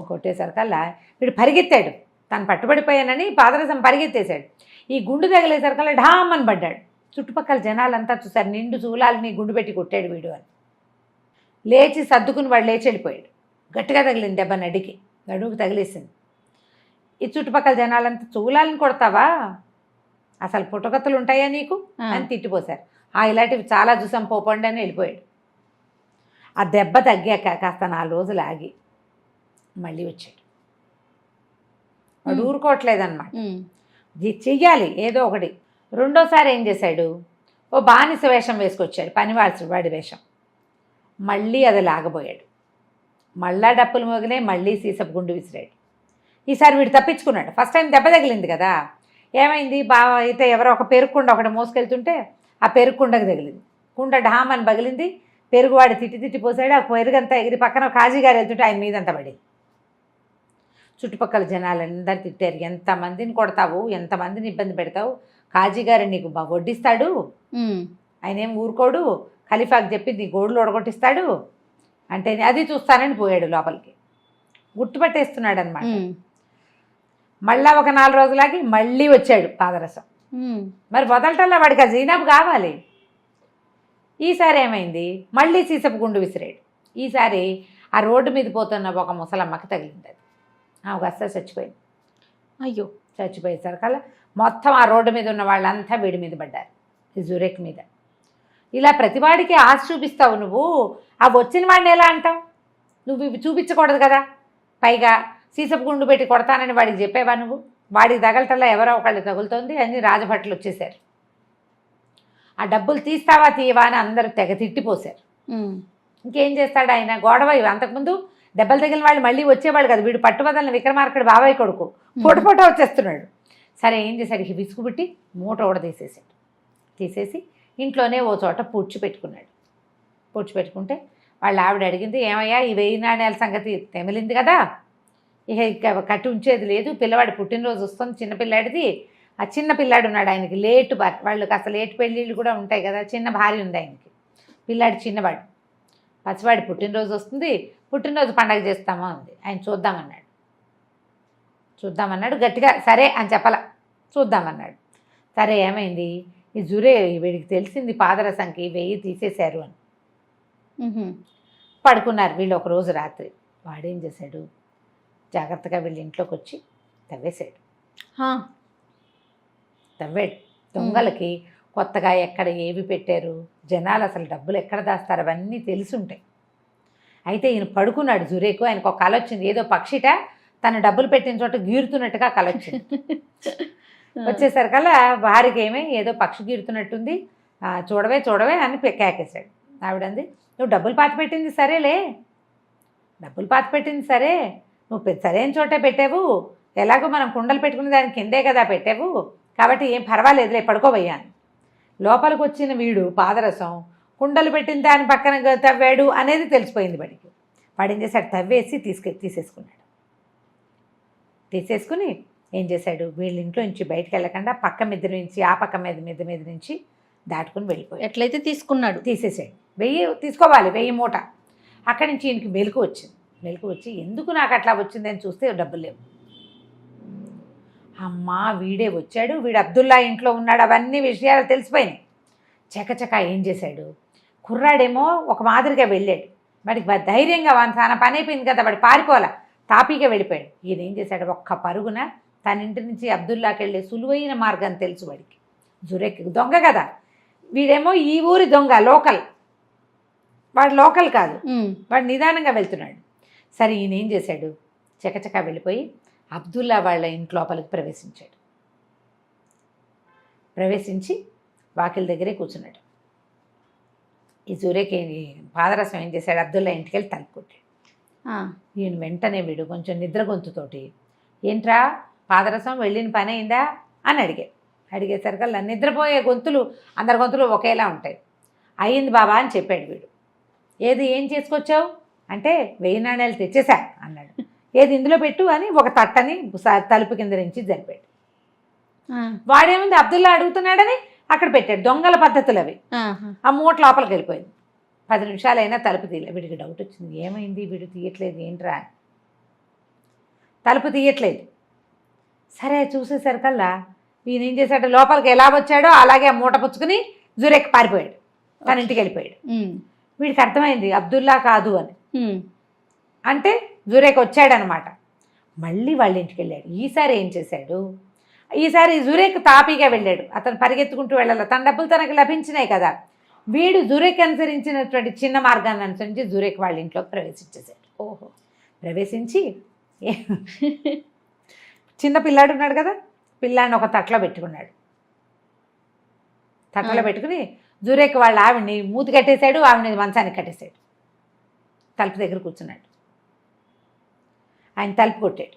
కొట్టేసరికల్లా వీడు పరిగెత్తాడు, తను పట్టుబడిపోయానని పాదరసం పరిగెత్తేశాడు. ఈ గుండు తగిలేసరికల్లా ఢామ్ అని పడ్డాడు. చుట్టుపక్కల జనాలంతా చూసారు, నిండు చూలాలని గుండు పెట్టి కొట్టాడు వీడు అని. లేచి సర్దుకుని వాడు లేచి వెళ్ళిపోయాడు. గట్టిగా తగిలింది దెబ్బ, నడుముకు తగిలేసింది. ఈ చుట్టుపక్కల జనాలంతా చూలాలని కొడతావా, అసలు పుట్టగతులు ఉంటాయా నీకు అని తిట్టిపోశారు. ఇలాంటివి చాలా చూసాం, పోపండి అని వెళ్ళిపోయాడు. ఆ దెబ్బ తగ్గాక కాస్త 4 రోజులు ఆగి మళ్ళీ వచ్చాడు. వాడు ఊరుకోవట్లేదన్నమాట, చెయ్యాలి ఏదో ఒకటి. రెండోసారి ఏం చేశాడు, ఓ బానిస వేషం వేసుకొచ్చాడు, పనివాడి వేషం. మళ్ళీ అది లాగబోయాడు. మళ్ళా డప్పులు మోగినాయి, మళ్ళీ సీసపు గుండు విసిరాడు. ఈసారి వీడు తప్పించుకున్నాడు. ఫస్ట్ టైం దెబ్బ తగిలింది కదా, ఏమైంది, అయితే ఎవరో ఒక పెరుక్కుండ ఒకటి మోసుకెళ్తుంటే ఆ పెరుక్కుండకు తగిలింది. కుండ ఢామ్ అని పగిలింది, పెరుగువాడు తిట్టి పోసాడు. ఆ పెరుగంతా ఎగిరి పక్కన కాజీ గారు వెళ్తుంటే ఆయన మీదంతా పడేది. చుట్టుపక్కల జనాలందరూ తిట్టారు, ఎంతమందిని కొడతావు, ఎంతమందిని ఇబ్బంది పెడతావు, కాజీ గారు నీకు వడ్డిస్తాడు, ఆయన ఏం ఊరుకోడు, ఖలీఫాకి చెప్పి నీ గోడులు ఒడగొట్టిస్తాడు అంటే అది చూస్తానని పోయాడు లోపలికి. గుర్తుపట్టేస్తున్నాడు అనమాట. మళ్ళా ఒక 4 రోజులకి మళ్ళీ వచ్చాడు పాదరసం. మరి వదలటల్లా వాడికి ఆ జీనాబు కావాలి. ఈసారి ఏమైంది, మళ్ళీ సీసపు గుండు విసిరాడు. ఈసారి ఆ రోడ్డు మీద పోతున్న ఒక ముసలమ్మకి తగిలింది. అది ఆమెకు అస్సలు చచ్చిపోయింది. అయ్యో, చచ్చిపోయేసరికల్లా మొత్తం ఆ రోడ్డు మీద ఉన్న వాళ్ళంతా వీడి మీద పడ్డారు, ఈ జురేక్ మీద. ఇలా ప్రతివాడికి ఆశ చూపిస్తావు నువ్వు, ఆ వచ్చిన వాడిని ఎలా అంటావు? నువ్వు ఇవి చూపించకూడదు కదా. పైగా సీసపు గుండు పెట్టి కొడతానని వాడికి చెప్పేవా నువ్వు? వాడికి తగలటల్లా ఎవరో ఒకళ్ళు తగులుతోంది అని రాజభట్లు వచ్చేసారు. ఆ డబ్బులు తీస్తావా తీయవా అని అందరూ తెగ తిట్టిపోశారు. ఇంకేం చేస్తాడు ఆయన? గొడవ. అంతకుముందు దెబ్బలు తగిలిన వాళ్ళు మళ్ళీ వచ్చేవాళ్ళు కదా. వీడు పట్టుబదలని విక్రమార్కుడు బాబాయ్ కొడుకు పొట వచ్చేస్తున్నాడు. సరే ఏం చేశాడు, విసుగుబుట్టి మూట కూడా తీసేసి ఇంట్లోనే ఓ చోట పూడ్చిపెట్టుకున్నాడు. పూడ్చిపెట్టుకుంటే వాళ్ళ ఆవిడ అడిగింది, ఏమయ్యా ఈ 1000 నాణ్యాల సంగతి తెమిలింది కదా, ఇక కట్టి ఉంచేది లేదు, పిల్లవాడి పుట్టినరోజు వస్తుంది చిన్నపిల్లాడిది. ఆ చిన్న పిల్లాడు ఉన్నాడు ఆయనకి, లేటు వాళ్ళకి అసలు లేటు పెళ్ళిళ్ళు కూడా ఉంటాయి కదా, చిన్న భార్య ఉంది ఆయనకి, పిల్లాడు చిన్నవాడు, పసివాడి పుట్టినరోజు వస్తుంది, పుట్టినరోజు పండగ చేస్తామా ఉంది. ఆయన చూద్దామన్నాడు గట్టిగా. సరే అని చెప్పాల, చూద్దామన్నాడు. సరే ఏమైంది, ఈ వీడికి తెలిసింది పాదరసంకి 1000 తీసేశారు అని. పడుకున్నారు వీళ్ళు. ఒకరోజు రాత్రి వాడేం చేశాడు, జాగ్రత్తగా వీళ్ళ ఇంట్లోకి వచ్చి తవ్వాడు. దొంగలకి కొత్తగా ఎక్కడ ఏవి పెట్టారు, జనాలు అసలు డబ్బులు ఎక్కడ దాస్తారు అవన్నీ తెలుసుంటాయి. అయితే ఈయన పడుకున్నాడు జురేకు. ఆయనకు ఒక కల వచ్చింది, ఏదో పక్షిట తను డబ్బులు పెట్టిన చోట గీరుతున్నట్టుగా కల వచ్చింది. వచ్చేసరికల్లా భార్యకి ఏదో పక్షి గీరుతున్నట్టుంది, చూడవే అని కేకేశాడు. ఆవిడంది, నువ్వు డబ్బులు పాతిపెట్టింది సరేలే, నువ్వు సరైన చోటే పెట్టావు, ఎలాగో మనం కుండలు పెట్టుకుని దాని కిందే కదా పెట్టావు, కాబట్టి ఏం పర్వాలేదులే పడుకోవయ్యాను. లోపలికి వచ్చిన వీడు పాదరసం కుండలు పెట్టిన దాని పక్కన తవ్వాడు అనేది తెలిసిపోయింది వాడికి. వాడు ఏం చేశాడు, తవ్వేసి తీసేసుకుని ఏం చేశాడు, వీళ్ళ ఇంట్లో నుంచి బయటకు వెళ్ళకుండా పక్క మీద నుంచి ఆ పక్క మీద నుంచి దాటుకుని వెళ్ళిపోయాడు. ఎట్లయితే తీసుకున్నాడు, తీసేసాడు. 1000 తీసుకోవాలి, 1000 మూట. అక్కడి నుంచి ఈయనకి మెలకు వచ్చి ఎందుకు నాకు అట్లా వచ్చిందని చూస్తే డబ్బులు లేవు. అమ్మా వీడే వచ్చాడు, వీడు అబ్దుల్లా ఇంట్లో ఉన్నాడు, అవన్నీ విషయాలు తెలిసిపోయినాయి. చకచక ఏం చేశాడు, కుర్రాడేమో ఒక మాదిరిగా వెళ్ళాడు, వాడికి ధైర్యంగా తన పని అయిపోయింది కదా, వాడు పారిపోలా, తాపీగా వెళ్ళిపోయాడు. ఈయన ఏం చేశాడు, ఒక్క పరుగున తన ఇంటి నుంచి అబ్దుల్లాకి వెళ్ళే సులువైన మార్గం తెలుసు వాడికి. జురేక్ దొంగ కదా, వీడేమో ఈ ఊరి దొంగ, వాడు లోకల్ కాదు, వాడు నిదానంగా వెళ్తున్నాడు. సరే ఈయన ఏం చేశాడు, చకచకా వెళ్ళిపోయి అబ్దుల్లా వాళ్ళ ఇంట్లోపలికి ప్రవేశించి వాకిలి దగ్గరే కూర్చున్నాడు. ఈ జురేకి పాదరసం ఏం చేశాడు, అబ్దుల్లా ఇంటికి వెళ్ళి తలుపు కొట్టాడు. ఈయన వెంటనే వీడు కొంచెం నిద్ర గొంతుతోటి, ఏంట్రా పాదరసం వెళ్ళిన పని అయిందా అని అడిగేసరికల్లా నిద్రపోయే గొంతులు అందరి గొంతులు ఒకేలా ఉంటాయి. అయ్యింది బాబా అని చెప్పాడు వీడు. ఏం చేసుకొచ్చావు అంటే 1000 నాణ్యాలు తెచ్చేశా అన్నాడు. ఏది ఇందులో పెట్టు అని ఒక తట్టని తలుపు కింద నుంచి జరిపాడు. వాడేముంది, అబ్దుల్లా అడుగుతున్నాడని అక్కడ పెట్టాడు. దొంగల పద్ధతులు అవి. ఆ మూట లోపలికి వెళ్ళిపోయింది. 10 నిమిషాలైనా తలుపు తీయలే. వీడికి డౌట్ వచ్చింది, ఏమైంది వీడు తీయట్లేదు ఏంట్రా, తలుపు తీయట్లేదు. సరే చూసేసరికల్లా ఈయన ఏం చేశాడు, లోపలికి ఎలా వచ్చాడో అలాగే ఆ మూట పుచ్చుకుని జురేక్ పారిపోయాడు, తన ఇంటికి వెళ్ళిపోయాడు. వీడికి అర్థమైంది అబ్దుల్లా కాదు అని. అంటే జురేక్ వచ్చాడనమాట. మళ్ళీ వాళ్ళ ఇంటికి వెళ్ళాడు. ఈసారి ఏం చేశాడు, ఈసారి జురేక్ తాపీగా వెళ్ళాడు. అతను పరిగెత్తుకుంటూ వెళ్ళాలి, తన డబ్బులు తనకు లభించినాయి కదా. వీడు జురేక్ అనుసరించినటువంటి చిన్న మార్గాన్ని అనుసరించి జురేక్ వాళ్ళ ఇంట్లోకి ప్రవేశించేశాడు. ప్రవేశించి చిన్న పిల్లాడు ఉన్నాడు కదా, పిల్లాడిని ఒక తట్లో పెట్టుకున్నాడు. తట్లో పెట్టుకుని జురేక్ వాళ్ళ ఆవిడ్ని మూతి కట్టేశాడు, ఆవిడ్ని మంచానికి కట్టేశాడు. తలుపు దగ్గర కూర్చున్నాడు. ఆయన తలుపు కొట్టాడు.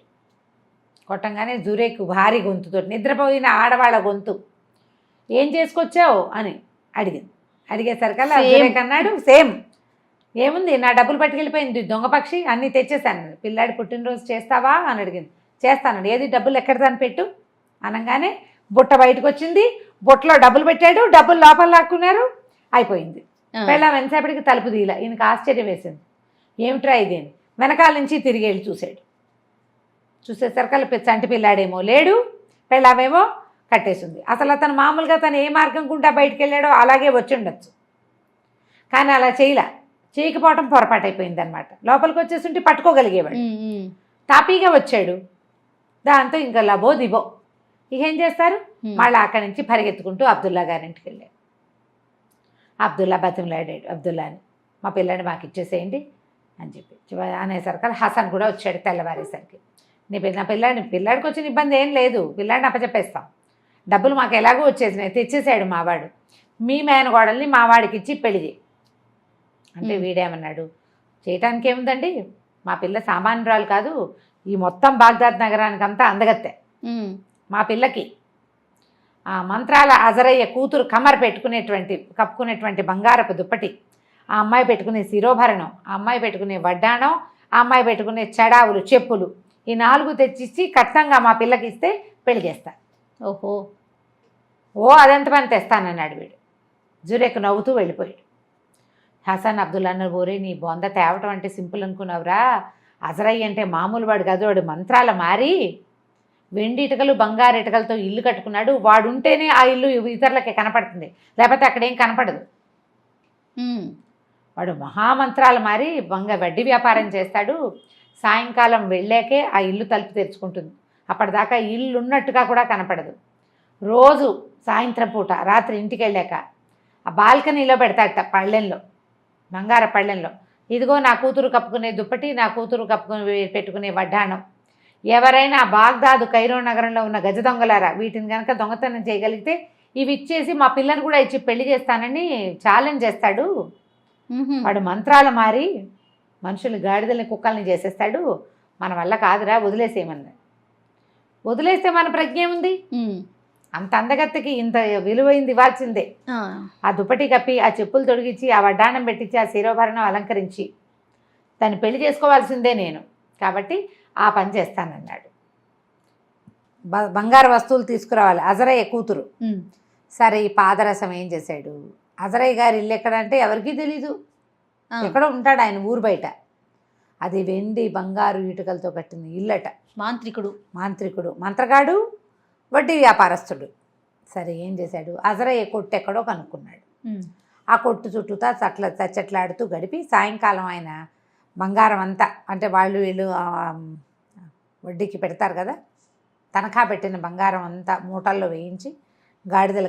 కొట్టంగానే జురేక్ భారీ గొంతుతో, నిద్రపోయిన ఆడవాళ్ళ గొంతు, ఏం చేసుకొచ్చావు అని అడిగింది. అడిగేసరికల్లా జురేక్ అన్నాడు, సేమ్ ఏముంది నా డబ్బులు పట్టుకెళ్ళిపోయింది దొంగ పక్షి అన్నీ తెచ్చేసాను. పిల్లాడి పుట్టినరోజు చేస్తావా అని అడిగింది. చేస్తానండి. ఏది డబ్బులు ఎక్కడ దాన్ని పెట్టు అనగానే బుట్ట బయటకు వచ్చింది. బుట్టలో డబ్బులు పెట్టాడు. డబ్బులు లోపల లాక్కున్నారు. అయిపోయింది. పెళ్ళాం ఎంతసేపటికి తలుపు తీయలే. ఈయనకి ఆశ్చర్యం వేసింది. ఏమిట్రా ఇదేని వెనకాల నుంచి తిరిగి వెళ్ళి చూశాడు. చూసేసరికల్లా చంటి పిల్లాడేమో లేడు, పెళ్ళామేమో కట్టేసింది. అసలు అతను మామూలుగా తను ఏ మార్గం గుండా బయటికి వెళ్ళాడో అలాగే వచ్చి ఉండొచ్చు, కానీ అలా చేయకపోవటం పొరపాటు అయిపోయింది అనమాట. లోపలికి వచ్చేస్తుంటే పట్టుకోగలిగేవాడు. తాపీగా వచ్చాడు. దాంతో ఇంకా లబో దిబో. ఇక ఏం చేస్తారు, మళ్ళీ అక్కడి నుంచి పరిగెత్తుకుంటూ అబ్దుల్లా గారింటికి వెళ్ళాడు. అబ్దుల్లా బతిమలాడాడు అబ్దుల్లాని, మా పిల్లని మాకు ఇచ్చేసేయండి అని చెప్పి అనేసరికి హసన్ కూడా వచ్చాడు తెల్లవారేసరికి. నా పిల్లాడికి వచ్చిన ఇబ్బంది ఏం లేదు, పిల్లాడిని అప్పచెప్పేస్తాం, డబ్బులు మాకు ఎలాగో వచ్చేసినాయి, తెచ్చేసాడు మావాడు, మీ మేనగోడల్ని మావాడికి ఇచ్చి పెళ్లి చేయి అంటే వీడేమన్నాడు, చేయటానికి ఏముందండి, మా పిల్ల సామాన్యురాలు కాదు, ఈ మొత్తం బాగ్దాద్ నగరానికి అంతా అందగత్తే, మా పిల్లకి ఆ మంత్రాల అజరయ్య కూతురు కమర్ కప్పుకునేటువంటి బంగారపు దుప్పటి, ఆ అమ్మాయి పెట్టుకునే శిరోభరణం, ఆ అమ్మాయి పెట్టుకునే వడ్డాణం, ఆ అమ్మాయి పెట్టుకునే చెడావులు చెప్పులు, ఈ 4 తెచ్చిచ్చి కట్నంగా మా పిల్లకి ఇస్తే పెళ్లి చేస్తా. ఓహో, అదెంత పని తెస్తానన్నాడు వీడు. జురేక్ నవ్వుతూ వెళ్ళిపోయాడు. హసన్ అబ్దుల్లా అన్నారు, ఓరే నీ బొంద తేవటం అంటే సింపుల్ అనుకున్నావురా, అజరయ్య అంటే మామూలు వాడు కాదు, వాడు మంత్రాల మారి వెండి ఇటుకలు బంగారు ఇటుకలతో ఇల్లు కట్టుకున్నాడు, వాడు ఉంటేనే ఆ ఇల్లు ఇతరులకి కనపడుతుంది, లేకపోతే అక్కడేం కనపడదు. వాడు మహామంత్రాలు మారి వడ్డీ వ్యాపారం చేస్తాడు, సాయంకాలం వెళ్ళాకే ఆ ఇల్లు తలుపు తెరుచుకుంటుంది, అప్పటిదాకా ఇల్లు ఉన్నట్టుగా కూడా కనపడదు. రోజు సాయంత్రం పూట రాత్రి ఇంటికి వెళ్ళాక ఆ బాల్కనీలో పెడతాడట, పళ్ళెంలో, బంగార పళ్ళెంలో, ఇదిగో నా కూతురు కప్పుకునే దుప్పటి, నా కూతురు పెట్టుకునే వడ్డాణం, ఎవరైనా బాగ్దాదు కైరో నగరంలో ఉన్న గజ దొంగలారా, వీటిని కనుక దొంగతనం చేయగలిగితే ఇవి ఇచ్చేసి మా పిల్లని కూడా ఇచ్చి పెళ్లి చేస్తానని ఛాలెంజ్ చేస్తాడు. వాడు మంత్రాలు మారి మనుషులు గాడిదల్ని కుక్కల్ని చేసేస్తాడు, మన వల్ల కాదురా, వదిలేసేయమన్నా. వదిలేస్తే మన ప్రజ్ఞ ఉంది, అంత అందగత్తెకి ఇంత విలువైంది ఇవ్వాల్సిందే. ఆ దుప్పటి కప్పి, ఆ చెప్పులు తొడిగించి, ఆ వడ్డాణం పెట్టించి, ఆ శిరోభరణం అలంకరించి దాన్ని పెళ్లి చేసుకోవాల్సిందే నేను, కాబట్టి ఆ పని చేస్తానన్నాడు. బంగారు వస్తువులు తీసుకురావాలి అజరయ్య కూతురు. సరే, ఈ పాదరసం ఏం చేశాడు, అజరయ్య గారి ఇల్లు ఎక్కడంటే ఎవరికీ తెలీదు, ఎక్కడో ఉంటాడు ఆయన ఊరు బయట. అది వెండి బంగారు ఇటుకలతో కట్టిన ఇల్లట. మాంత్రికుడు మంత్రగాడు, వడ్డీ వ్యాపారస్తుడు. సరే, ఏం చేశాడు, అజరయ్య కొట్టు ఎక్కడో కనుక్కున్నాడు. ఆ కొట్టు చుట్టూతా చచ్చట్లాడుతూ గడిపి సాయంకాలం ఆయన బంగారం అంతా, అంటే వీళ్ళు వడ్డీకి పెడతారు కదా, తనఖా పెట్టిన బంగారం అంతా మూటల్లో వేయించి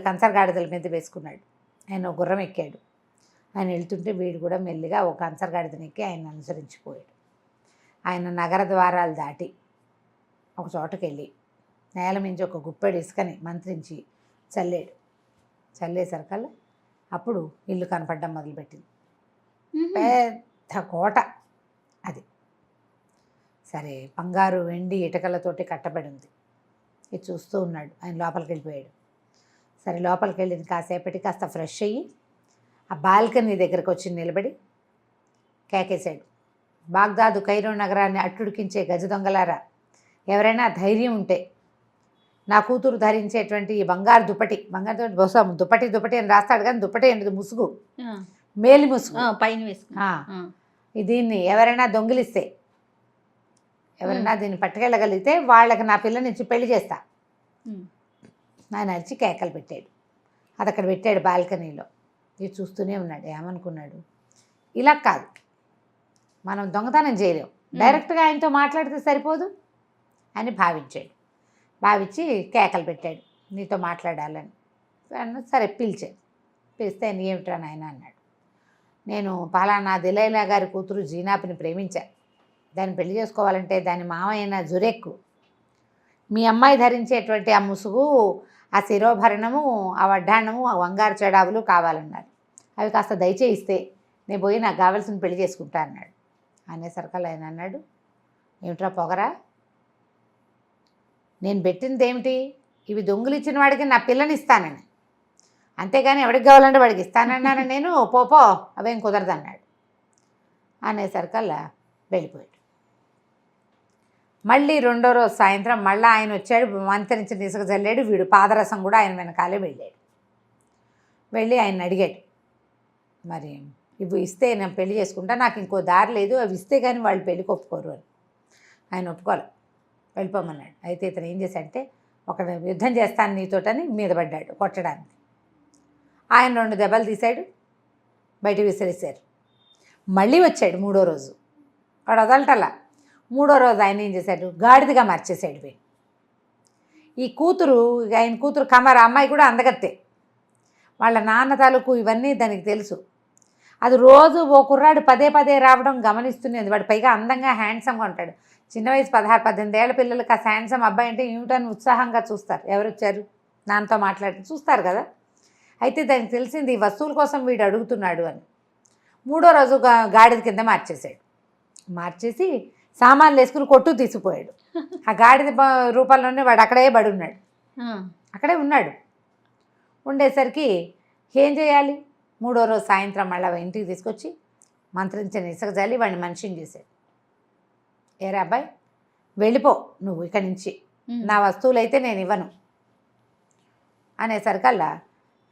కంచర్ గాడిదల మీద వేసుకున్నాడు. ఆయన ఒక గుర్రం ఎక్కాడు. ఆయన వెళ్తుంటే వీడు కూడా మెల్లిగా ఒక కంచర్ గాడిదని ఎక్కి ఆయన అనుసరించిపోయాడు. ఆయన నగర ద్వారాలు దాటి ఒక చోటకి వెళ్ళి నేల మించి ఒక గుప్పెడు ఇసుకని మంత్రించి చల్లేసరికల్లా అప్పుడు ఇల్లు కనపడడం మొదలుపెట్టింది. పెద్ద కోట అది. సరే, బంగారు వెండి ఇటుకలతోటి కట్టబడి ఉంది. ఇది చూస్తూ ఉన్నాడు. ఆయన లోపలికి వెళ్ళిపోయాడు. సరే, లోపలికి వెళ్ళింది కాసేపటికి కాస్త ఫ్రెష్ అయ్యి ఆ బాల్కనీ దగ్గరకు వచ్చి నిలబడి కేకేశాడు, బాగ్దాదు కైరో నగరాన్ని అట్టుడికించే గజ దొంగలారా, ఎవరైనా ధైర్యం ఉంటే నా కూతురు ధరించేటువంటి ఈ బంగారు దుప్పటి బహుశా దుప్పటి అని రాస్తాడు, కానీ దుప్పటి ఏంటి, ముసుగు, మేలి ముసుగు పైన వేసుకు, దీన్ని ఎవరైనా దొంగిలిస్తే, ఎవరైనా దీన్ని పట్టుకెళ్ళగలిగితే వాళ్ళకి నా పిల్లనిచ్చి పెళ్లి చేస్తా. ఆయన అరిచి కేకలు పెట్టాడు. అది అక్కడ పెట్టాడు బాల్కనీలో. ఇది చూస్తూనే ఉన్నాడు. ఏమనుకున్నాడు, ఇలా కాదు, మనం దొంగతనం చేయలేం, డైరెక్ట్గా ఆయనతో మాట్లాడితే సరిపోదు అని భావించి కేకలు పెట్టాడు, నీతో మాట్లాడాలని. సరే, పిలిస్తే ఏమిట్రా నాయన అన్నాడు. నేను పలానా దిలైలా గారి కూతురు జీనాపిని ప్రేమించా, దాన్ని పెళ్లి చేసుకోవాలంటే దాని మామయ్య జురేక్ మీ అమ్మాయి ధరించేటువంటి ఆ ముసుగు, ఆ శిరోభరణము, ఆ వడ్డాణము, ఆ బంగారు చెడావులు కావాలన్నారు. అవి కాస్త దయచేయిస్తే నేను పోయి నాకు కావాల్సిన పెళ్లి చేసుకుంటా అన్నాడు. అనేసరికల్లా ఆయన అన్నాడు, ఏమిట్రా పొగరా, నేను పెట్టింది ఏమిటి, ఇవి దొంగిలిచ్చిన వాడికి నా పిల్లని ఇస్తానని, అంతేగాని ఎవడికి కావాలంటే వాడికి ఇస్తానన్నాను నేను, పోపో అవేం కుదరదన్నాడు. అనేసరికల్లా వెళ్ళిపోయాడు. మళ్ళీ రెండో రోజు సాయంత్రం మళ్ళీ ఆయన వచ్చాడు, మంత్రించిన ఇసుక చల్లాడు. వీడు పాదరసం కూడా ఆయన వెనకాలే వెళ్ళాడు. వెళ్ళి ఆయన అడిగాడు, మరి ఇవి ఇస్తే నేను పెళ్లి చేసుకుంటా, నాకు ఇంకో దారి లేదు, అవి ఇస్తే కానీ వాళ్ళు పెళ్ళికి ఒప్పుకోరు అని. ఆయన ఒప్పుకోవాలి, వెళ్ళిపోమన్నాడు. అయితే ఇతను ఏం చేశాడంటే, ఒక యుద్ధం చేస్తాను నీతోటని మీద పడ్డాడు కొట్టడానికి. ఆయన 2 దెబ్బలు తీశాడు, బయట విసిరేశారు. మళ్ళీ వచ్చాడు మూడో రోజు, వాడు వదలటల్లా. మూడో రోజు ఆయన ఏం చేశాడు, గాడిదగా మార్చేశాడు వీడు. ఈ కూతురు, ఆయన కూతురు కమర అమ్మాయి కూడా అందగత్తే. వాళ్ళ నాన్న తాలూకు ఇవన్నీ దానికి తెలుసు. అది రోజు ఓ కుర్రాడు పదే పదే రావడం గమనిస్తున్నది. వాడు పైగా అందంగా హ్యాండ్సమ్గా ఉంటాడు. చిన్న వయసు 16-18 ఏళ్ల పిల్లలకి ఆ హ్యాండ్సమ్ అబ్బాయి అంటే ఏమిటని ఉత్సాహంగా చూస్తారు. ఎవరు వచ్చారు నాన్నతో మాట్లాడి చూస్తారు కదా. అయితే దానికి తెలిసింది ఈ వస్తువుల కోసం వీడు అడుగుతున్నాడు అని. మూడో రోజు గాడిద కింద మార్చేశాడు. మార్చేసి సామాన్లు వేసుకుని కొట్టు తీసుకుపోయాడు. ఆ గాడిద రూపంలోనే వాడు అక్కడే పడి ఉన్నాడు. అక్కడే ఉన్నాడు. ఉండేసరికి ఏం చేయాలి, మూడో రోజు సాయంత్రం మళ్ళీ ఇంటికి తీసుకొచ్చి మంత్రించిన ఇసుక జల్లి వాడిని మనిషిని చేశాడు. ఏరా అబ్బాయి వెళ్ళిపో నువ్వు ఇక్కడి నుంచి, నా వస్తువులు అయితే నేను ఇవ్వను అనేసరికల్లా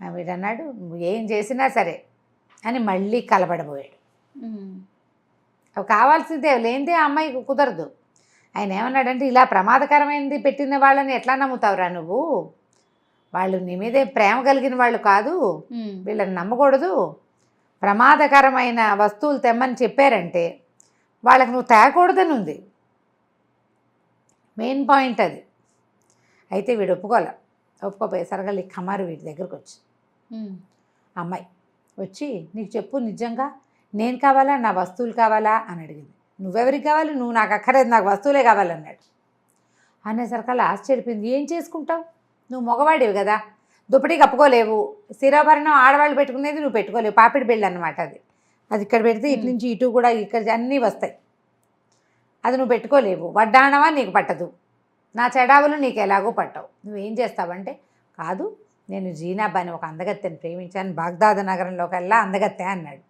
వీడన్నాడు, నువ్వు ఏం చేసినా సరే అని మళ్ళీ కలబడబోయాడు. అవి కావాల్సిందే, లేనిదే ఆ అమ్మాయికి కుదరదు. ఆయన ఏమన్నాడంటే, ఇలా ప్రమాదకరమైనది పెట్టిన వాళ్ళని ఎట్లా నమ్ముతావురా నువ్వు, వాళ్ళు నీ మీదే ప్రేమ కలిగిన వాళ్ళు కాదు, వీళ్ళని నమ్మకూడదు. ప్రమాదకరమైన వస్తువులు తెమ్మని చెప్పారంటే వాళ్ళకి నువ్వు తేకూడదని ఉంది. మెయిన్ పాయింట్ అది. అయితే వీడు ఒప్పుకోపోయేసరిగా ఈ కమారు వీడి దగ్గరకు వచ్చి, అమ్మాయి వచ్చి, నీకు చెప్పు నిజంగా నేను కావాలా నా వస్తువులు కావాలా అని అడిగింది. నువ్వెవరికి కావాలి, నువ్వు నాకు అక్కర్లేదు, నాకు వస్తువులే కావాలన్నాడు. అనేసరికల్లా ఆశ్చర్యపోయింది. ఏం చేసుకుంటావు, నువ్వు మగవాడివి కదా, దుప్పటి కప్పుకోలేవు, శిరోభరణం ఆడవాళ్ళు పెట్టుకునేది నువ్వు పెట్టుకోలేవు, పాపిడి పెళ్ళి అన్నమాట అది. అది ఇక్కడ పెడితే ఇటు నుంచి ఇటు కూడా ఇక్కడ అన్నీ వస్తాయి, అది నువ్వు పెట్టుకోలేవు, వడ్డాణమా నీకు పట్టదు, నా చెడావులు నీకు ఎలాగో పట్టవు, నువ్వేం చేస్తావంటే, కాదు నేను జీనాబ్ అని ఒక అందగత్తెని ప్రేమించాను, బాగ్దాద్ నగరంలోకి వెళ్ళా అందగత్తె అన్నాడు.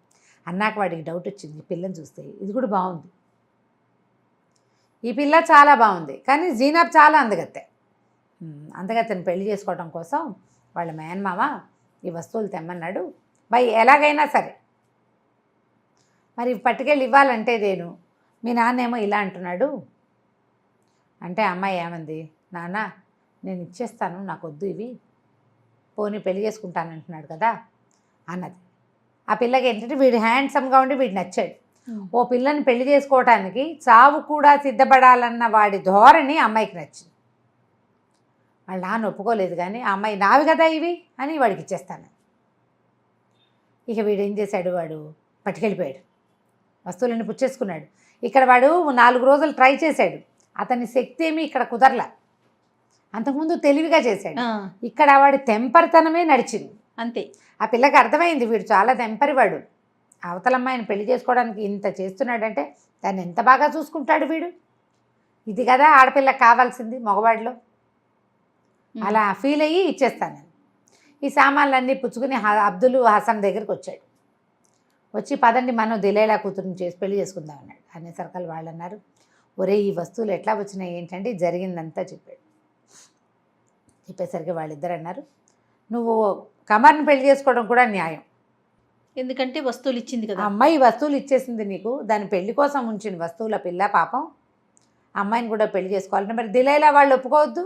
అన్నాక వాడికి డౌట్ వచ్చింది, ఈ పిల్లని చూస్తే ఇది కూడా బాగుంది, ఈ పిల్ల చాలా బాగుంది, కానీ జీనాబ్ చాలా అందగత్తె. అందగత్తెని పెళ్లి చేసుకోవడం కోసం వాళ్ళ మేనమామ ఈ వస్తువులు తెమ్మన్నాడు, బై ఎలాగైనా సరే మరి పట్టుకెళ్ళి ఇవ్వాలంటే నేను, మీ నాన్నేమో ఇలా అంటున్నాడు అంటే అమ్మాయి ఏమంది, నాన్న నేను ఇచ్చేస్తాను, నాకు వద్దు ఇవి, పోనీ పెళ్లి చేసుకుంటాను అంటున్నాడు కదా అన్నది. ఆ పిల్లకి ఏంటంటే వీడు హ్యాండ్సమ్గా ఉండి వీడు నచ్చాడు. ఓ పిల్లని పెళ్లి చేసుకోవటానికి చావు కూడా సిద్ధపడాలన్న వాడి ధోరణి అమ్మాయికి నచ్చింది. వాళ్ళ నాన్న ఒప్పుకోలేదు, కానీ ఆ అమ్మాయి నావి కదా ఇవి అని వాడికి ఇచ్చేస్తాను. ఇక వీడు ఏం చేశాడు, వాడు పట్టుకెళ్ళిపోయాడు, వస్తువులన్నీ పుచ్చేసుకున్నాడు. ఇక్కడ వాడు 4 రోజులు ట్రై చేశాడు, అతని శక్తి ఏమీ ఇక్కడ కుదరలా. అంతకుముందు తెలివిగా చేశాడు, ఇక్కడ వాడి తెంపరితనమే నడిచింది అంతే. ఆ పిల్లకి అర్థమైంది వీడు చాలా తెంపరివాడు, అవతలమ్మాయిని పెళ్లి చేసుకోవడానికి ఇంత చేస్తున్నాడంటే దాన్ని ఎంత బాగా చూసుకుంటాడు వీడు, ఇది కదా ఆడపిల్లకి కావాల్సింది మగవాడిలో. అలా ఫీల్ అయ్యి ఇచ్చేస్తాను. ఈ సామాన్లన్నీ పుచ్చుకుని అబ్దుల్ హసన్ దగ్గరికి వచ్చాడు. వచ్చి పదండి మనం దిలేలా కూతురుని చేసి పెళ్లి చేసుకుందాం అన్నాడు. అనేసరికల్ వాళ్ళు అన్నారు, ఒరే ఈ వస్తువులు ఎట్లా వచ్చినాయి ఏంటంటే జరిగిందంతా చెప్పాడు. చెప్పేసరికి వాళ్ళిద్దరు అన్నారు, నువ్వు కమర్ని పెళ్లి చేసుకోవడం కూడా న్యాయం, ఎందుకంటే వస్తువులు ఇచ్చింది కదా, అమ్మాయి వస్తువులు ఇచ్చేసింది నీకు, దాని పెళ్లి కోసం ఉంచిన వస్తువుల పిల్ల పాపం, అమ్మాయిని కూడా పెళ్లి చేసుకోవాలంటే మరి దిలేలా వాళ్ళు ఒప్పుకోవద్దు,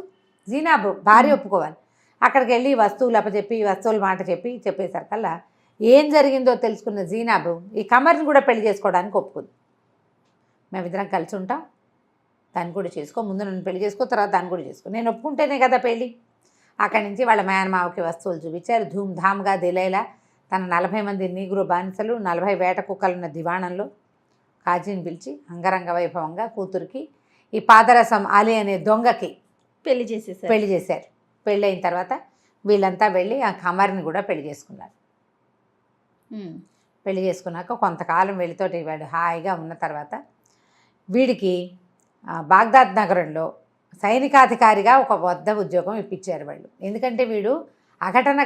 జీనాబు భార్య ఒప్పుకోవాలి. అక్కడికి వెళ్ళి వస్తువులు అప్పచెప్పి వస్తువుల మాట చెప్పేసరికల్లా ఏం జరిగిందో తెలుసుకున్న జీనాబు ఈ కమర్ని కూడా పెళ్లి చేసుకోవడానికి ఒప్పుకుంది. మేమిద్దరం కలిసి ఉంటాం, దాన్ని కూడా చేసుకో, ముందు నన్ను పెళ్లి చేసుకో, తర్వాత దాన్ని కూడా చేసుకో, నేను ఒప్పుకుంటేనే కదా పెళ్ళి. అక్కడి నుంచి వాళ్ళ మేనమావకి వస్తువులు చూపించారు. ధూమ్ధామ్గా దిలేలా తన 40 మంది నీగ్రో బానిసలు 40 వేట కుక్కలున్న దివాణంలో కాజీని పిలిచి అంగరంగ వైభవంగా కూతురికి ఈ పాదరసం అలీ అనే దొంగకి పెళ్లి చేశారు. పెళ్ళి అయిన తర్వాత వీళ్ళంతా వెళ్ళి ఆ కమర్ని కూడా పెళ్లి చేసుకున్నారు. పెళ్లి చేసుకున్నాక కొంతకాలం వీళ్ళతోటి వాడు హాయిగా ఉన్న తర్వాత వీడికి బాగ్దాద్ నగరంలో సైనికాధికారిగా ఒక వద్ద ఉద్యోగం ఇప్పించారు వాళ్ళు. ఎందుకంటే వీడు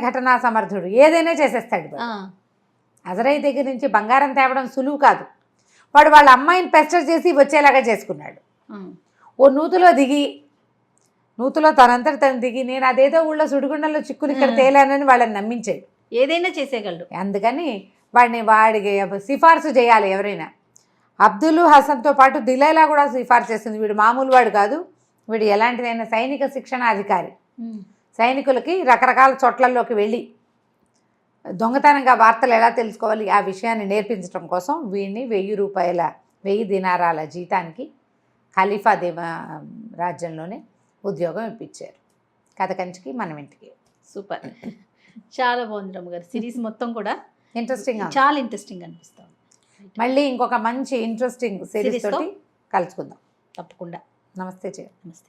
ఘటనా సమర్థుడు, ఏదైనా చేసేస్తాడు. అజరై దగ్గర నుంచి బంగారం తేవడం సులువు కాదు, వాడు వాళ్ళ అమ్మాయిని పెస్టర్ చేసి వచ్చేలాగా చేసుకున్నాడు. ఓ నూతులో తనంతట తను దిగి నేను అదేదో ఊళ్ళో సుడిగుండంలో చిక్కుని ఇక్కడ తేలానని వాళ్ళని నమ్మించాడు. ఏదైనా చేసేయగలడు. అందుకని వాడికి సిఫార్సు చేయాలి ఎవరైనా. అబ్దుల్ హసన్తో పాటు దిలైలా కూడా సిఫార్సు చేసింది. వీడు మామూలు వాడు కాదు, వీడు ఎలాంటిదైనా సైనిక శిక్షణ అధికారి. సైనికులకి రకరకాల చోట్లలోకి వెళ్ళి దొంగతనంగా వార్తలు ఎలా తెలుసుకోవాలి ఆ విషయాన్ని నేర్పించడం కోసం వీడిని 1000 దినారాల జీతానికి ఖలీఫా రాజ్యంలోనే ఉద్యోగం ఇప్పించారు. కథ కంచికి మనం ఇంటికి. సూపర్, చాలా బాగుంది రమ్మ గారు. సిరీస్ మొత్తం కూడా చాలా ఇంట్రెస్టింగ్ అనిపిస్తుంది. మళ్ళీ ఇంకొక మంచి ఇంట్రెస్టింగ్ సిరీస్ తోటి కలుసుకుందాం తప్పకుండా. నమస్తే. నమస్తే.